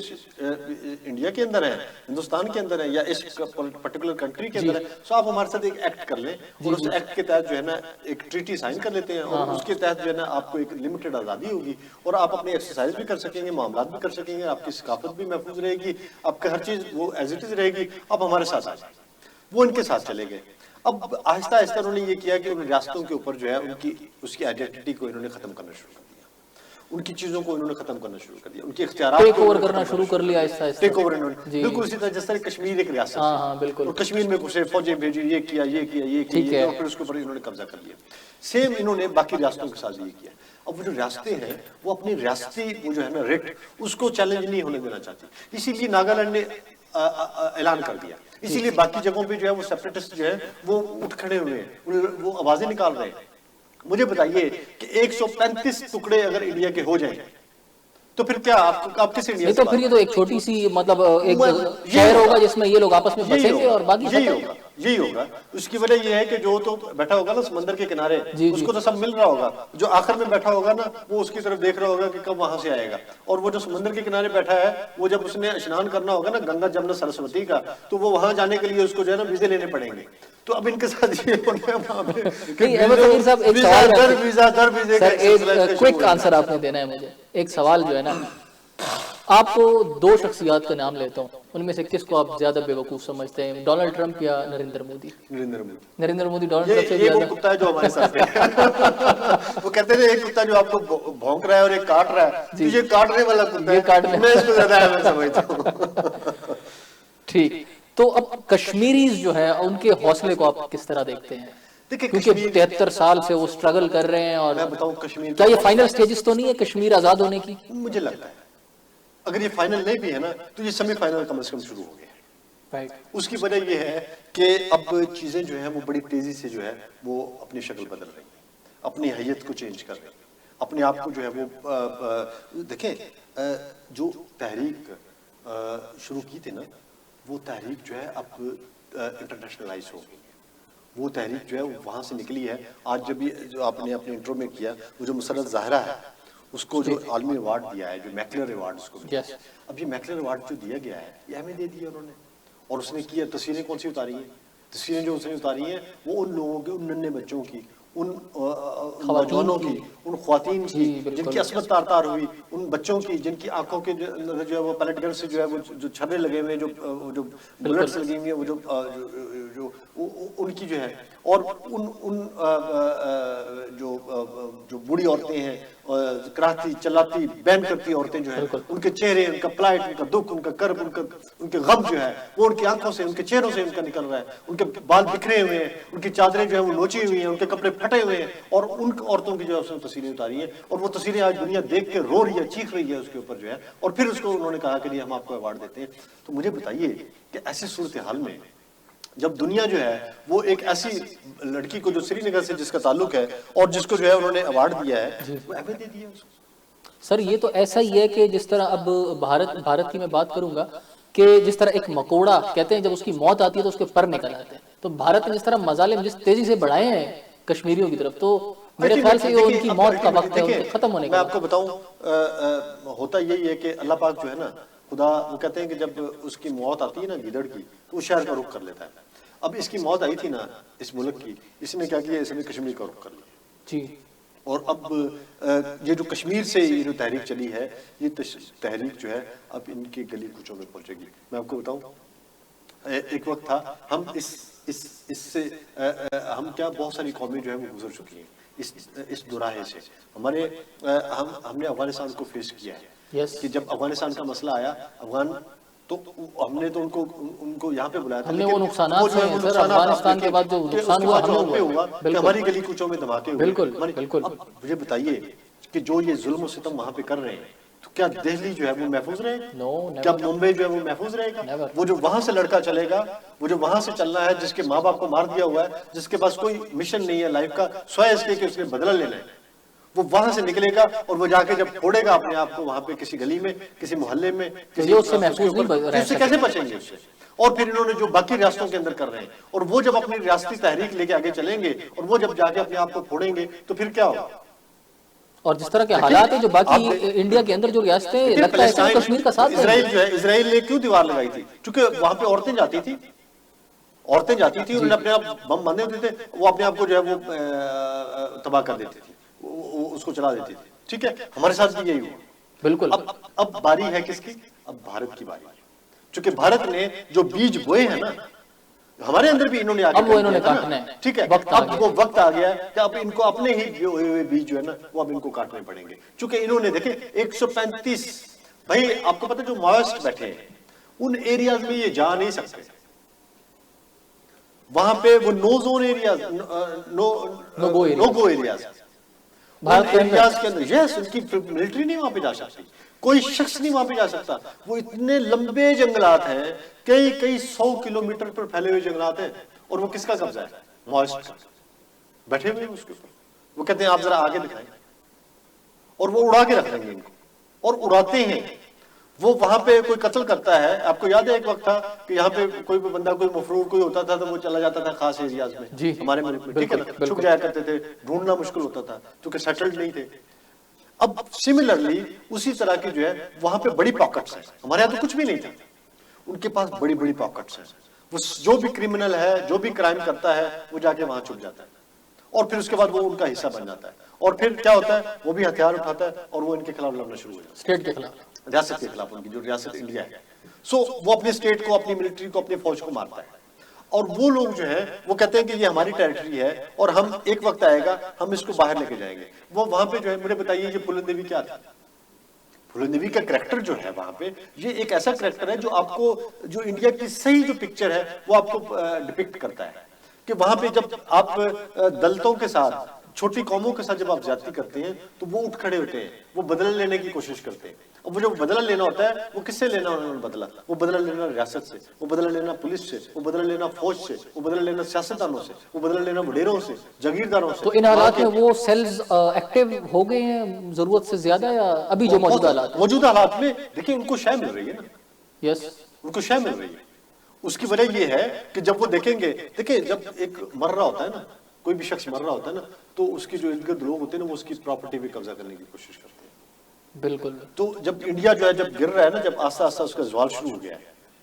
Speaker 2: इंडिया के अंदर हैं, हिंदुस्तान के अंदर हैं या इस पर्टिकुलर कंट्री के अंदर है, तो आप हमारे साथ एक एक्ट कर लें और उस एक्ट के तहत जो है ना एक ट्रीटी साइन कर लेते हैं, और उसके तहत जो है ना आपको एक लिमिटेड आज़ादी होगी और आप अपनी एक्सरसाइज भी कर सकेंगे, मामलात भी कर सकेंगे, आपकी सकाफत भी महफूज रहेगी, आपका हर चीज़ वो एज इट इज रहेगी, आप हमारे साथ आ जाए। वो इनके साथ चले गए। अब आहिस्ता आहिस्ता उन्होंने ये किया कि उन रियासतों के ऊपर जो है उनकी उसकी आइडेंटिटी को इन्होंने खत्म करना शुरू कर दिया, उनकी चीजों को इन्होंने खत्म करना शुरू कर दिया, उनके इख्तियारात
Speaker 1: टेक ओवर करना शुरू कर लिया आहिस्ता आहिस्ता।
Speaker 2: टेक ओवर इन्होंने बिल्कुल उसी तरह जिस तरह कश्मीर एक रियासत,
Speaker 1: हाँ बिल्कुल,
Speaker 2: और कश्मीर में घुसे, फौजें भेजी, ये किया ये किया ये किया, और फिर उसके ऊपर इन्होंने कब्जा कर लिया। सेम इन्होंने बाकी रियासतों के साथ ये किया। अब वो जो रियासतें हैं वो अपनी रियासती वो जो है ना रेट उसको चैलेंज नहीं होने देना चाहती, इसीलिए नागालैंड ने ऐलान कर दिया इसीलिए बाकी जगहों पे जो है वो सेपरेटिस्ट जो है वो उठ खड़े हुए हैं, वो आवाजें निकाल रहे हैं। मुझे बताइए कि 135 टुकड़े अगर इंडिया के हो जाएं तो फिर क्या आप किस इंडिया
Speaker 1: नहीं तो फिर ये तो एक छोटी सी मतलब एक शहर होगा जिसमें ये लोग आपस में बसेंगे और बाकी
Speaker 2: यही होगा। उसकी वजह ये है कि जो तो बैठा होगा ना समंदर के किनारे, उसको तो सब मिल रहा होगा, जो आखिर में बैठा होगा ना वो उसकी तरफ देख रहा होगा कि कब वहां से आएगा। और वो जो समंदर के किनारे बैठा है वो जब उसने स्नान करना होगा ना गंगा जमुना सरस्वती का, तो वो वहां जाने के लिए उसको जो है ना वीजे लेने पड़ेंगे। तो अब इनके साथ ये हो गया वहां पे
Speaker 1: एक क्विक आंसर आपने देना है मुझे। एक सवाल जो है ना, आपको दो शख्सियत का नाम लेता हूँ, उनमें से किसको आप ज्यादा बेवकूफ समझते हैं, डोनाल्ड ट्रंप या नरेंद्र मोदी? नरेंद्र मोदी डोनाल्ड ट्रंप से
Speaker 2: ये वो कुत्ता है जो हमारे साथ है। वो कहते थे एक कुत्ता जो आपको भौंक रहा है और एक काट रहा है, तो ये काटने वाला कुत्ता है, मैं इसको ज्यादा अहम समझता हूँ।
Speaker 1: ठीक, तो अब कश्मीरीज जो है उनके हौसले को आप किस तरह देखते हैं?
Speaker 2: देखिए
Speaker 1: क्योंकि 73 साल से वो स्ट्रगल कर रहे हैं, और
Speaker 2: मैं बताऊं कश्मीर
Speaker 1: क्या ये फाइनल स्टेजेस तो नहीं है कश्मीर आजाद होने की?
Speaker 2: मुझे लगता है अगर ये फाइनल नहीं भी है ना तो ये सेमीफाइनल कम से कम शुरू हो गया है। उसकी वजह ये है कि अब चीजें जो है वो बड़ी तेजी से जो है वो अपनी शक्ल बदल रही है, अपनी हैयत को चेंज कर रही है, अपने आप को जो है वो देखें जो तहरीक शुरू की थी ना वो तहरीक जो है अब इंटरनेशनलाइज हो गई, वो तहरीक जो है वहां से निकली है। आज जब ये जो आपने अपने इंट्रो में किया, वो जो मुसर्रत ज़ाहिरा है उसको जो आलमी अवार्ड दिया है, जो मैकलर अवार्ड उसको अब ये मैकलर अवार्ड जो दिया गया है ये हमें दे दिया उन्होंने। और उसने किया, तस्वीरें कौन सी उतारी हैं? तस्वीरें जो उसने उतारी हैं वो उन लोगों के, उन नन्हे बच्चों की, उन नौजवानों की, उन ख्वातीन की जिनकी असमत तार तार हुई, उन बच्चों की जिनकी आंखों के जो है वो पैलेट गन से जो है वो जो छर्रे लगे हुए, जो बुलेट्स लगी हुई है, वो जो उनकी जो है, और उन जो बूढ़ी औरतें हैं, कराहती चलाती बैन करती औरतें जो है, उनके चेहरे, उनका प्लाइट, उनका दुख, उनका कर्ब, उनके गम जो है वो उनकी आंखों से, उनके चेहरों से उनका निकल रहा है। उनके बाल बिखरे हुए हैं, उनकी चादरें जो है वो नोची हुई हैं, उनके कपड़े फटे हुए हैं, और उन औरतों की जो है उसने तस्वीरें उतारी हैं, और वो तस्वीरें आज दुनिया देख के रो रही है, चीख रही है उसके ऊपर जो है, और फिर उसको उन्होंने कहा कि हम आपको अवार्ड देते हैं। तो मुझे बताइए कि ऐसी सूरत हाल में जब दुनिया जो है वो एक ऐसी लड़की को जो श्रीनगर से जिसका ताल्लुक है और जिसको जो है उन्होंने अवार्ड दिया है, वो अहमियत दे दी है उसको।
Speaker 1: सर ये तो ऐसा ही है कि जिस तरह अब भारत की मैं बात करूंगा कि जिस तरह एक मकोड़ा कहते हैं जब उसकी मौत आती है तो उसके पर निकल आते हैं, तो भारत ने जिस तरह मजालिम जिस तेजी से बढ़ाए हैं कश्मीरियों की तरफ, तो मेरे ख्याल से ये उनकी मौत का वक्त है, खत्म होने का।
Speaker 2: मैं आपको बताऊं, होता यही है कि अल्लाह पाक जो है ना, खुदा, वो कहते हैं कि जब उसकी मौत आती है ना गिदड़ की, तो वो शहर का रुख कर लेता है। अब इसकी मौत आई थी ना इस मुल्क की, इसने क्या किया, इसने कश्मीर का रुख कर लिया
Speaker 1: जी।
Speaker 2: और अब ये जो कश्मीर से ये जो तहरीक चली है, ये तहरीक जो है अब इनके गली कूचों में पहुंचेगी। मैं आपको बताऊं, एक वक्त था हम इससे हम क्या बहुत सारी कौमें जो है वो गुजर चुकी हैं इस दुराहे से। हमने अफगानिस्तान को फेस किया है कि जब अफगानिस्तान का मसला आया, अफगान तो हमने तो उनको यहाँ पे बुलाया था,
Speaker 1: हमने वो नुकसान अफगानिस्तान के बाद जो नुकसान हुआ
Speaker 2: कि हमारी गली कूचों में धमाके हुए।
Speaker 1: बिल्कुल।
Speaker 2: अब मुझे बताइए कि जो ये जुल्म सितम वहाँ पे कर रहे हैं, तो क्या दिल्ली जो है वो महफूज रहेगा? क्या मुंबई जो है वो महफूज रहेगा? वो जो वहां से लड़का चलेगा, वो जो वहां से चलना है, जिसके माँ बाप को मार दिया हुआ है, जिसके पास कोई मिशन नहीं है लाइफ का, स्वयं इसके कि उसने बदला लेना है, वो वहां से निकलेगा और वो जाके जब फोड़ेगा अपने आप को वहां पे किसी गली में, किसी मोहल्ले में,
Speaker 1: उससे महफूज नहीं,
Speaker 2: उससे कैसे बचेंगे उससे? और फिर इन्होंने जो बाकी रियासतों के अंदर कर रहे हैं, और वो जब अपनी रियासती तहरीक लेके आगे चलेंगे और वो जब जाके अपने आप को फोड़ेंगे तो फिर क्या होगा?
Speaker 1: और जिस तरह के हालात है जो बाकी इंडिया के अंदर जो रियासतें, लगता है कश्मीर का साथ
Speaker 2: इजराइल जो है, इजराइल ने क्यों दीवार लगाई थी? क्योंकि वहां पे औरतें जाती थी, उन्होंने अपने आप बम बांधे होते थे, वो अपने आप को जो है वो तबाह कर देती थी, उसको चला देती थी। ठीक है, हमारे साथ भी यही हुआ।
Speaker 1: बिल्कुल।
Speaker 2: अब बारी है किसकी? अब भारत की बारी है, क्योंकि भारत ने जो बीज बोए हैं ना, हमारे अंदर भी इन्होंने
Speaker 1: अब वो इन्होंने काटना है।
Speaker 2: ठीक है, अब वो वक्त आ गया कि अब इनको अपने ही हुए बीज जो है ना वो अब इनको काटने पड़ेंगे, क्योंकि इन्होंने देखे 135 भाई, आपको पता है जो माओइस्ट बैठे हैं उन एरियाज में ये जा नहीं सकते, वहां पे वो नो जोन एरियाज, नो गो एरियाज,
Speaker 1: भारत के अंदर?
Speaker 2: एरियाज के अंदर, यस, उनकी मिलिट्री नहीं वहां पे जा सकती, कोई शख्स नहीं वहां पे जा सकता। वो इतने लंबे जंगलात हैं, कई कई 100 किलोमीटर पर फैले हुए जंगलात हैं, और वो किसका कब्जा है? माओइस्ट का। बैठे हुए हैं उसके ऊपर, वो कहते हैं आप जरा आगे दिखाएं, और वो उड़ा के रख देंगे इनको, और उड़ाते हैं। वो वहां पे कोई कत्ल करता है, आपको याद है एक वक्त था कि यहाँ पे कोई भी बंदा, कोई मफरूर कोई होता था तो वो चला जाता था खास एरियाज में,
Speaker 1: जी,
Speaker 2: हमारे मुल्क में, ठीक है ना, छुप जाया करते थे, ढूंढना मुश्किल होता था क्योंकि सेटल्ड नहीं थे। अब सिमिलरली उसी तरह की जो है वहां पे बड़ी पॉकेट्स है, हमारे यहाँ तो कुछ भी नहीं था, उनके पास बड़ी बड़ी पॉकेट्स है। वो जो भी क्रिमिनल है, जो भी क्राइम करता है, वो जाके वहां छुप जाता है, और फिर उसके बाद वो उनका हिस्सा बन जाता है, और फिर क्या होता है, वो भी हथियार उठाता है और वो इनके खिलाफ लड़ना शुरू हो जाता है,
Speaker 1: स्टेट के खिलाफ,
Speaker 2: रियासत के खिलाफ, उनकी जो रियासत इंडिया है। सो वो अपने स्टेट को, अपनी मिलिट्री को, अपनी फौज को मारता है, और वो लोग जो है वो कहते हैं कि ये हमारी टेरिटरी है और हम एक वक्त आएगा हम इसको बाहर लेके जाएंगे। वो वहां पे जो है, मुझे बताइए ये फूलन देवी क्या था? फूलन देवी का करैक्टर जो है वहां पे, ये एक ऐसा करैक्टर है जो आपको, जो इंडिया की सही जो पिक्चर है वो आपको डिपिक्ट करता है कि वहां पे जब आप दलितों के साथ, छोटी कौमों के साथ जब आप ज्यादती करते हैं तो वो उठ खड़े होते हैं, वो बदला लेने की कोशिश करते हैं। और वो जो बदला लेना होता है वो किससे लेना उन्होंने बदला? वो बदला लेना रियासत से, वो बदला लेना पुलिस से, वो बदला लेना फौज से, वो बदला लेना सियासतदानों से, वो बदला लेना वडेरों से, जागीरदारों से।
Speaker 1: तो इन हालात में वो सेल्स एक्टिव हो गए हैं जरूरत से ज्यादा, या अभी जो मौजूदा हालात है?
Speaker 2: मौजूदा हालात में देखिए उनको शय मिल रही है ना,
Speaker 1: यस,
Speaker 2: उनको शय मिल रही है। उसकी वजह ये है कि जब वो देखेंगे, देखिए जब एक मर रहा होता है ना, कोई भी शख्स मर रहा होता है ना, तो उसके जो इर्द गिर्द लोग होते हैं ना, वो उसकी प्रॉपर्टी भी कब्जा करने की कोशिश करते हैं।
Speaker 1: बिल्कुल।
Speaker 2: तो जब इंडिया जो है जब गिर रहा है ना, जब आस्ता आस्ता उसका ज़वाल शुरू हो गया है,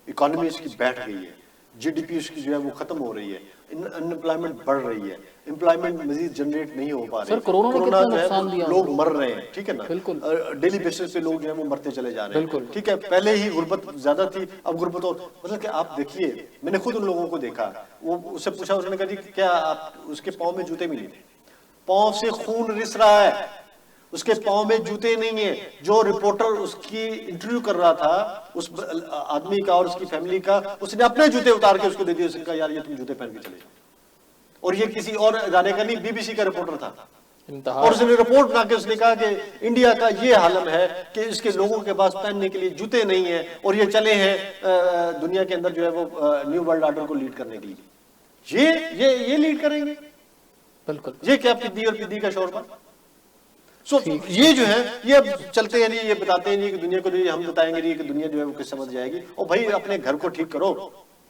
Speaker 2: इकोनॉमी इसकी बैठ गई है, जीडीपी उसकी जो है वो खत्म हो रही है, अनएम्प्लॉयमेंट बढ़ रही है, एम्प्लॉयमेंट मजीद जनरेट नहीं हो पा रही।
Speaker 1: सर, कोरोना ने कितना
Speaker 2: जो है
Speaker 1: नुकसान दिया?
Speaker 2: लोग मर रहे हैं, ठीक है ना,
Speaker 1: बिल्कुल।
Speaker 2: डेली बेसिस पे लोग जो है वो मरते चले जा रहे हैं,
Speaker 1: बिल्कुल।
Speaker 2: ठीक है। पहले ही गुर्बत ज्यादा थी, अब गुर्बत और, मतलब कि आप देखिए, मैंने खुद उन लोगों को देखा, वो उससे पूछा, उसने कहा जी क्या आप, उसके पाँव में जूते भी नहीं थे, पाँव से खून रिस रहा है, उसके पाँव में जूते नहीं है। जो रिपोर्टर उसकी इंटरव्यू कर रहा था उस आदमी का और उसकी फैमिली का, उसने अपने जूते उतार के उसको दे दिए, उसने कहा यार ये तुम जूते पहन के चले जाओ। और ये किसी और इदारे का नहीं, बीबीसी का रिपोर्टर था, और उसने रिपोर्ट बना के उसने कहा कि इंडिया का ये हालत है कि इसके लोगों के पास पहनने के लिए जूते नहीं है, और ये चले हैं दुनिया के अंदर जो है वो न्यू वर्ल्ड ऑर्डर को लीड करने के लिए। ये लीड करेंगे?
Speaker 1: बिल्कुल।
Speaker 2: ये क्या पिद्दी और पिद्दी का शोरबा? सो ये जो है ये अब चलते हैं, ये बताते हैं कि दुनिया को जो हम बताएंगे कि दुनिया जो है वो किस समझ जाएगी। और भाई अपने घर को ठीक करो,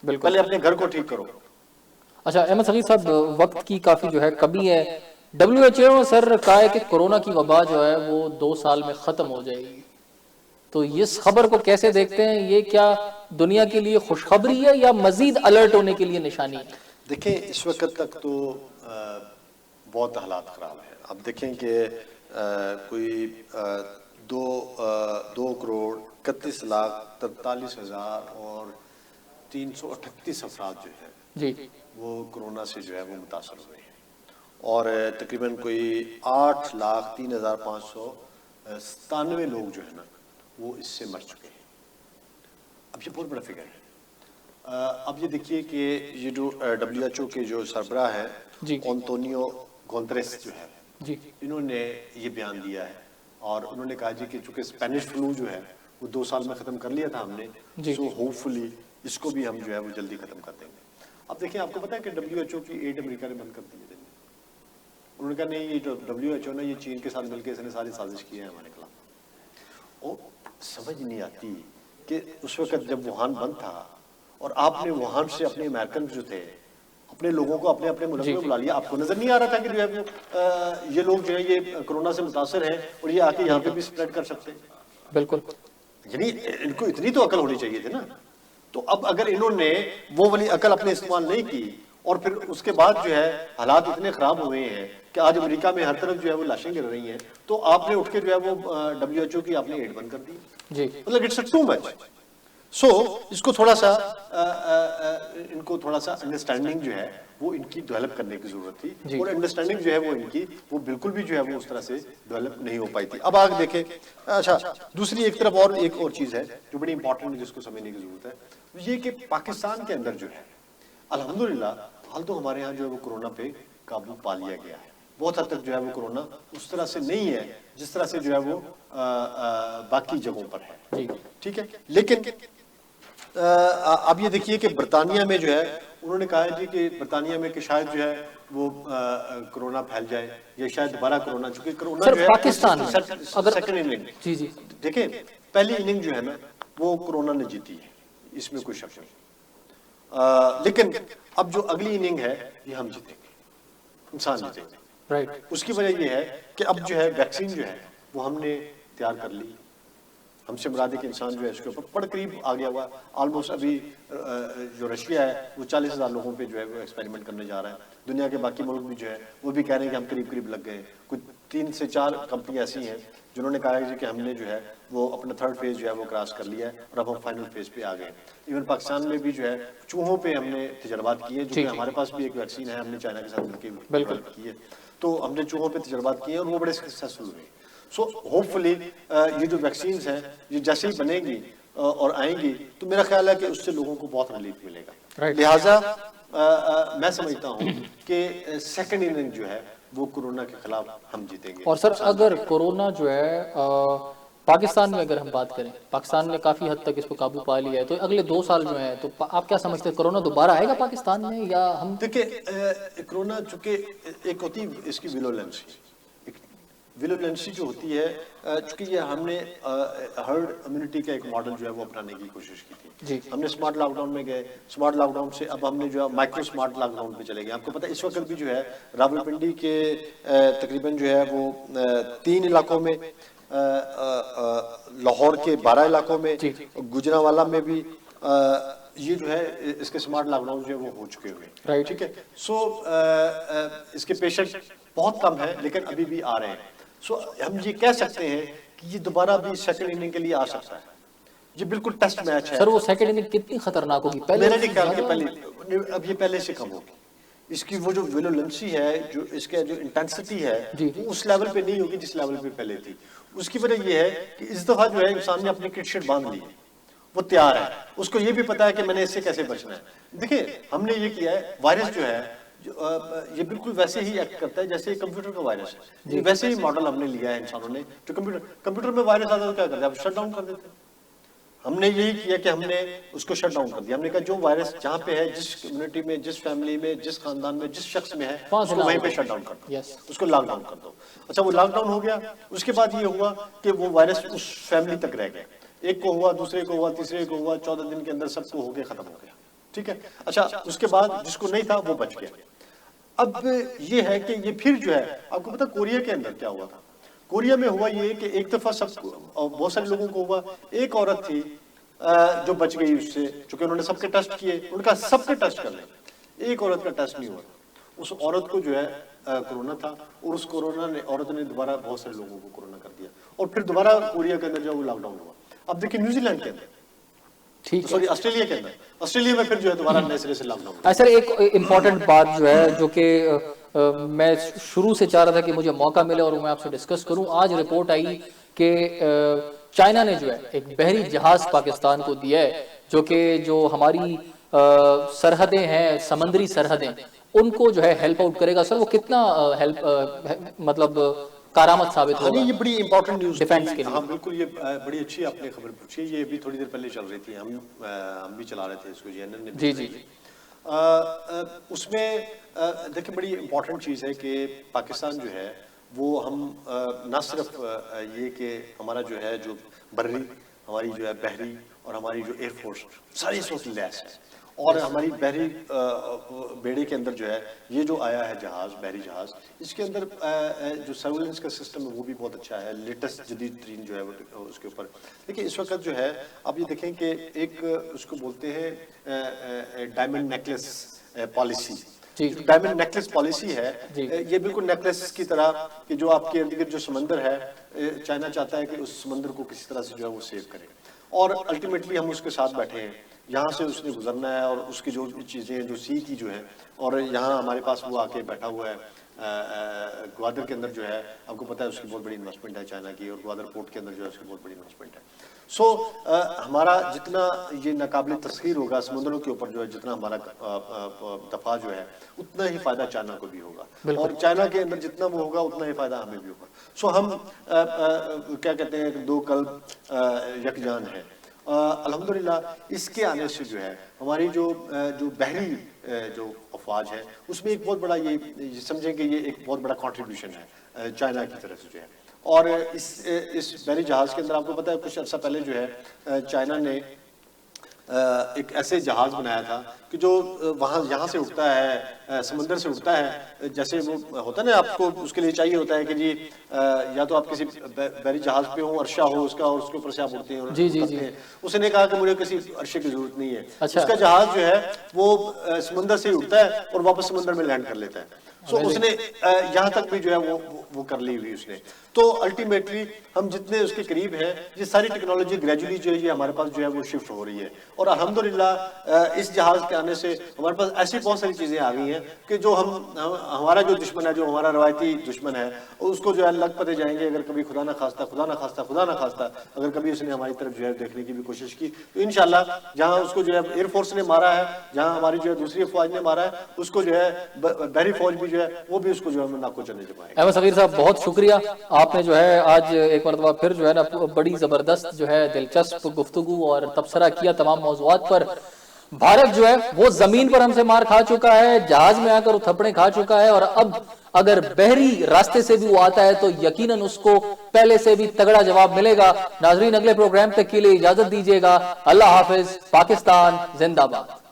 Speaker 2: पहले अपने घर को ठीक करो।
Speaker 1: अच्छा अहमद सगीर साहब, वक्त की काफी जो है कमी है। WHO ने सर कहा है कि कोरोना की वबा जो है वो 2 साल में खत्म हो जाएगी, तो इस खबर को कैसे देखते हैं? ये क्या दुनिया के लिए खुशखबरी है या मजीद अलर्ट होने के लिए निशानी है?
Speaker 2: देखें इस वक्त तक तो बहुत हालात खराब है। अब देखें कि कोई 2 करोड़ 31 लाख 43,000 और 338 अफराद जो है
Speaker 1: जी
Speaker 2: वो कोरोना से जो है वो मुतासर हुए हैं, और तकरीबन कोई 8,03,597 लोग जो है ना वो इससे मर चुके हैं। अब ये बहुत बड़ा फिगर है। अब ये देखिए कि ये जो WHO के जो सरबराह है एंटोनियो गुतेरेस जो है
Speaker 1: जी,
Speaker 2: इन्होंने ये बयान दिया है, और उन्होंने कहा जी कि चूंकि स्पेनिश फ्लू जो है वो 2 साल में खत्म कर लिया था हमने, सो होपफुली इसको भी हम जो है वो जल्दी खत्म कर देंगे। अब देखिए आपको पता है कि WHO की एड अमेरिका ने बंद कर दी है। उन्होंने कहा नहीं, ये जो WHO ने ये चीन के साथ मिलकर इसने सारी साजिश की है हमारे खिलाफ। और समझ नहीं आती कि उस वक्त जब वुहान बंद था और आपने वुहान से अपने अमेरिकन जो थे अपने लोगों को अपने अपने मुल्क में बुला लिया, आपको नजर नहीं आ रहा था कि जो है ये लोग जो है ये कोरोना से मुतासर हैं और ये आके यहाँ पे भी स्प्रेड कर सकते हैं।
Speaker 1: बिल्कुल,
Speaker 2: यानी इनको इतनी तो अकल होनी चाहिए थी ना। तो अब अगर इन्होंने वो वाली अकल अपने इस्तेमाल नहीं की और फिर उसके बाद जो है हालात इतने खराब हुए हैं कि आज अमेरिका में हर तरफ जो है वो लाशें गिर रही हैं, तो आपने उठ के जो है वो WHO की आपने एड बंद कर दी
Speaker 1: जी।
Speaker 2: मतलब इट्स टू मच। सो इसको थोड़ा सा इनको थोड़ा सा अंडरस्टैंडिंग जो है वो इनकी डेवलप करने की जरूरत थी, और अंडरस्टैंडिंग जो है वो इनकी वो बिल्कुल भी जो है वो उस तरह से डेवलप नहीं हो पाई थी। अब आगे देखें, अच्छा दूसरी एक तरफ और एक और चीज है जो बड़ी इंपॉर्टेंट है जिसको समझने की जरूरत है, ये कि पाकिस्तान के अंदर जो है अल्हम्दुलिल्लाह हाल तो हमारे यहाँ जो है वो कोरोना पे काबू पा लिया गया है, बहुत हद तक जो है वो कोरोना उस तरह से नहीं है जिस तरह से जो है वो बाकी जगहों पर है, ठीक है। लेकिन अब ये देखिए कि बरतानिया में जो है उन्होंने कहा है जी कि बरतानिया में कि शायद जो है वो कोरोना फैल जाए या शायद दोबारा कोरोना, चूंकि कोरोना जो है
Speaker 1: पाकिस्तान में अगर
Speaker 2: सेकंड इनिंग,
Speaker 1: जी जी
Speaker 2: देखिए पहली इनिंग जो है ना वो कोरोना ने जीती है, इसमें कोई शक नहीं। लेकिन अब जो अगली इनिंग है ये हम जीतेंगे, इंसान जीतेंगे,
Speaker 1: राइट।
Speaker 2: उसकी वजह ये है कि अब जो है वैक्सीन जो है वो हमने तैयार कर ली, हमसे मुराद के इंसान जो है इसके ऊपर बड़ करीब आ गया हुआ। ऑलमोस्ट अभी जो रशिया है वो 40,000 लोगों पे जो है वो एक्सपेरिमेंट करने जा रहा है। दुनिया के बाकी मुल्क भी जो है वो भी कह रहे हैं कि हम करीब करीब लग गए। कुछ 3 से 4 कंपनी ऐसी हैं जिन्होंने कहा है कि हमने जो है वो अपना 3rd फेज जो है वो क्रॉस कर लिया है और अब हम फाइनल फेज पे आ गए। इवन पाकिस्तान में भी जो है चूहों पे हमने तजर्बात किए, जो कि हमारे पास भी एक वैक्सीन है, हमने चाइना के साथ मिलकर डेवलप की है, तो हमने चूहों पे तजर्बात किए और वो बड़े सक्सेसफुल हुए। सो होपफुली ये जो वैक्सीन हैं ये जैसे ही बनेगी और आएंगी तो मेरा ख्याल है कि उससे लोगों को बहुत रिलीफ मिलेगा। लिहाजा मैं समझता हूँ कि सेकंड इनिंग जो है वो कोरोना के खिलाफ हम जीतेंगे।
Speaker 1: और सर अगर कोरोना जो है पाकिस्तान में अगर हम बात करें, पाकिस्तान ने काफी हद तक इसको काबू पा लिया है, तो अगले 2 साल जो है तो आप क्या समझते हैं कोरोना दोबारा आएगा पाकिस्तान में या हम?
Speaker 2: देखिए कोरोना चूंकि एक होती है इसकी विलोलेंसी जो होती है, चूंकि ये हमने हर्ड इम्यूनिटी का एक मॉडल जो है वो अपनाने की कोशिश की थी। हमने स्मार्ट लॉकडाउन में गए, स्मार्ट लॉकडाउन से अब हमने जो है माइक्रो स्मार्ट लॉकडाउन पे चले गए। आपको पता है इस वक्त भी जो है रावलपिंडी के तकरीबन जो है वो 3 इलाकों में, लाहौर के 12 इलाकों में, गुजरांवाला में भी ये जो है इसके स्मार्ट लॉकडाउन जो है वो हो चुके हुए, ठीक है। सो इसके पेशेंट बहुत कम है लेकिन अभी भी आ रहे हैं। सो हम ये कह सकते हैं कि ये दोबारा भी सेकंड इनिंग के लिए आ सकता है। ये बिल्कुल टेस्ट मैच है।
Speaker 1: सर वो सेकंड इनिंग कितनी खतरनाक होगी?
Speaker 2: मेरा नहीं ख्याल कि पहले, अब ये पहले से कम होगी। इसकी वो जो विलोलेंसी है, जो इसका जो इंटेंसिटी है वो उस लेवल पे नहीं होगी जिस लेवल पे पहले थी। उसकी वजह ये है कि इस दफा जो है इंसान ने अपनी किट शिट बांध ली है, वो तैयार है, उसको ये भी पता है कि मैंने इससे कैसे बचना है। देखिए हमने ये किया है, वायरस जो है ये बिल्कुल वैसे ही एक्ट करता है जैसे कंप्यूटर का वायरस है। वैसे ही मॉडल हमने लिया है इंसानों ने। जो कंप्यूटर में वायरस आता है तो क्या करते हैं, आप शट डाउन कर देते हैं। हमने यही किया कि हमने उसको शट डाउन कर दिया। हमने कहा जो वायरस जहाँ पे है, जिस कम्युनिटी में, जिस फैमिली में, जिस खानदान में, जिस शख्स में है, उसको वहीं पे शट डाउन कर दो, उसको लॉकडाउन कर दो। अच्छा वो लॉकडाउन हो गया, उसके बाद ये हुआ कि वो वायरस उस फैमिली तक रह गया। एक को हुआ, दूसरे को हुआ, तीसरे को हुआ, 14 दिन के अंदर सबको हो गया, खत्म हो गया, ठीक है। अच्छा उसके बाद जिसको नहीं था वो बच गया। अब ये है कि ये फिर जो है, आपको पता कोरिया के अंदर क्या हुआ था? कोरिया में हुआ ये कि एक दफा सब बहुत सारे लोगों को हुआ। एक औरत थी जो बच गई उससे, चूंकि उन्होंने सबके टेस्ट किए, उनका सबके टेस्ट कर ले, एक औरत का टेस्ट नहीं हुआ। उस औरत को जो है कोरोना था और उस कोरोना ने औरत ने दोबारा बहुत सारे लोगों को कोरोना कर दिया और फिर दोबारा कोरिया के अंदर जो वो लॉकडाउन हुआ। अब देखिए न्यूजीलैंड के अंदर,
Speaker 1: ठीक
Speaker 2: सॉरी ऑस्ट्रेलिया के अंदर, ऑस्ट्रेलिया में फिर जो है दोबारा नए सिरे से लॉकडाउन।
Speaker 1: सर एक इम्पॉर्टेंट बात जो है जो कि मैं शुरू से चाह रहा था कि मुझे मौका मिले और मैं आपसे डिस्कस करूं। आज रिपोर्ट आई कि चाइना ने जो है एक बहरी जहाज पाकिस्तान को दिया है जो कि जो हमारी सरहदें हैं, समुद्री सरहदें, उनको जो है हेल्प आउट करेगा। सर वो कितना हेल्प मतलब कारामद साबित होगा?
Speaker 2: ये बड़ी इंपॉर्टेंट न्यूज़
Speaker 1: डिफेंस के लिए।
Speaker 2: हाँ बिल्कुल, ये बड़ी अच्छी आपने खबर पूछी है। ये भी थोड़ी देर पहले चल रही थी, हम भी चला रहे थे इसको, CNN ने
Speaker 1: जी जी
Speaker 2: उसमें देखिए बड़ी इंपॉर्टेंट चीज़ है कि पाकिस्तान जो है वो हम न सिर्फ ये कि हमारा जो है जो बर्री, हमारी जो है बहरी और हमारी जो एयरफोर्स सारी इस वक्त लैस है, और हमारी बहरी बेड़े के अंदर जो है ये जो आया है जहाज, बहरी जहाज, इसके अंदर जो सर्वेलेंस का सिस्टम है वो भी बहुत अच्छा है, लेटेस्ट जदीद तरीन जो है वो उसके ऊपर। देखिए इस वक्त जो है आप ये देखें कि एक उसको बोलते हैं diamond necklace policy. Diamond necklace policy है ये बिल्कुल नेकलेस की तरह कि जो आपके इर्द गिर्द जो समंदर है, चाइना चाहता है कि उस समंदर को किसी तरह से जो है वो सेव करे, और अल्टीमेटली हम उसके साथ बैठे हैं, यहाँ से उसने गुजरना है और उसकी जो चीज़ें जो सी की जो है, और यहाँ हमारे पास वो आके बैठा हुआ है ग्वादर के अंदर जो है आपको पता है उसकी बहुत बड़ी इन्वेस्टमेंट है चाइना की, और ग्वादर पोर्ट के अंदर जो है उसकी बहुत बड़ी इन्वेस्टमेंट है। सो हमारा जितना ये नाकाबिल तस्खीर होगा समुद्रों के ऊपर जो है, जितना हमारा दफा जो है, उतना ही फायदा चाइना को भी होगा, और चाइना के अंदर जितना वो होगा उतना ही फायदा हमें भी होगा। सो हम क्या कहते हैं, दो कल्ब यकजान है। अल्हम्दुलिल्लाह इसके आने से जो है हमारी जो बहरी जो अफवाज है उसमें एक बहुत बड़ा ये समझें कि ये एक बहुत बड़ा कंट्रीब्यूशन है चाइना की तरफ से जो है। और इस बहरी जहाज के अंदर आपको पता है कुछ अर्सा पहले जो है चाइना ने एक ऐसे जहाज बनाया था कि जो यहाँ से उठता है, समंदर से उठता है, जैसे वो होता है ना, आपको उसके लिए चाहिए होता है कि जी या तो आप किसी बहरी जहाज पे हो, अर्शा हो उसका, और उसके ऊपर से आप उठते हैं। जी। उसने कहा कि मुझे किसी अर्शे की जरूरत नहीं है। अच्छा। उसका जहाज जो है वो समंदर से ही उठता है और वापस समंदर में लैंड कर लेता है। सो उसने यहाँ तक भी जो है वो कर ली हुई उसने। तो अल्टीमेटली हम जितने उसके करीब हैं, ये सारी टेक्नोलॉजी ग्रेजुअली जो है ये हमारे पास जो है वो शिफ्ट हो रही है। और अल्हम्दुलिल्लाह इस जहाज के आने से हमारे पास ऐसी बहुत सारी चीजें आ गई हैं कि जो हमारा जो दुश्मन है, जो हमारा रवायती दुश्मन है, उसको जो है लग पते जाएंगे अगर कभी खुदा ना खास्ता अगर कभी उसने हमारी तरफ जो है देखने की भी कोशिश की, तो इंशाल्लाह जहाँ उसको जो है एयरफोर्स ने मारा है, जहाँ हमारी जो है दूसरी फौज ने मारा है, उसको जो है बहरी फौज भी जो है वो भी उसको जो है नाको चलने जमाएगी।
Speaker 1: अहमद सगीर साहब बहुत शुक्रिया, आपने जो है आज एक मरतबा फिर जो है ना बड़ी जबरदस्त जो है दिलचस्प गुफ्तगू और तबसरा किया तमाम मौज़ूआत पर। भारत जो है वो जमीन पर हमसे मार खा चुका है, जहाज में आकर थप्पड़े खा चुका है, और अब अगर बहरी रास्ते से भी वो आता है तो यकीनन उसको पहले से भी तगड़ा जवाब मिलेगा। नाजरीन, अगले प्रोग्राम तक के लिए इजाजत दीजिएगा। अल्लाह हाफिज। पाकिस्तान जिंदाबाद।